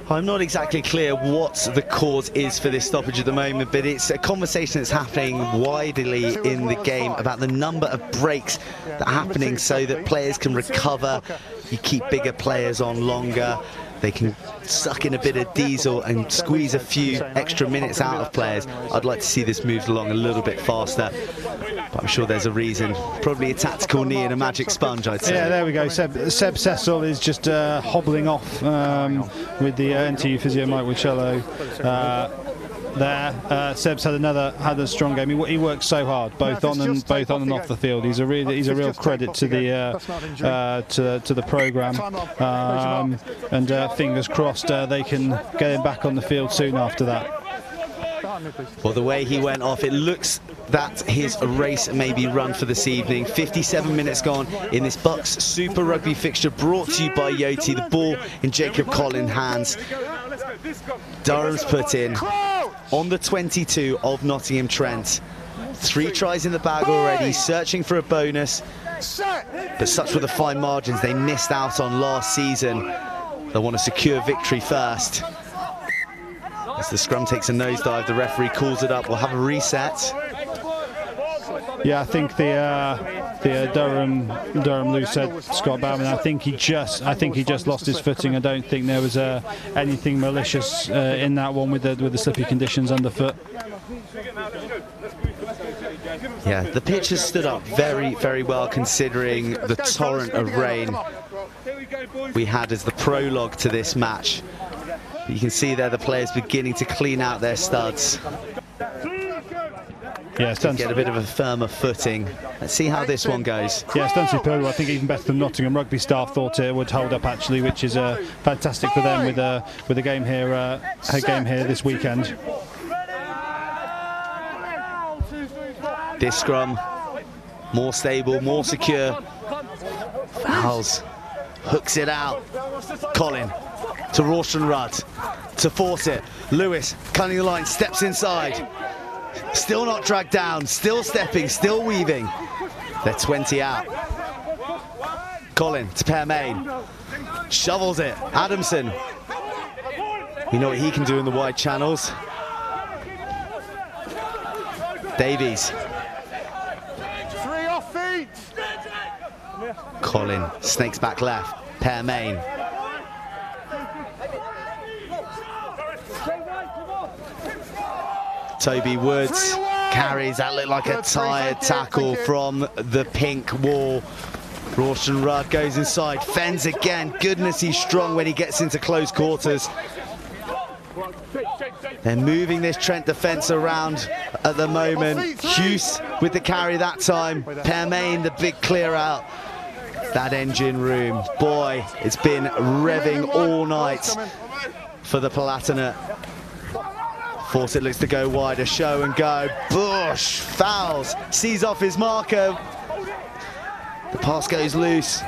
I'm not exactly clear what the cause is for this stoppage at the moment, but it's a conversation that's happening widely in the game about the number of breaks that are happening so that players can recover. You keep bigger players on longer. They can suck in a bit of diesel and squeeze a few extra minutes out of players. I'd like to see this moved along a little bit faster, but I'm sure there's a reason. Probably a tactical knee and a magic sponge, I'd say. Yeah, there we go. Seb Cecil is just hobbling off with the NTU physio Mike Wicello there. Seb's had a strong game. He works so hard, both on and off the field. He's a real credit to the programme, and fingers crossed they can get him back on the field soon after that. Well, the way he went off, it looks that his race may be run for this evening. 57 minutes gone in this BUCS Super Rugby fixture, brought to you by Yoti. The ball in Jacob Collins' hands. Durham's put in on the 22 of Nottingham Trent. 3 tries in the bag already, searching for a bonus, but such were the fine margins they missed out on last season. They want to secure victory first. As the scrum takes a nosedive, the referee calls it up. We'll have a reset. Yeah, I think the Durham loose said Scott Bauman. I think he just lost his footing. I don't think there was anything malicious in that one with the slippy conditions underfoot. Yeah, the pitch has stood up very, very well considering the torrent of rain we had as the prologue to this match. You can see there the players beginning to clean out their studs. Yeah, it's done. Get a bit of a firmer footing. Let's see how this one goes. Yeah, it's done superb. I think even better than Nottingham Rugby staff thought it would hold up, actually, which is fantastic for them with a game here, this weekend. This scrum, more stable, more secure. Fouls, hooks it out. Colin to Rorschach Rudd to force it. Lewis cutting the line, steps inside. Still not dragged down, still stepping, still weaving. They're 20 out. Colin to Permain. Shovels it. Adamson. We know what he can do in the wide channels. Davies. 3 off feet. Colin snakes back left. Permain. Toby Woods carries. That looked like a tired tackle from the pink wall. Rorschach Rudd goes inside, fends again. Goodness, he's strong when he gets into close quarters. They're moving this Trent defence around at the moment. Hughes with the carry that time. Permain, the big clear out. That engine room, boy, it's been revving all night for the Palatinate. Fawcett looks to go wide, a show and go. Bush fouls, sees off his marker. The pass goes loose.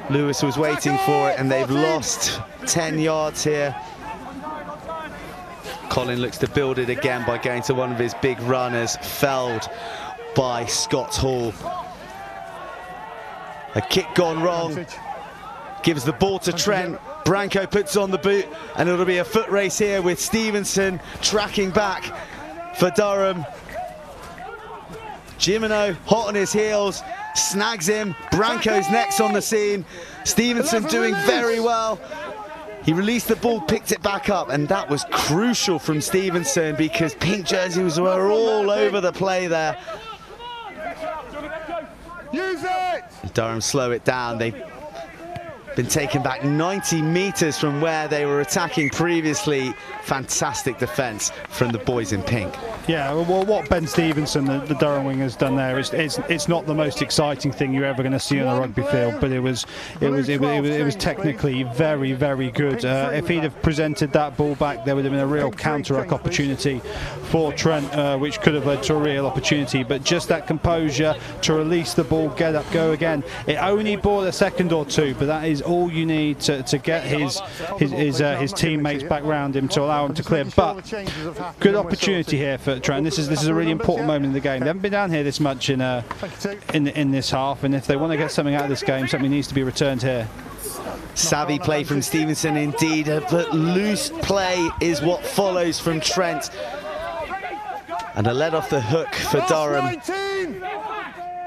Lewis was waiting for it, and they've lost 10 yards here. Colin looks to build it again by going to one of his big runners, felled by Scott Hall. A kick gone wrong, gives the ball to Trent. Branco puts on the boot, and it'll be a foot race here with Stevenson tracking back for Durham. Jimeno hot on his heels, snags him. Branco's next on the scene. Stevenson doing very well. He released the ball, picked it back up, and that was crucial from Stevenson because pink jerseys were all over the play there. Use it! Durham slow it down. They've been taken back 90 metres from where they were attacking previously. Fantastic defence from the boys in pink. Yeah, well, what Ben Stevenson, the Durham wing, has done there, it's not the most exciting thing you're ever going to see on a rugby field, but it was technically very, very good. If he'd have presented that ball back, there would have been a real counter-ruck opportunity for Trent, which could have led to a real opportunity. But just that composure to release the ball, get up, go again. It only bought a second or two, but that is all you need to get his teammates back round him to allow him to clear. But good opportunity here for Trent. This is a really important moment in the game. They haven't been down here this much in this half, and if they want to get something out of this game, something needs to be returned here. Savvy play from Stevenson indeed, but loose play is what follows from Trent. And a let off the hook for Durham.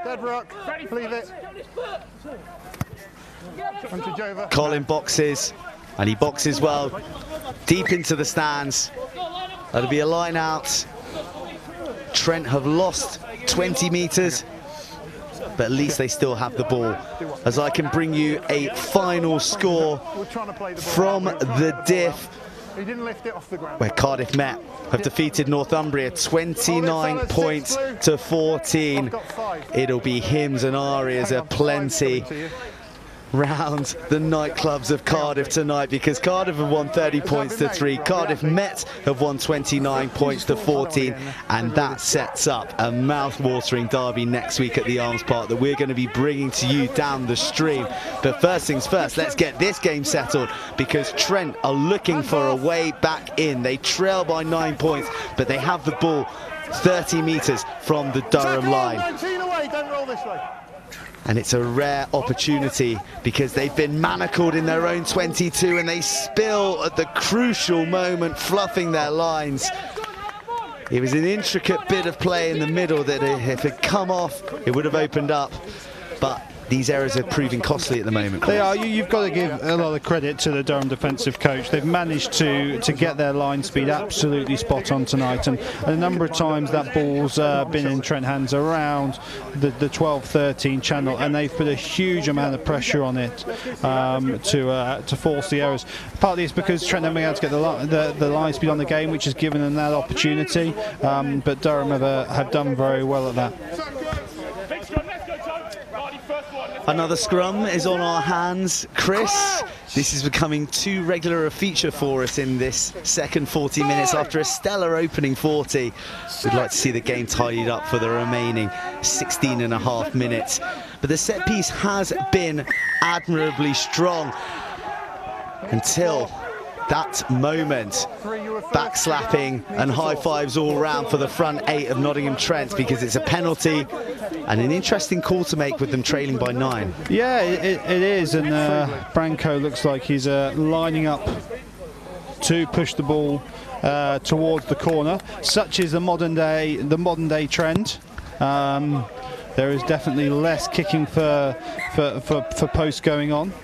Dead rock, leave it. Colin boxes, and he boxes well, deep into the stands. That'll be a line out. Trent have lost 20 metres, but at least they still have the ball. As I can bring you a final score from the diff, where Cardiff Met have defeated Northumbria 29 points to 14. It'll be hymns and arias aplenty round the nightclubs of Cardiff tonight, because Cardiff have won 30 points to 3. Cardiff Met have won 29 points to 14, and that sets up a mouth-watering derby next week at the Arms Park that we're going to be bringing to you down the stream. But first things first, let's get this game settled, because Trent are looking for a way back in. They trail by 9 points, but they have the ball 30 metres from the Durham line. 19 away, don't roll this way. And it's a rare opportunity because they've been manacled in their own 22, and they spill at the crucial moment, fluffing their lines. It was an intricate bit of play in the middle that if it had come off, it would have opened up. But these errors are proving costly at the moment. They are. You've got to give a lot of credit to the Durham defensive coach. They've managed to get their line speed absolutely spot on tonight, and a number of times that ball's been in Trent hands around the 12-13 channel, and they've put a huge amount of pressure on it to force the errors. Partly it's because Trent haven't been able to get the line speed on the game, which has given them that opportunity, but Durham have done very well at that. Another scrum is on our hands. Chris, this is becoming too regular a feature for us in this second 40 minutes after a stellar opening 40. We'd like to see the game tidied up for the remaining 16 and a half minutes. But the set piece has been admirably strong until that moment. Backslapping and high fives all round for the front 8 of Nottingham Trent, because it's a penalty and an interesting call to make with them trailing by 9. Yeah, it is, and Branco looks like he's lining up to push the ball towards the corner. Such is the modern day trend. There is definitely less kicking for posts going on,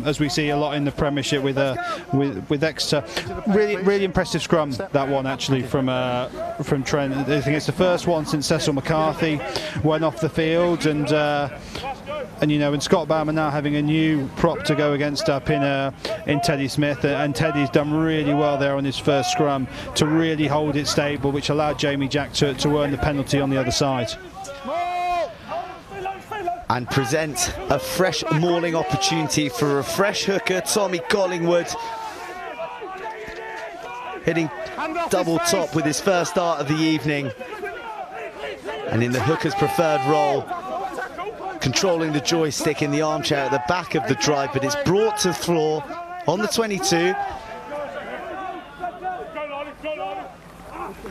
as we see a lot in the Premiership with Exeter. Really impressive scrum, that one actually from Trent. I think it's the first one since Cecil McCarthy went off the field, and you know, and Scott Bauman now having a new prop to go against up in Teddy Smith, and Teddy's done really well there on his first scrum to really hold it stable, which allowed Jamie Jack to earn the penalty on the other side. And present a fresh mauling opportunity for a fresh hooker, Tommy Collingwood. hitting double top with his first start of the evening. And in the hooker's preferred role, controlling the joystick in the armchair at the back of the drive, but it's brought to the floor on the 22.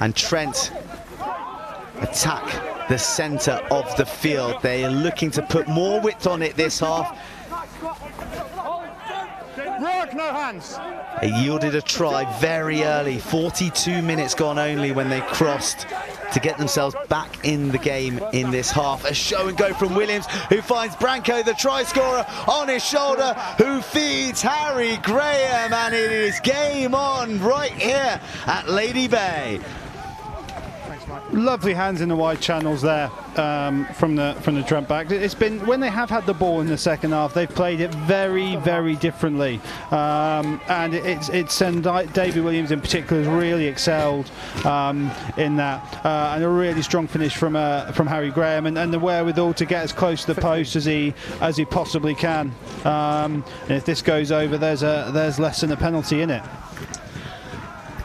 And Trent attack the centre of the field. They are looking to put more width on it this half. No hands. They yielded a try very early, 42 minutes gone only when they crossed to get themselves back in the game in this half. A show and go from Williams, who finds Branco, the try scorer, on his shoulder, who feeds Harry Graham, and it is game on right here at Lady Bay. Lovely hands in the wide channels there from the Trent back. It's been, when they have had the ball in the second half, they've played it very, very differently, and David Williams in particular has really excelled in that, and a really strong finish from Harry Graham, and the wherewithal to get as close to the post as he possibly can. And if this goes over, there's less than a penalty in it.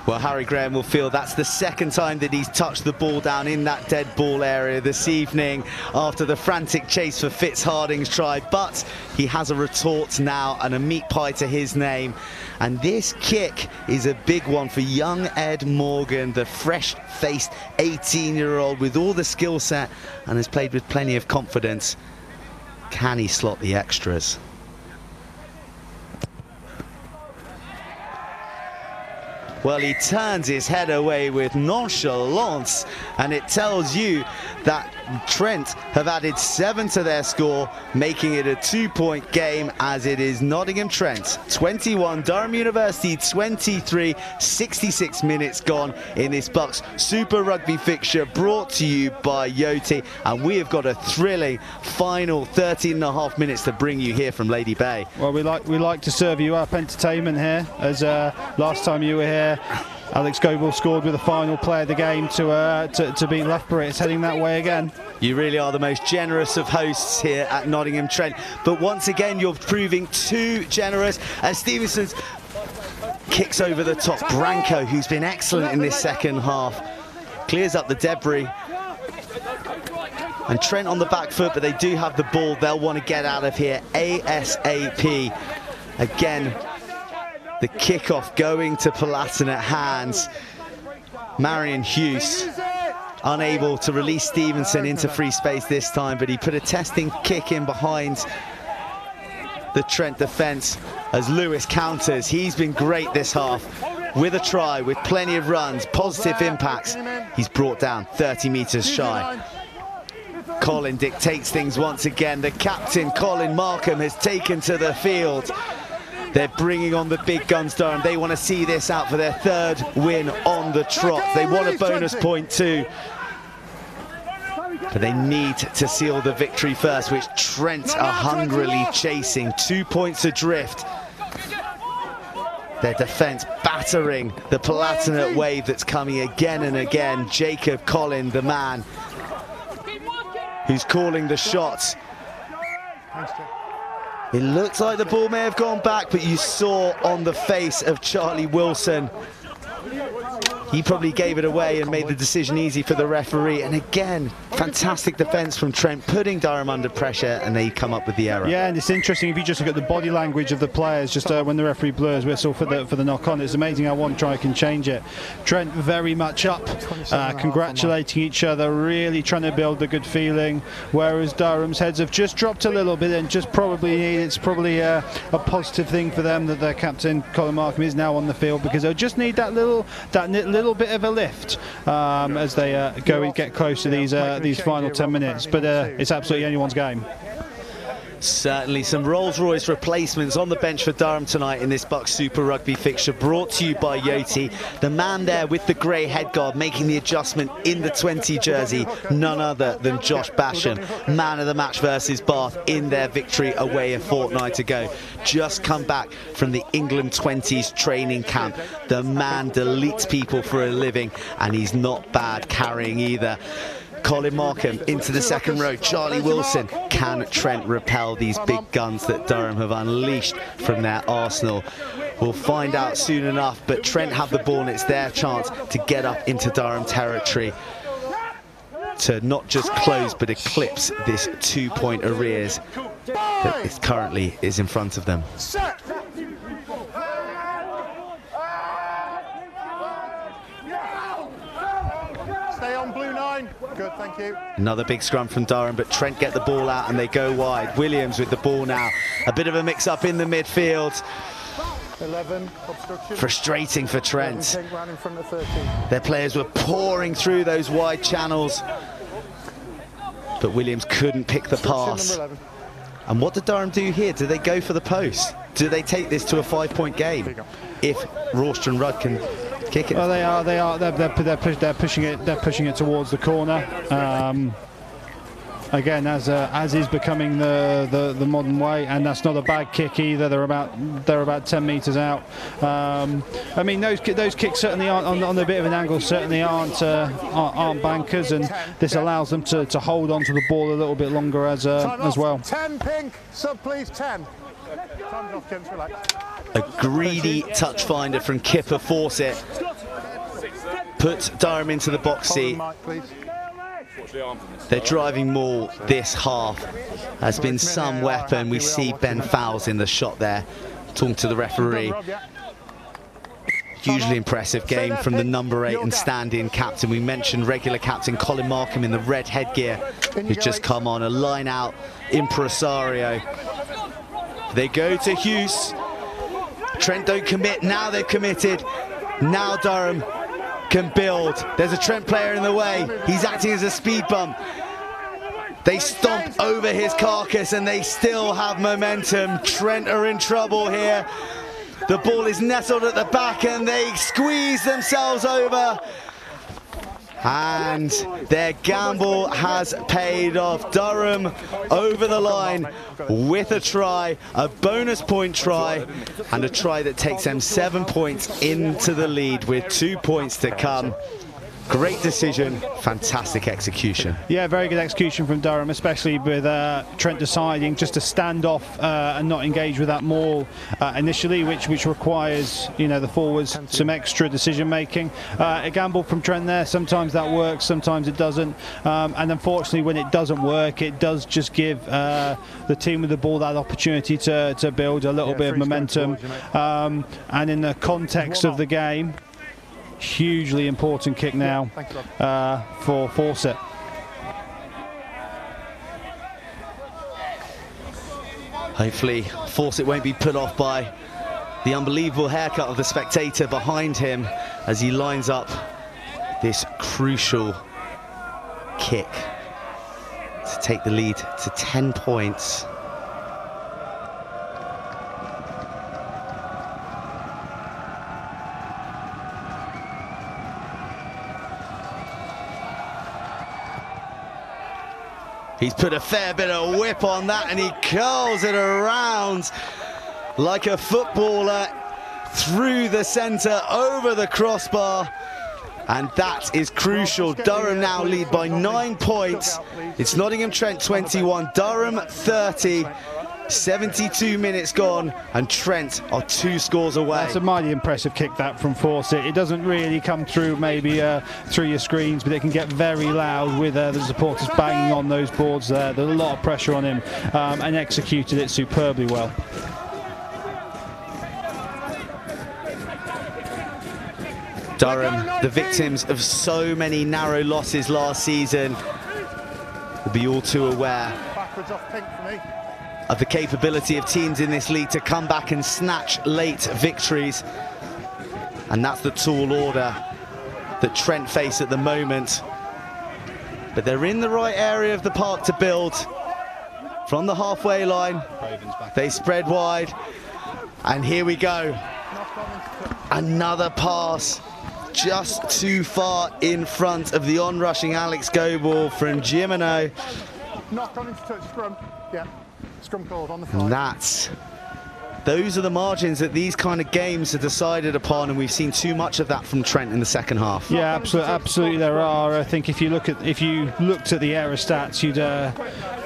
Well, Harry Graham will feel that's the second time that he's touched the ball down in that dead ball area this evening after the frantic chase for Fitzharding's try, but he has a retort now and a meat pie to his name. And this kick is a big one for young Ed Morgan, the fresh-faced 18-year-old with all the skill set and has played with plenty of confidence. Can he slot the extras? Well, he turns his head away with nonchalance, and it tells you that Trent have added 7 to their score, making it a 2-point game, as it is Nottingham Trent 21, Durham University 23, 66 minutes gone in this BUCS Super Rugby fixture, brought to you by Yoti, and we have got a thrilling final 13.5 minutes to bring you here from Lady Bay. Well, we like to serve you up entertainment here, as last time you were here, Alex Goble scored with the final play of the game to beat Loughborough. It's heading that way again. You really are the most generous of hosts here at Nottingham Trent, but once again you're proving too generous as Stevenson's kicks over the top. Branco, who's been excellent in this second half, clears up the debris. And Trent on the back foot, but they do have the ball. They'll want to get out of here ASAP. Again, the kickoff going to Palatinate hands. Marion Hughes unable to release Stevenson into free space this time, but he put a testing kick in behind the Trent defence as Lewis counters. He's been great this half with a try, with plenty of runs, positive impacts. He's brought down 30 metres shy. Colin dictates things once again. The captain, Colin Markham, has taken to the field. They're bringing on the big guns, Durham. They want to see this out for their 3rd win on the trot. They want a bonus point too. But they need to seal the victory first, which Trent are hungrily chasing. 2 points adrift. Their defence battering the Palatinate wave that's coming again and again. Jacob Collin, the man who's calling the shots. It looks like the ball may have gone back, but you saw on the face of Charlie Wilson, he probably gave it away and made the decision easy for the referee. And again, fantastic defence from Trent, putting Durham under pressure, and they come up with the error. Yeah, and it's interesting if you just look at the body language of the players just when the referee blows whistle for the knock-on. It's amazing how one try can change it. Trent very much up, congratulating each other, really trying to build a good feeling, whereas Durham's heads have just dropped a little bit, and just it's probably a positive thing for them that their captain Colin Markham is now on the field, because they'll just need that little bit of a lift as they get close to these final 10 minutes, but it's absolutely anyone's game. Certainly some Rolls-Royce replacements on the bench for Durham tonight in this BUCS Super Rugby fixture, brought to you by Yoti. The man there with the grey headguard making the adjustment in the 20 jersey, none other than Josh Basham, man of the match versus Bath in their victory away a fortnight ago. Just come back from the England 20s training camp. The man deletes people for a living, and he's not bad carrying either. Colin Markham into the second row. Charlie Wilson. Can Trent repel these big guns that Durham have unleashed from their arsenal? We'll find out soon enough, but Trent have the ball and it's their chance to get up into Durham territory to not just close but eclipse this 2-point arrears that is currently is in front of them. Stay on blue 9. Good, thank you. Another big scrum from Durham, but Trent get the ball out and they go wide. Williams with the ball now. A bit of a mix-up in the midfield. 11, obstruction. Frustrating for Trent. 11, round in front of 13. Their players were pouring through those wide channels, but Williams couldn't pick the pass. And what did Durham do here? Do they go for the post? Do they take this to a 5-point game if Rawston Rudd can kick it? Well, they're pushing it towards the corner. Again, as is becoming the modern way, and that's not a bad kick either. They're about 10 metres out. I mean, those kicks certainly aren't on a bit of an angle. Certainly aren't bankers, and this allows them to hold on to the ball a little bit longer as well. 10 pink, sub please 10. Time's off, gents, relax. A greedy touch finder from Kipper Fawcett puts Durham into the box seat. Their driving maul this half has been some weapon. We see Ben Fowles in the shot there, talking to the referee. Hugely impressive game from the number 8 and stand-in captain. We mentioned regular captain Colin Markham in the red headgear, who's just come on. A line-out impresario. They go to Hughes. Trent don't commit. Now they've committed. Now Durham can build. There's a Trent player in the way. He's acting as a speed bump. They stomp over his carcass and they still have momentum. Trent are in trouble here. The ball is nestled at the back and they squeeze themselves over. And their gamble has paid off. Durham over the line with a try, a bonus point try, and a try that takes them 7 points into the lead with 2 points to come. Great decision, fantastic execution. Yeah, very good execution from Durham, especially with Trent deciding just to stand off and not engage with that maul initially, which requires, you know, the forwards some extra decision making. A gamble from Trent there. Sometimes that works, sometimes it doesn't, and unfortunately, when it doesn't work, it does just give the team with the ball that opportunity to build a little bit of momentum. And in the context of the game, hugely important kick now for Fawcett. Hopefully Fawcett won't be put off by the unbelievable haircut of the spectator behind him as he lines up this crucial kick to take the lead to 10 points. He's put a fair bit of whip on that and he curls it around like a footballer through the centre, over the crossbar. And that is crucial. Durham now lead by 9 points. It's Nottingham Trent 21, Durham 30. 72 minutes gone and Trent are 2 scores away. That's a mighty impressive kick that from Fawcett. It doesn't really come through maybe through your screens, but it can get very loud with the supporters banging on those boards there. There's a lot of pressure on him and executed it superbly well. Durham, the victims of so many narrow losses last season, will be all too aware Backwards off pink for me. of the capability of teams in this league to come back and snatch late victories. And that's the tall order that Trent face at the moment. But they're in the right area of the park to build. From the halfway line, they spread wide. And here we go. Another pass just too far in front of the on-rushing Alex Goebel from Jimeno. Knock on into touch, scrum. Yeah. Scrum called on the fly. And that's those are the margins that these kind of games are decided upon, and we've seen too much of that from Trent in the second half. Yeah, absolutely there are. I think if you looked at the error stats, you'd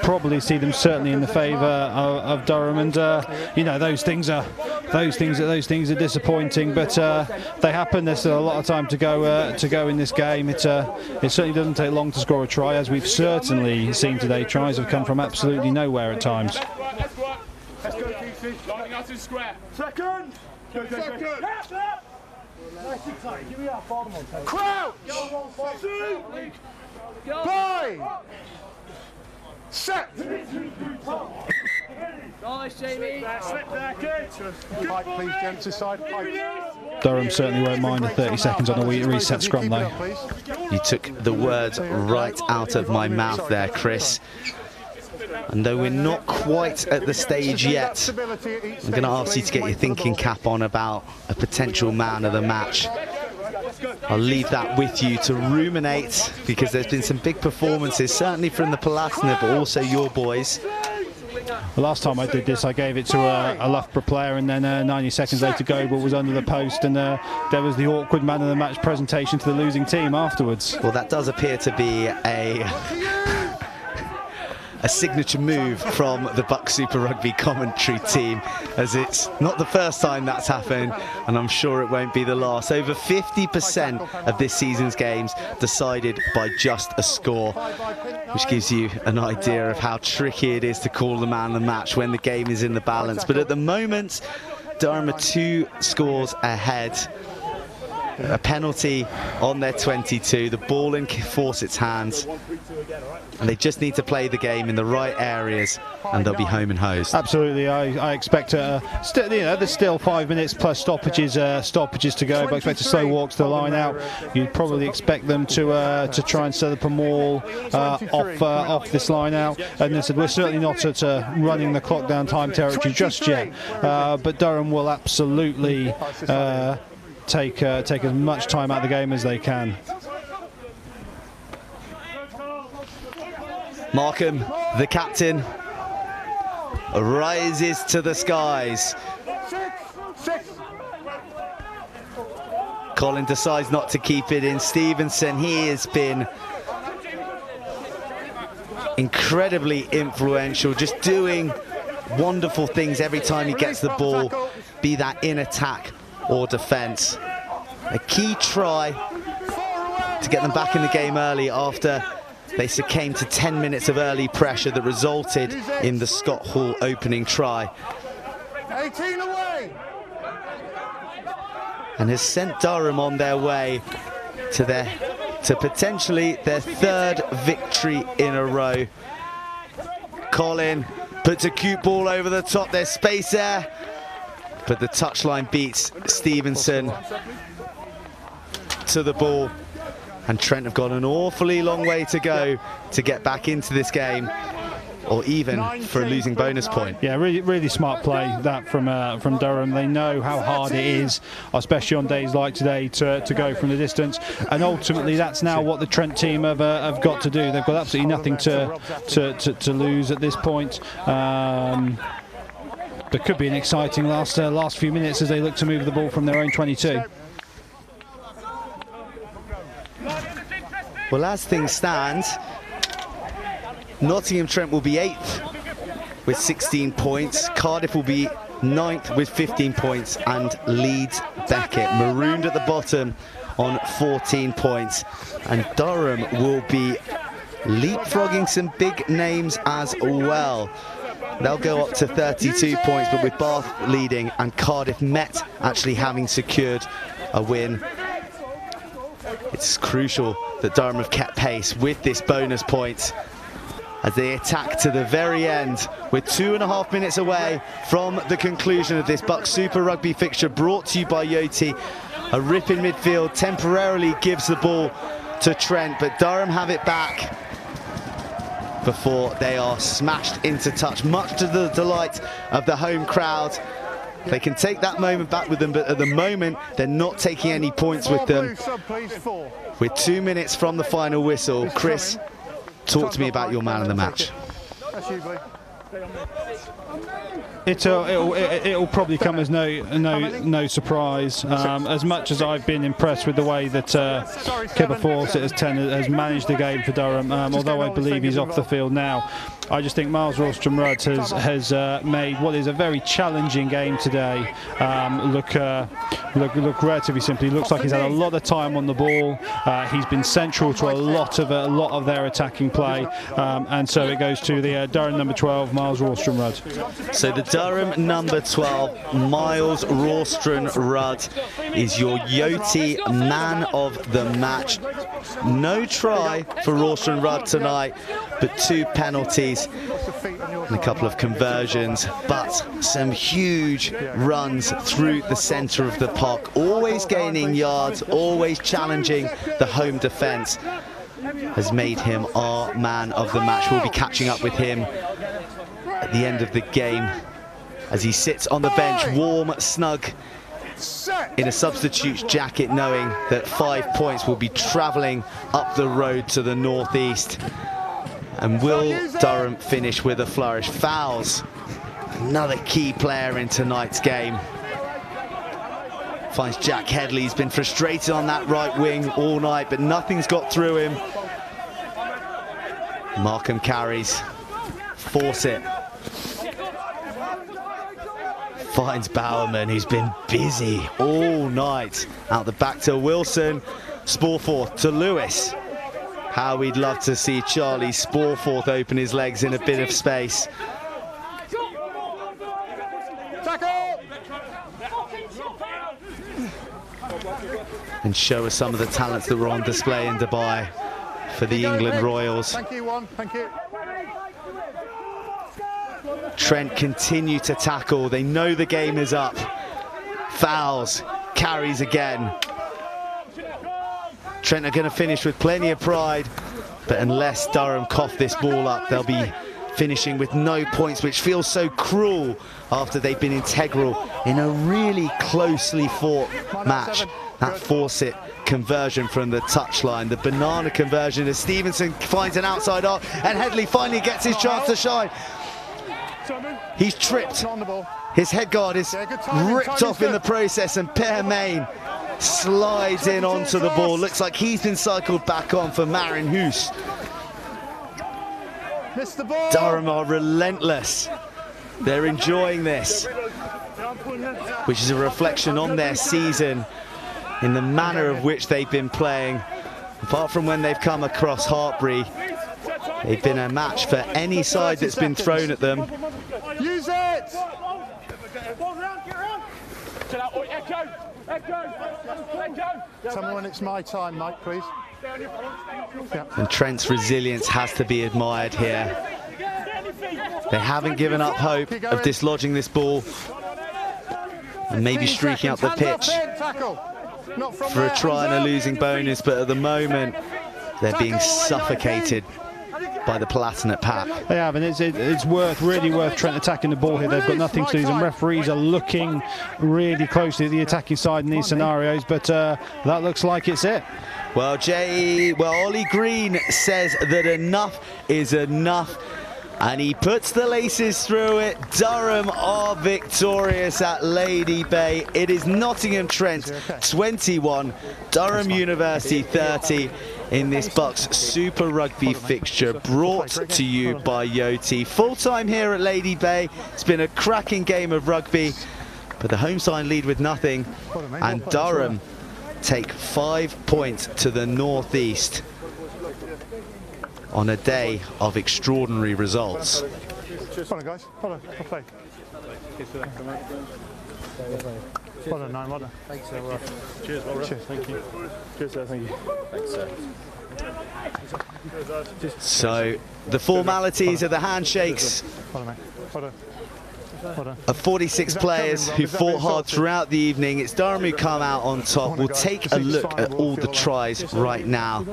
probably see them certainly in the favour of Durham, and you know, those things are disappointing, but they happen. There's still a lot of time to go in this game. It certainly doesn't take long to score a try, as we've certainly seen today. Tries have come from absolutely nowhere at times. Let's go, Keithy. Lining us in square. Second. Go, second. Nice and tight. Give me that bottom one. Crouch. 2. Bye. Set. Nice, Jamie. Slip there, good. Good, please, gents, aside. Durham certainly won't mind the 30 seconds on a reset scrum, though. You took the words right out of my mouth there, Chris. And though we're not quite at the stage yet, I'm going to ask you to get your thinking cap on about a potential man of the match. I'll leave that with you to ruminate, because there's been some big performances, certainly from the Palatinate, but also your boys. The last time I did this, I gave it to a Loughborough player, and then 90 seconds later, Goble was under the post, and there was the awkward man of the match presentation to the losing team afterwards. Well, that does appear to be a signature move from the BUCS Super Rugby commentary team, as it's not the first time that's happened, and I'm sure it won't be the last. Over 50% of this season's games decided by just a score, which gives you an idea of how tricky it is to call the man of the match when the game is in the balance. But at the moment, Durham are 2 scores ahead. A penalty on their 22, the ball in Fawcett's hands, and they just need to play the game in the right areas, and they'll be home and hosed. Absolutely, I expect there's still 5 minutes plus stoppages to go, but I expect a slow walk to the line out. You'd probably expect them to try and set up a maul off this line out, and they said we're certainly not at running the clock down time territory just yet, but Durham will absolutely take as much time out of the game as they can. Markham, the captain, rises to the skies. Colin decides not to keep it in. Stevenson, he has been incredibly influential, just doing wonderful things every time he gets the ball, be that in attack or defence. A key try to get them back in the game early after they succumbed to 10 minutes of early pressure that resulted in the Scott Hall opening try. 18 away. And has sent Durham on their way to potentially their 3rd victory in a row. Colin puts a cute ball over the top. There's space there, but the touchline beats Stevenson to the ball, and Trent have got an awfully long way to go to get back into this game, or even for a losing bonus point. Yeah, really smart play that from Durham. They know how hard it is, especially on days like today, to go from the distance, and ultimately that's now what the Trent team have got to do. They've got absolutely nothing to lose at this point. There could be an exciting last few minutes as they look to move the ball from their own 22. Well, as things stand, Nottingham Trent will be 8th with 16 points. Cardiff will be 9th with 15 points, and Leeds Beckett marooned at the bottom on 14 points. And Durham will be leapfrogging some big names as well. They'll go up to 32 points, but with Bath leading and Cardiff Met actually having secured a win, it's crucial that Durham have kept pace with this bonus point as they attack to the very end. We're 2.5 minutes away from the conclusion of this BUCS Super Rugby fixture, brought to you by Yoti. A rip in midfield temporarily gives the ball to Trent, but Durham have it back before they are smashed into touch, much to the delight of the home crowd. They can take that moment back with them, but at the moment they're not taking any points with them. We're 2 minutes from the final whistle. Chris, talk to me about your man of the match. That's you, Blake. It'll probably come as no surprise. As much as I've been impressed with the way that Kipper Fawcett has managed the game for Durham, although I believe he's off the field now, I just think Miles Rawstrom-Rudd has made what is a very challenging game today look relatively simply. Looks like he's had a lot of time on the ball. He's been central to a lot of their attacking play, and so it goes to the Durham number 12, Miles Rawstrom-Rudd. So the Durham number 12, Miles Rawstrom-Rudd, is your Yoti man of the match. No try for Rawstrom-Rudd tonight, but 2 penalties and a couple of conversions, but some huge runs through the centre of the park, always gaining yards, always challenging the home defence, has made him our man of the match. We'll be catching up with him at the end of the game as he sits on the bench, warm, snug, in a substitute's jacket, knowing that 5 points will be travelling up the road to the northeast. And will Durham finish with a flourish? Fouls, another key player in tonight's game. Finds Jack Headley. He's been frustrated on that right wing all night, but nothing's got through him. Markham carries. Fawcett finds Bowerman, who's been busy all night. Out the back to Wilson. Sporforth to Lewis. How we'd love to see Charlie Sporforth open his legs in a bit of space. And show us some of the talents that were on display in Dubai for the England Royals. Thank you, one. Thank you. Trent continue to tackle. They know the game is up. Fouls, carries again. Trent are going to finish with plenty of pride, but unless Durham cough this ball up, they'll be finishing with no points, which feels so cruel after they've been integral in a really closely fought match. That Fawcett conversion from the touchline, the banana conversion as Stevenson finds an outside arc, and Headley finally gets his chance to shine. He's tripped. His head guard is ripped off in the process, and Per Main slides in onto the ball. Looks like he's been cycled back on for Marin Hoos. Durham are relentless. They're enjoying this, which is a reflection on their season in the manner of which they've been playing. Apart from when they've come across Hartbury, they've been a match for any side that's been thrown at them. Use it! Tell me when it's my time, Mike, please. Yeah. And Trent's resilience has to be admired here. They haven't given up hope of dislodging this ball and maybe streaking up the pitch for a try and a losing bonus, but at the moment they're being suffocated by the Palatinate pack. They have, and it's really worth Trent attacking the ball here. They've got nothing to lose, and referees are looking really closely at the attacking side in these scenarios, but that looks like it's it. Well, Ollie Green says that enough is enough, and he puts the laces through it. Durham are victorious at Lady Bay. It is Nottingham Trent 21, Durham University 30 in this BUCS Super Rugby fixture, brought to you by Yoti. Full time here at Lady Bay. It's been a cracking game of rugby, but the home side lead with nothing, and Durham take 5 points to the northeast on a day of extraordinary results. Hold on, guys. Hold on. I'll play. Well done, 9. Well done. Thanks, sir. Cheers, well done. Cheers. Thank you. Cheers, sir. Thank you. Thanks, sir. So the formalities of the handshakes of 46 players who fought hard throughout the evening. It's Durham who come out on top. We'll take a look at all the tries right now.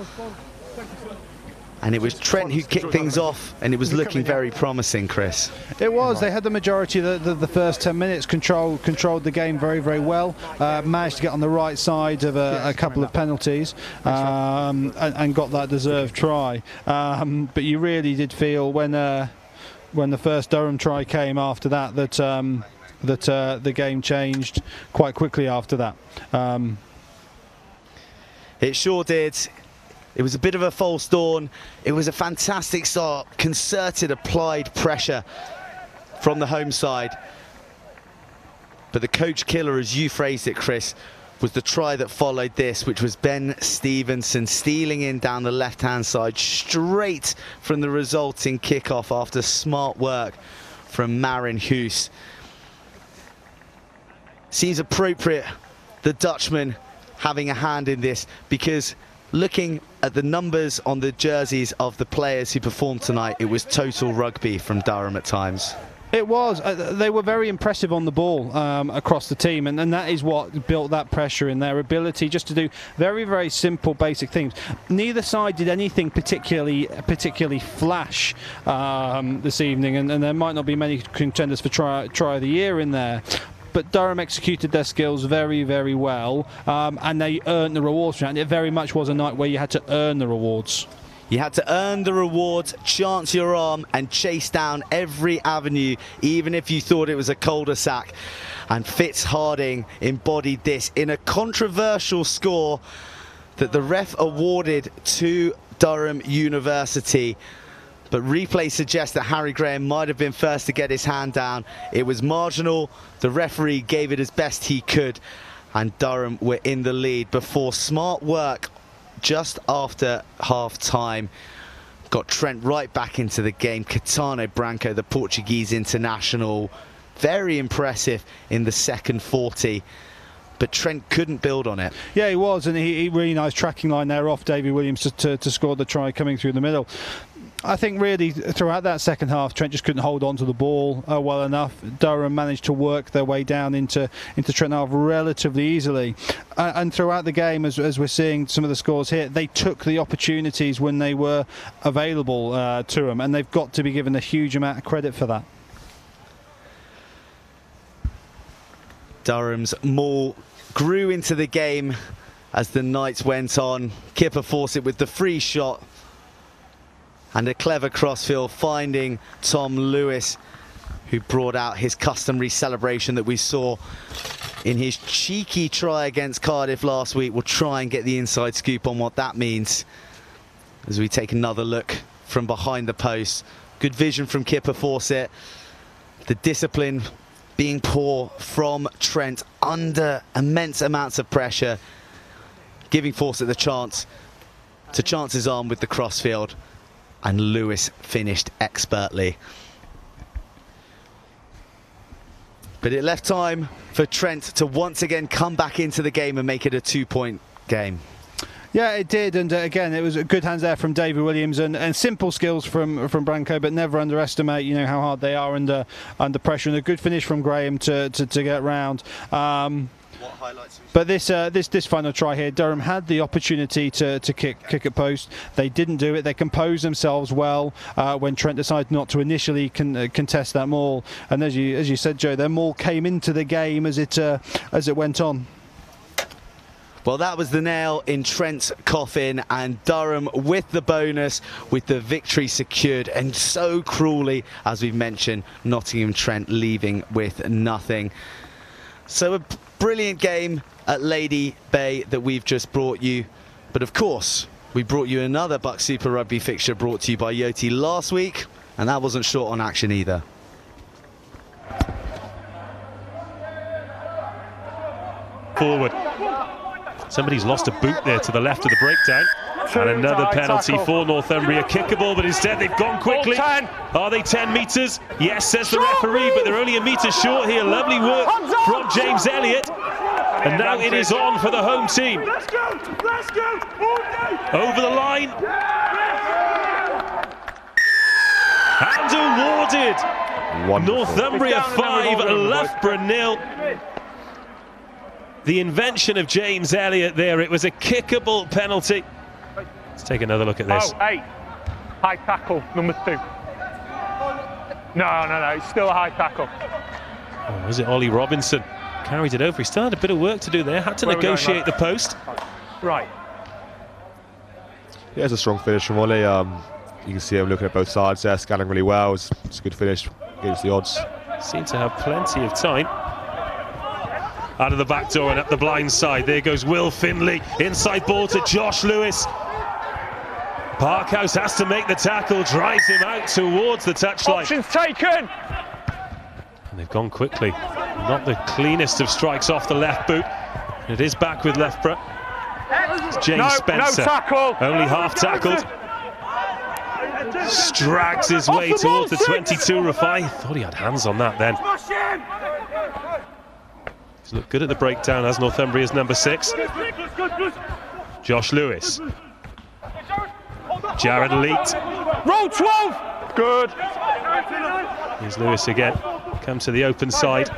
And it was Trent who kicked things off, and it was looking very promising, Chris. It was. They had the majority of the first 10 minutes, controlled the game very, very well. Managed to get on the right side of a couple of penalties, and got that deserved try. But you really did feel when when the first Durham try came after that, that the game changed quite quickly after that. It sure did. It was a bit of a false dawn. It was a fantastic start, concerted, applied pressure from the home side. But the coach killer, as you phrased it, Chris, was the try that followed this, which was Ben Stevenson stealing in down the left-hand side, straight from the resulting kickoff after smart work from Marin Hoos. Seems appropriate, the Dutchman having a hand in this, because looking at the numbers on the jerseys of the players who performed tonight, it was total rugby from Durham at times. It was. They were very impressive on the ball across the team, and that is what built that pressure in their ability just to do very, very simple, basic things. Neither side did anything particularly flash this evening, and there might not be many contenders for try of the year in there. But Durham executed their skills very, very well, and they earned the rewards from it. It very much was a night where you had to earn the rewards. You had to earn the rewards, chance your arm, and chase down every avenue, even if you thought it was a cul-de-sac. And Fitz Harding embodied this in a controversial score that the ref awarded to Durham University. But replay suggests that Harry Graham might have been first to get his hand down. It was marginal. The referee gave it as best he could, and Durham were in the lead before smart work just after half-time got Trent right back into the game. Caetano Branco, the Portuguese international, very impressive in the second 40. But Trent couldn't build on it. Yeah, he was, and he really nice tracking line there off Davy Williams to score the try coming through the middle. I think really throughout that second half, Trent just couldn't hold on to the ball well enough. Durham managed to work their way down into Trent half relatively easily. And throughout the game, as we're seeing some of the scores here, they took the opportunities when they were available to them, and they've got to be given a huge amount of credit for that. Durham's maul grew into the game as the nights went on. Kipper Fawcett with the free shot and a clever crossfield, finding Tom Lewis, who brought out his customary celebration that we saw in his cheeky try against Cardiff last week. We'll try and get the inside scoop on what that means as we take another look from behind the post. Good vision from Kipper Fawcett. The discipline being poor from Trent under immense amounts of pressure, giving Fawcett the chance to chance his arm with the crossfield, and Lewis finished expertly. But it left time for Trent to once again come back into the game and make it a 2-point game. Yeah, it did, and again, it was good hands there from David Williams and simple skills from Branco, but never underestimate, you know, how hard they are under pressure, and a good finish from Graham to get round. What highlights? But this final try here, Durham had the opportunity to kick at post. They didn't do it. They composed themselves well when Trent decided not to initially contest that maul. And as you said, Joe, their maul came into the game as it went on. Well, that was the nail in Trent's coffin, and Durham with the bonus, with the victory secured, and so cruelly, as we've mentioned, Nottingham Trent leaving with nothing. So a brilliant game at Lady Bay that we've just brought you, but of course we brought you another BUCS Super Rugby fixture brought to you by Yoti last week, and that wasn't short on action either. Forward. Somebody's lost a boot there to the left of the breakdown. And another penalty for Northumbria. Kickable, but instead they've gone quickly. Are they 10 metres? Yes, says the referee, but they're only a metre short here. Lovely work from James Elliott. And now it is on for the home team. Let's go! Let's go! Over the line. And awarded. Wonderful. Northumbria 5, Loughborough 0. The invention of James Elliott there. It was a kickable penalty. Let's take another look at this. Oh, 8. High tackle, number 2. No, it's still a high tackle. Oh, was it Ollie Robinson? Carried it over. He still had a bit of work to do there. Had to negotiate the post. Right. Yeah, it's a strong finish from Ollie. You can see him looking at both sides there, scanning really well. It's a good finish against the odds. Seem to have plenty of time. Out of the back door and up the blind side. There goes Will Findlay. Inside ball to Josh Lewis. Parkhouse has to make the tackle, drives him out towards the touchline. Options taken. And they've gone quickly. Not the cleanest of strikes off the left boot. It is back with Loughborough. It's James Spencer. No tackle. Only half tackled. Strags his way towards the 22. Rafai thought he had hands on that then. He's looked good at the breakdown as Northumbria's number 6. Josh Lewis. Jared Leet. Roll 12. Good. Here's Lewis again. Comes to the open side.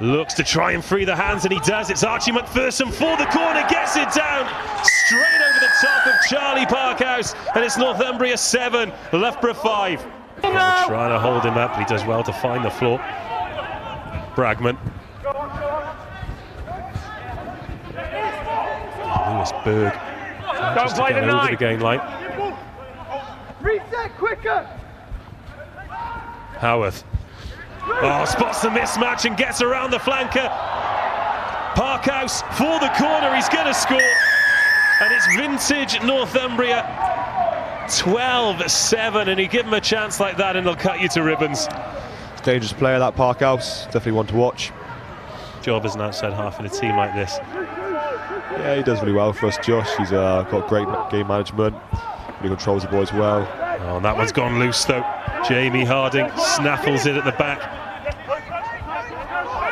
Looks to try and free the hands, and he does. It's Archie McPherson for the corner, gets it down straight over the top of Charlie Parkhouse, and it's Northumbria 7, Loughborough 5. Trying to hold him up, but he does well to find the floor. Bragman. Lewis Berg. Don't play the over the gain line. Reset quicker. Howarth. Oh, spots the mismatch and gets around the flanker. Parkhouse for the corner, he's going to score. And it's vintage Northumbria. 12-7, and you give him a chance like that and they'll cut you to ribbons. It's a dangerous player, that Parkhouse. Definitely one to watch. Job as an outside half in a team like this. Yeah, he does really well for us, Josh. He's got great game management. He controls the ball as well. Oh, and that one's gone loose though. Jamie Harding snaffles it at the back.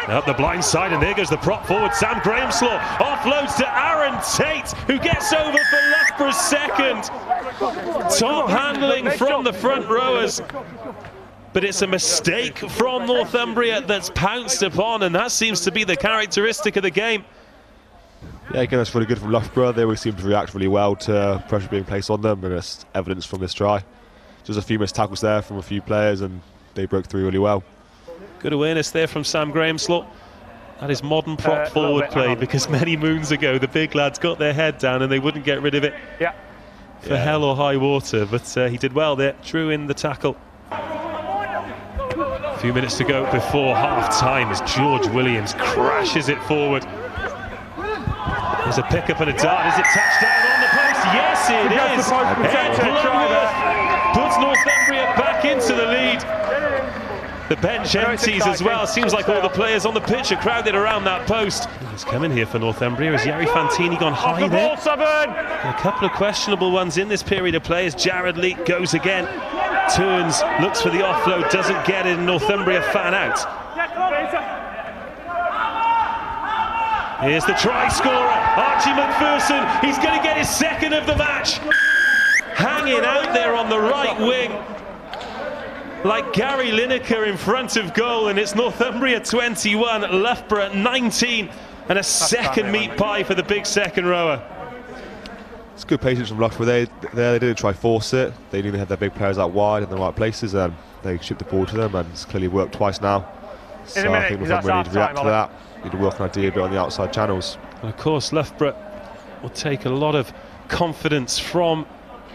Up the blind side, and there goes the prop forward, Sam Grahamslaw. Offloads to Aaron Tate, who gets over for Loughborough's second. Top handling from the front rowers. But it's a mistake from Northumbria that's pounced upon, and that seems to be the characteristic of the game. Yeah, again, that's really good from Loughborough. They always seem to react really well to pressure being placed on them, and it's evidence from this try. Just a few missed tackles there from a few players, and they broke through really well. Good awareness there from Sam Grahamslaw. That is modern prop forward play, because many moons ago the big lads got their head down and they wouldn't get rid of it for hell or high water. But he did well there, drew in the tackle. A few minutes to go before half-time as George Williams crashes it forward. There's a pick-up and a dart. Is it touchdown on the post? Yes, it is. Ed Blunworth puts Northumbria back into the lead. The bench empties as well. Seems like all the players on the pitch are crowded around that post. He's coming here for Northumbria. Has Yari Fantini gone high there? A couple of questionable ones in this period of play as Jared Leet goes again. Turns, looks for the offload, doesn't get it, and Northumbria fan out. Here's the try scorer, Archie McPherson. He's going to get his second of the match. Hanging out there on the right wing, like Gary Lineker in front of goal, and it's Northumbria 21, Loughborough 19, and a second meat pie for the big second rower. It's good patience from Loughborough. They didn't try force it. They knew they had their big players out wide in the right places, and they shipped the ball to them, and it's clearly worked twice now. So I think Northumbria need to react to that. Need to work on idea a bit on the outside channels. And of course, Loughborough will take a lot of confidence from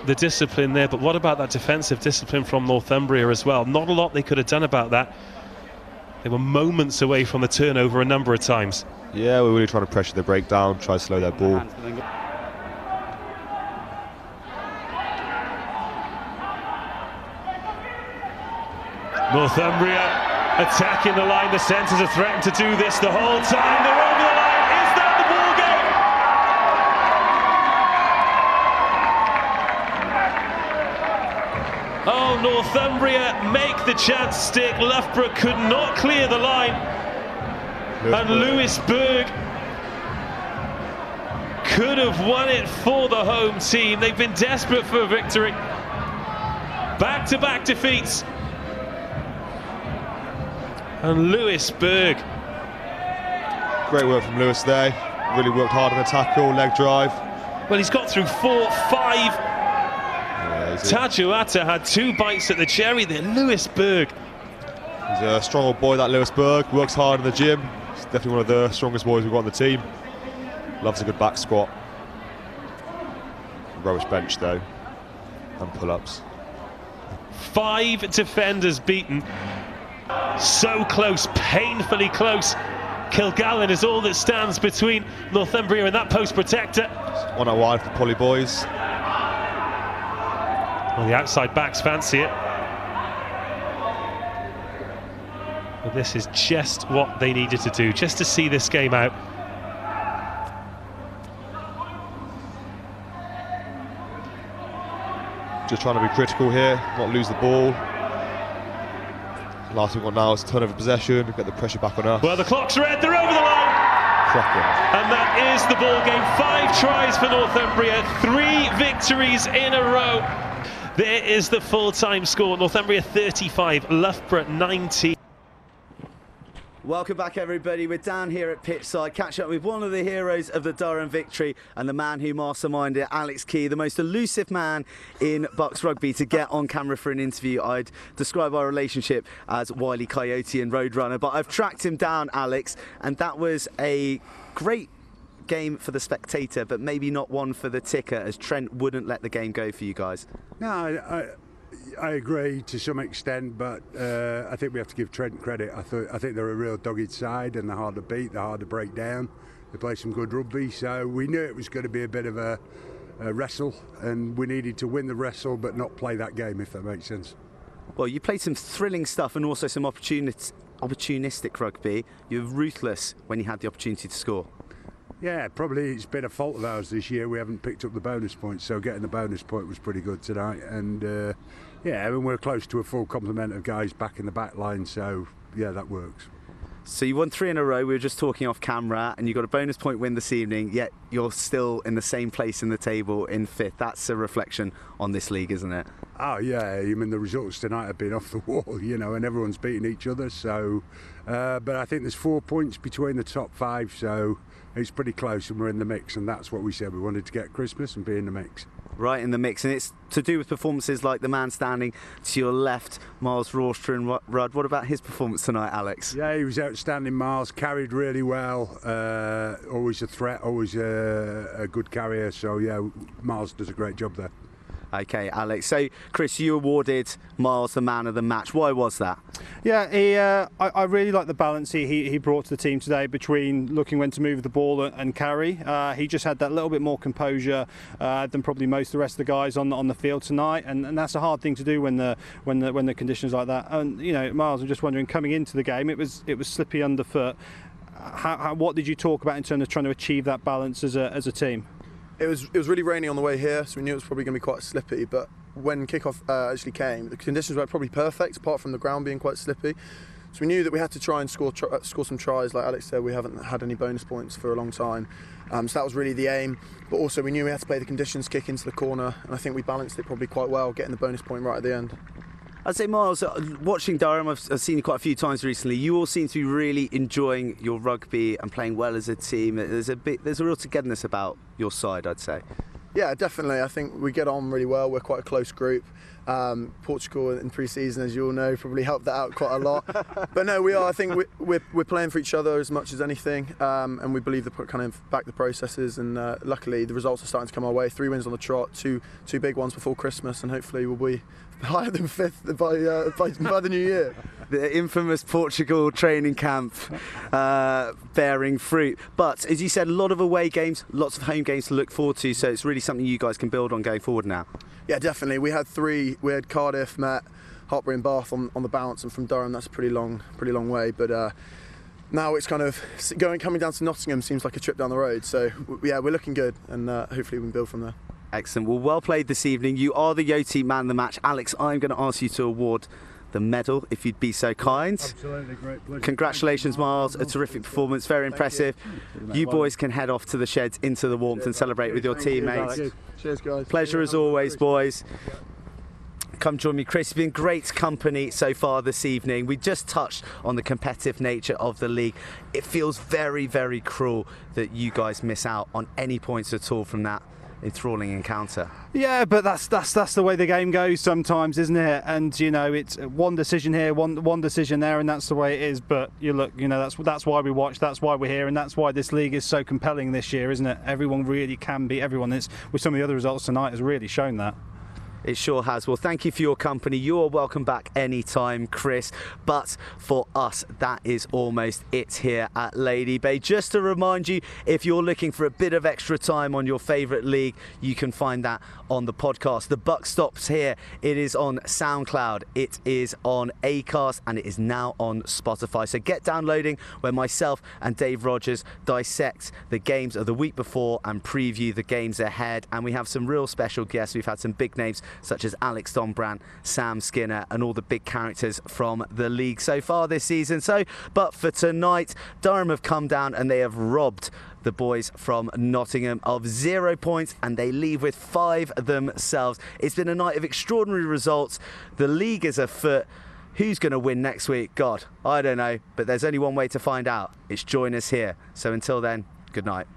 the discipline there, but what about that defensive discipline from Northumbria as well? Not a lot they could have done about that. They were moments away from the turnover a number of times. Yeah, we're really trying to pressure the breakdown, try to slow their ball. Northumbria attacking the line. The centres are threatened to do this the whole time. They're over the line. Is that the ball game? Oh, Northumbria make the chance stick. Loughborough could not clear the line. And Lewis Berg could have won it for the home team. They've been desperate for a victory. Back-to-back defeats. And Lewis Berg. Great work from Lewis there. Really worked hard on the tackle, leg drive. Well, he's got through 4, 5. Tajuata had 2 bites at the cherry there. Lewis Berg. He's a strong old boy, that Lewis Berg. Works hard in the gym. He's definitely one of the strongest boys we've got on the team. Loves a good back squat. Rubbish bench though. and pull-ups. 5 defenders beaten. So close, painfully close. Kilgallen is all that stands between Northumbria and that post protector. One out wide for Polly boys. Well, the outside backs fancy it. But this is just what they needed to do, just to see this game out. Just trying to be critical here, not lose the ball. Last thing we want now is turnover possession, get the pressure back on us. Well, the clock's red, they're over the line! Cracking. And that is the ball game. 5 tries for Northumbria, 3 victories in a row. There is the full-time score. Northumbria 35, Loughborough 19. Welcome back, everybody. We're down here at pitchside, catching up with one of the heroes of the Durham victory and the man who masterminded it, Alex Key, the most elusive man in BUCS rugby to get on camera for an interview. I'd describe our relationship as Wile E. Coyote and Roadrunner, but I've tracked him down, Alex, and that was a great game for the spectator, but maybe not one for the ticker, as Trent wouldn't let the game go for you guys. No, I agree to some extent, but I think we have to give Trent credit. I think they're a real dogged side, and they're hard to beat, they're hard to break down. They play some good rugby, so we knew it was going to be a bit of a wrestle, and we needed to win the wrestle but not play that game, if that makes sense. Well, you played some thrilling stuff and also some opportunistic rugby. You were ruthless when you had the opportunity to score. Yeah, probably it's been a fault of ours this year. We haven't picked up the bonus points, so getting the bonus point was pretty good tonight. And yeah, and we're close to a full complement of guys back in the back line, so yeah, that works. So you won 3 in a row. We were just talking off camera, and you got a bonus point win this evening, yet you're still in the same place in the table in 5th. That's a reflection on this league, isn't it? Oh yeah, I mean the results tonight have been off the wall, you know, and everyone's beating each other. So, but I think there's 4 points between the top 5, so it's pretty close, and we're in the mix. And that's what we said, we wanted to get Christmas and be in the mix. Right in the mix, and it's to do with performances like the man standing to your left, Miles Rawster and Rudd. What about his performance tonight, Alex? Yeah, he was outstanding. Miles carried really well, always a threat, always a good carrier. So yeah, Miles does a great job there. Okay, Alex. So, Chris, you awarded Miles the man of the match. Why was that? Yeah, I really like the balance he brought to the team today between looking when to move the ball and carry. He just had that little bit more composure than probably most of the rest of the guys on the field tonight, and that's a hard thing to do when the conditions like that. And you know, Miles, I'm just wondering, coming into the game, it was slippy underfoot. What did you talk about in terms of trying to achieve that balance as a team? It was really rainy on the way here, so we knew it was probably going to be quite slippy, but when kick-off actually came, the conditions were probably perfect, apart from the ground being quite slippy. So we knew that we had to try and score some tries. Like Alex said, we haven't had any bonus points for a long time. So that was really the aim. But also we knew we had to play the conditions, kick into the corner, and I think we balanced it probably quite well, getting the bonus point right at the end. I'd say, Miles, watching Durham, I've seen you quite a few times recently. You all seem to be really enjoying your rugby and playing well as a team. There's a real togetherness about your side, I'd say. Yeah, definitely. I think we get on really well. We're quite a close group. Portugal in pre-season, as you all know, probably helped that out quite a lot. But no, we are. I think we're playing for each other as much as anything, and we believe the kind of back the processes. And luckily, the results are starting to come our way. 3 wins on the trot, two big ones before Christmas, and hopefully we'll be higher than 5th by the new year. The infamous Portugal training camp bearing fruit. But as you said, a lot of away games, lots of home games to look forward to. So it's really something you guys can build on going forward now. Yeah, definitely. We had 3. We had Cardiff, Met, Hartpury and Bath on the bounce, and from Durham that's a pretty long way. But now it's kind of coming down to Nottingham seems like a trip down the road. So yeah, we're looking good, and hopefully we can build from there. Excellent. Well played this evening. You are the Yoti man of the match. Alex, I'm going to ask you to award the medal, if you'd be so kind. Absolutely, great pleasure. Congratulations, Miles. A terrific performance, very impressive. You boys can head off to the sheds into the warmth and celebrate with your teammates. Cheers, guys. Pleasure as always, boys. Come join me, Chris. You've been great company so far this evening. We just touched on the competitive nature of the league. It feels very, very cruel that you guys miss out on any points at all from that enthralling encounter. Yeah, but that's the way the game goes sometimes, isn't it? And you know, it's one decision here, one decision there, and that's the way it is. But you know, that's why we watch, that's why we're here, and that's why this league is so compelling this year, isn't it? Everyone really can beat everyone. It's with some of the other results tonight has really shown that. It sure has. Well, thank you for your company. You are welcome back anytime, Chris. But for us, that is almost it here at Lady Bay. Just to remind you, if you're looking for a bit of extra time on your favourite league, you can find that on the podcast. The Buck Stops here. It is on SoundCloud, it is on Acast, and it is now on Spotify. So get downloading, where myself and Dave Rogers dissect the games of the week before and preview the games ahead. And we have some real special guests. We've had some big names such as Alex Dombran, Sam Skinner, and all the big characters from the league so far this season. But for tonight, Durham have come down and they have robbed the boys from Nottingham of 0 points, and they leave with 5 themselves. It's been a night of extraordinary results. The league is afoot. Who's going to win next week? God, I don't know, but there's only one way to find out. It's join us here. So until then, good night.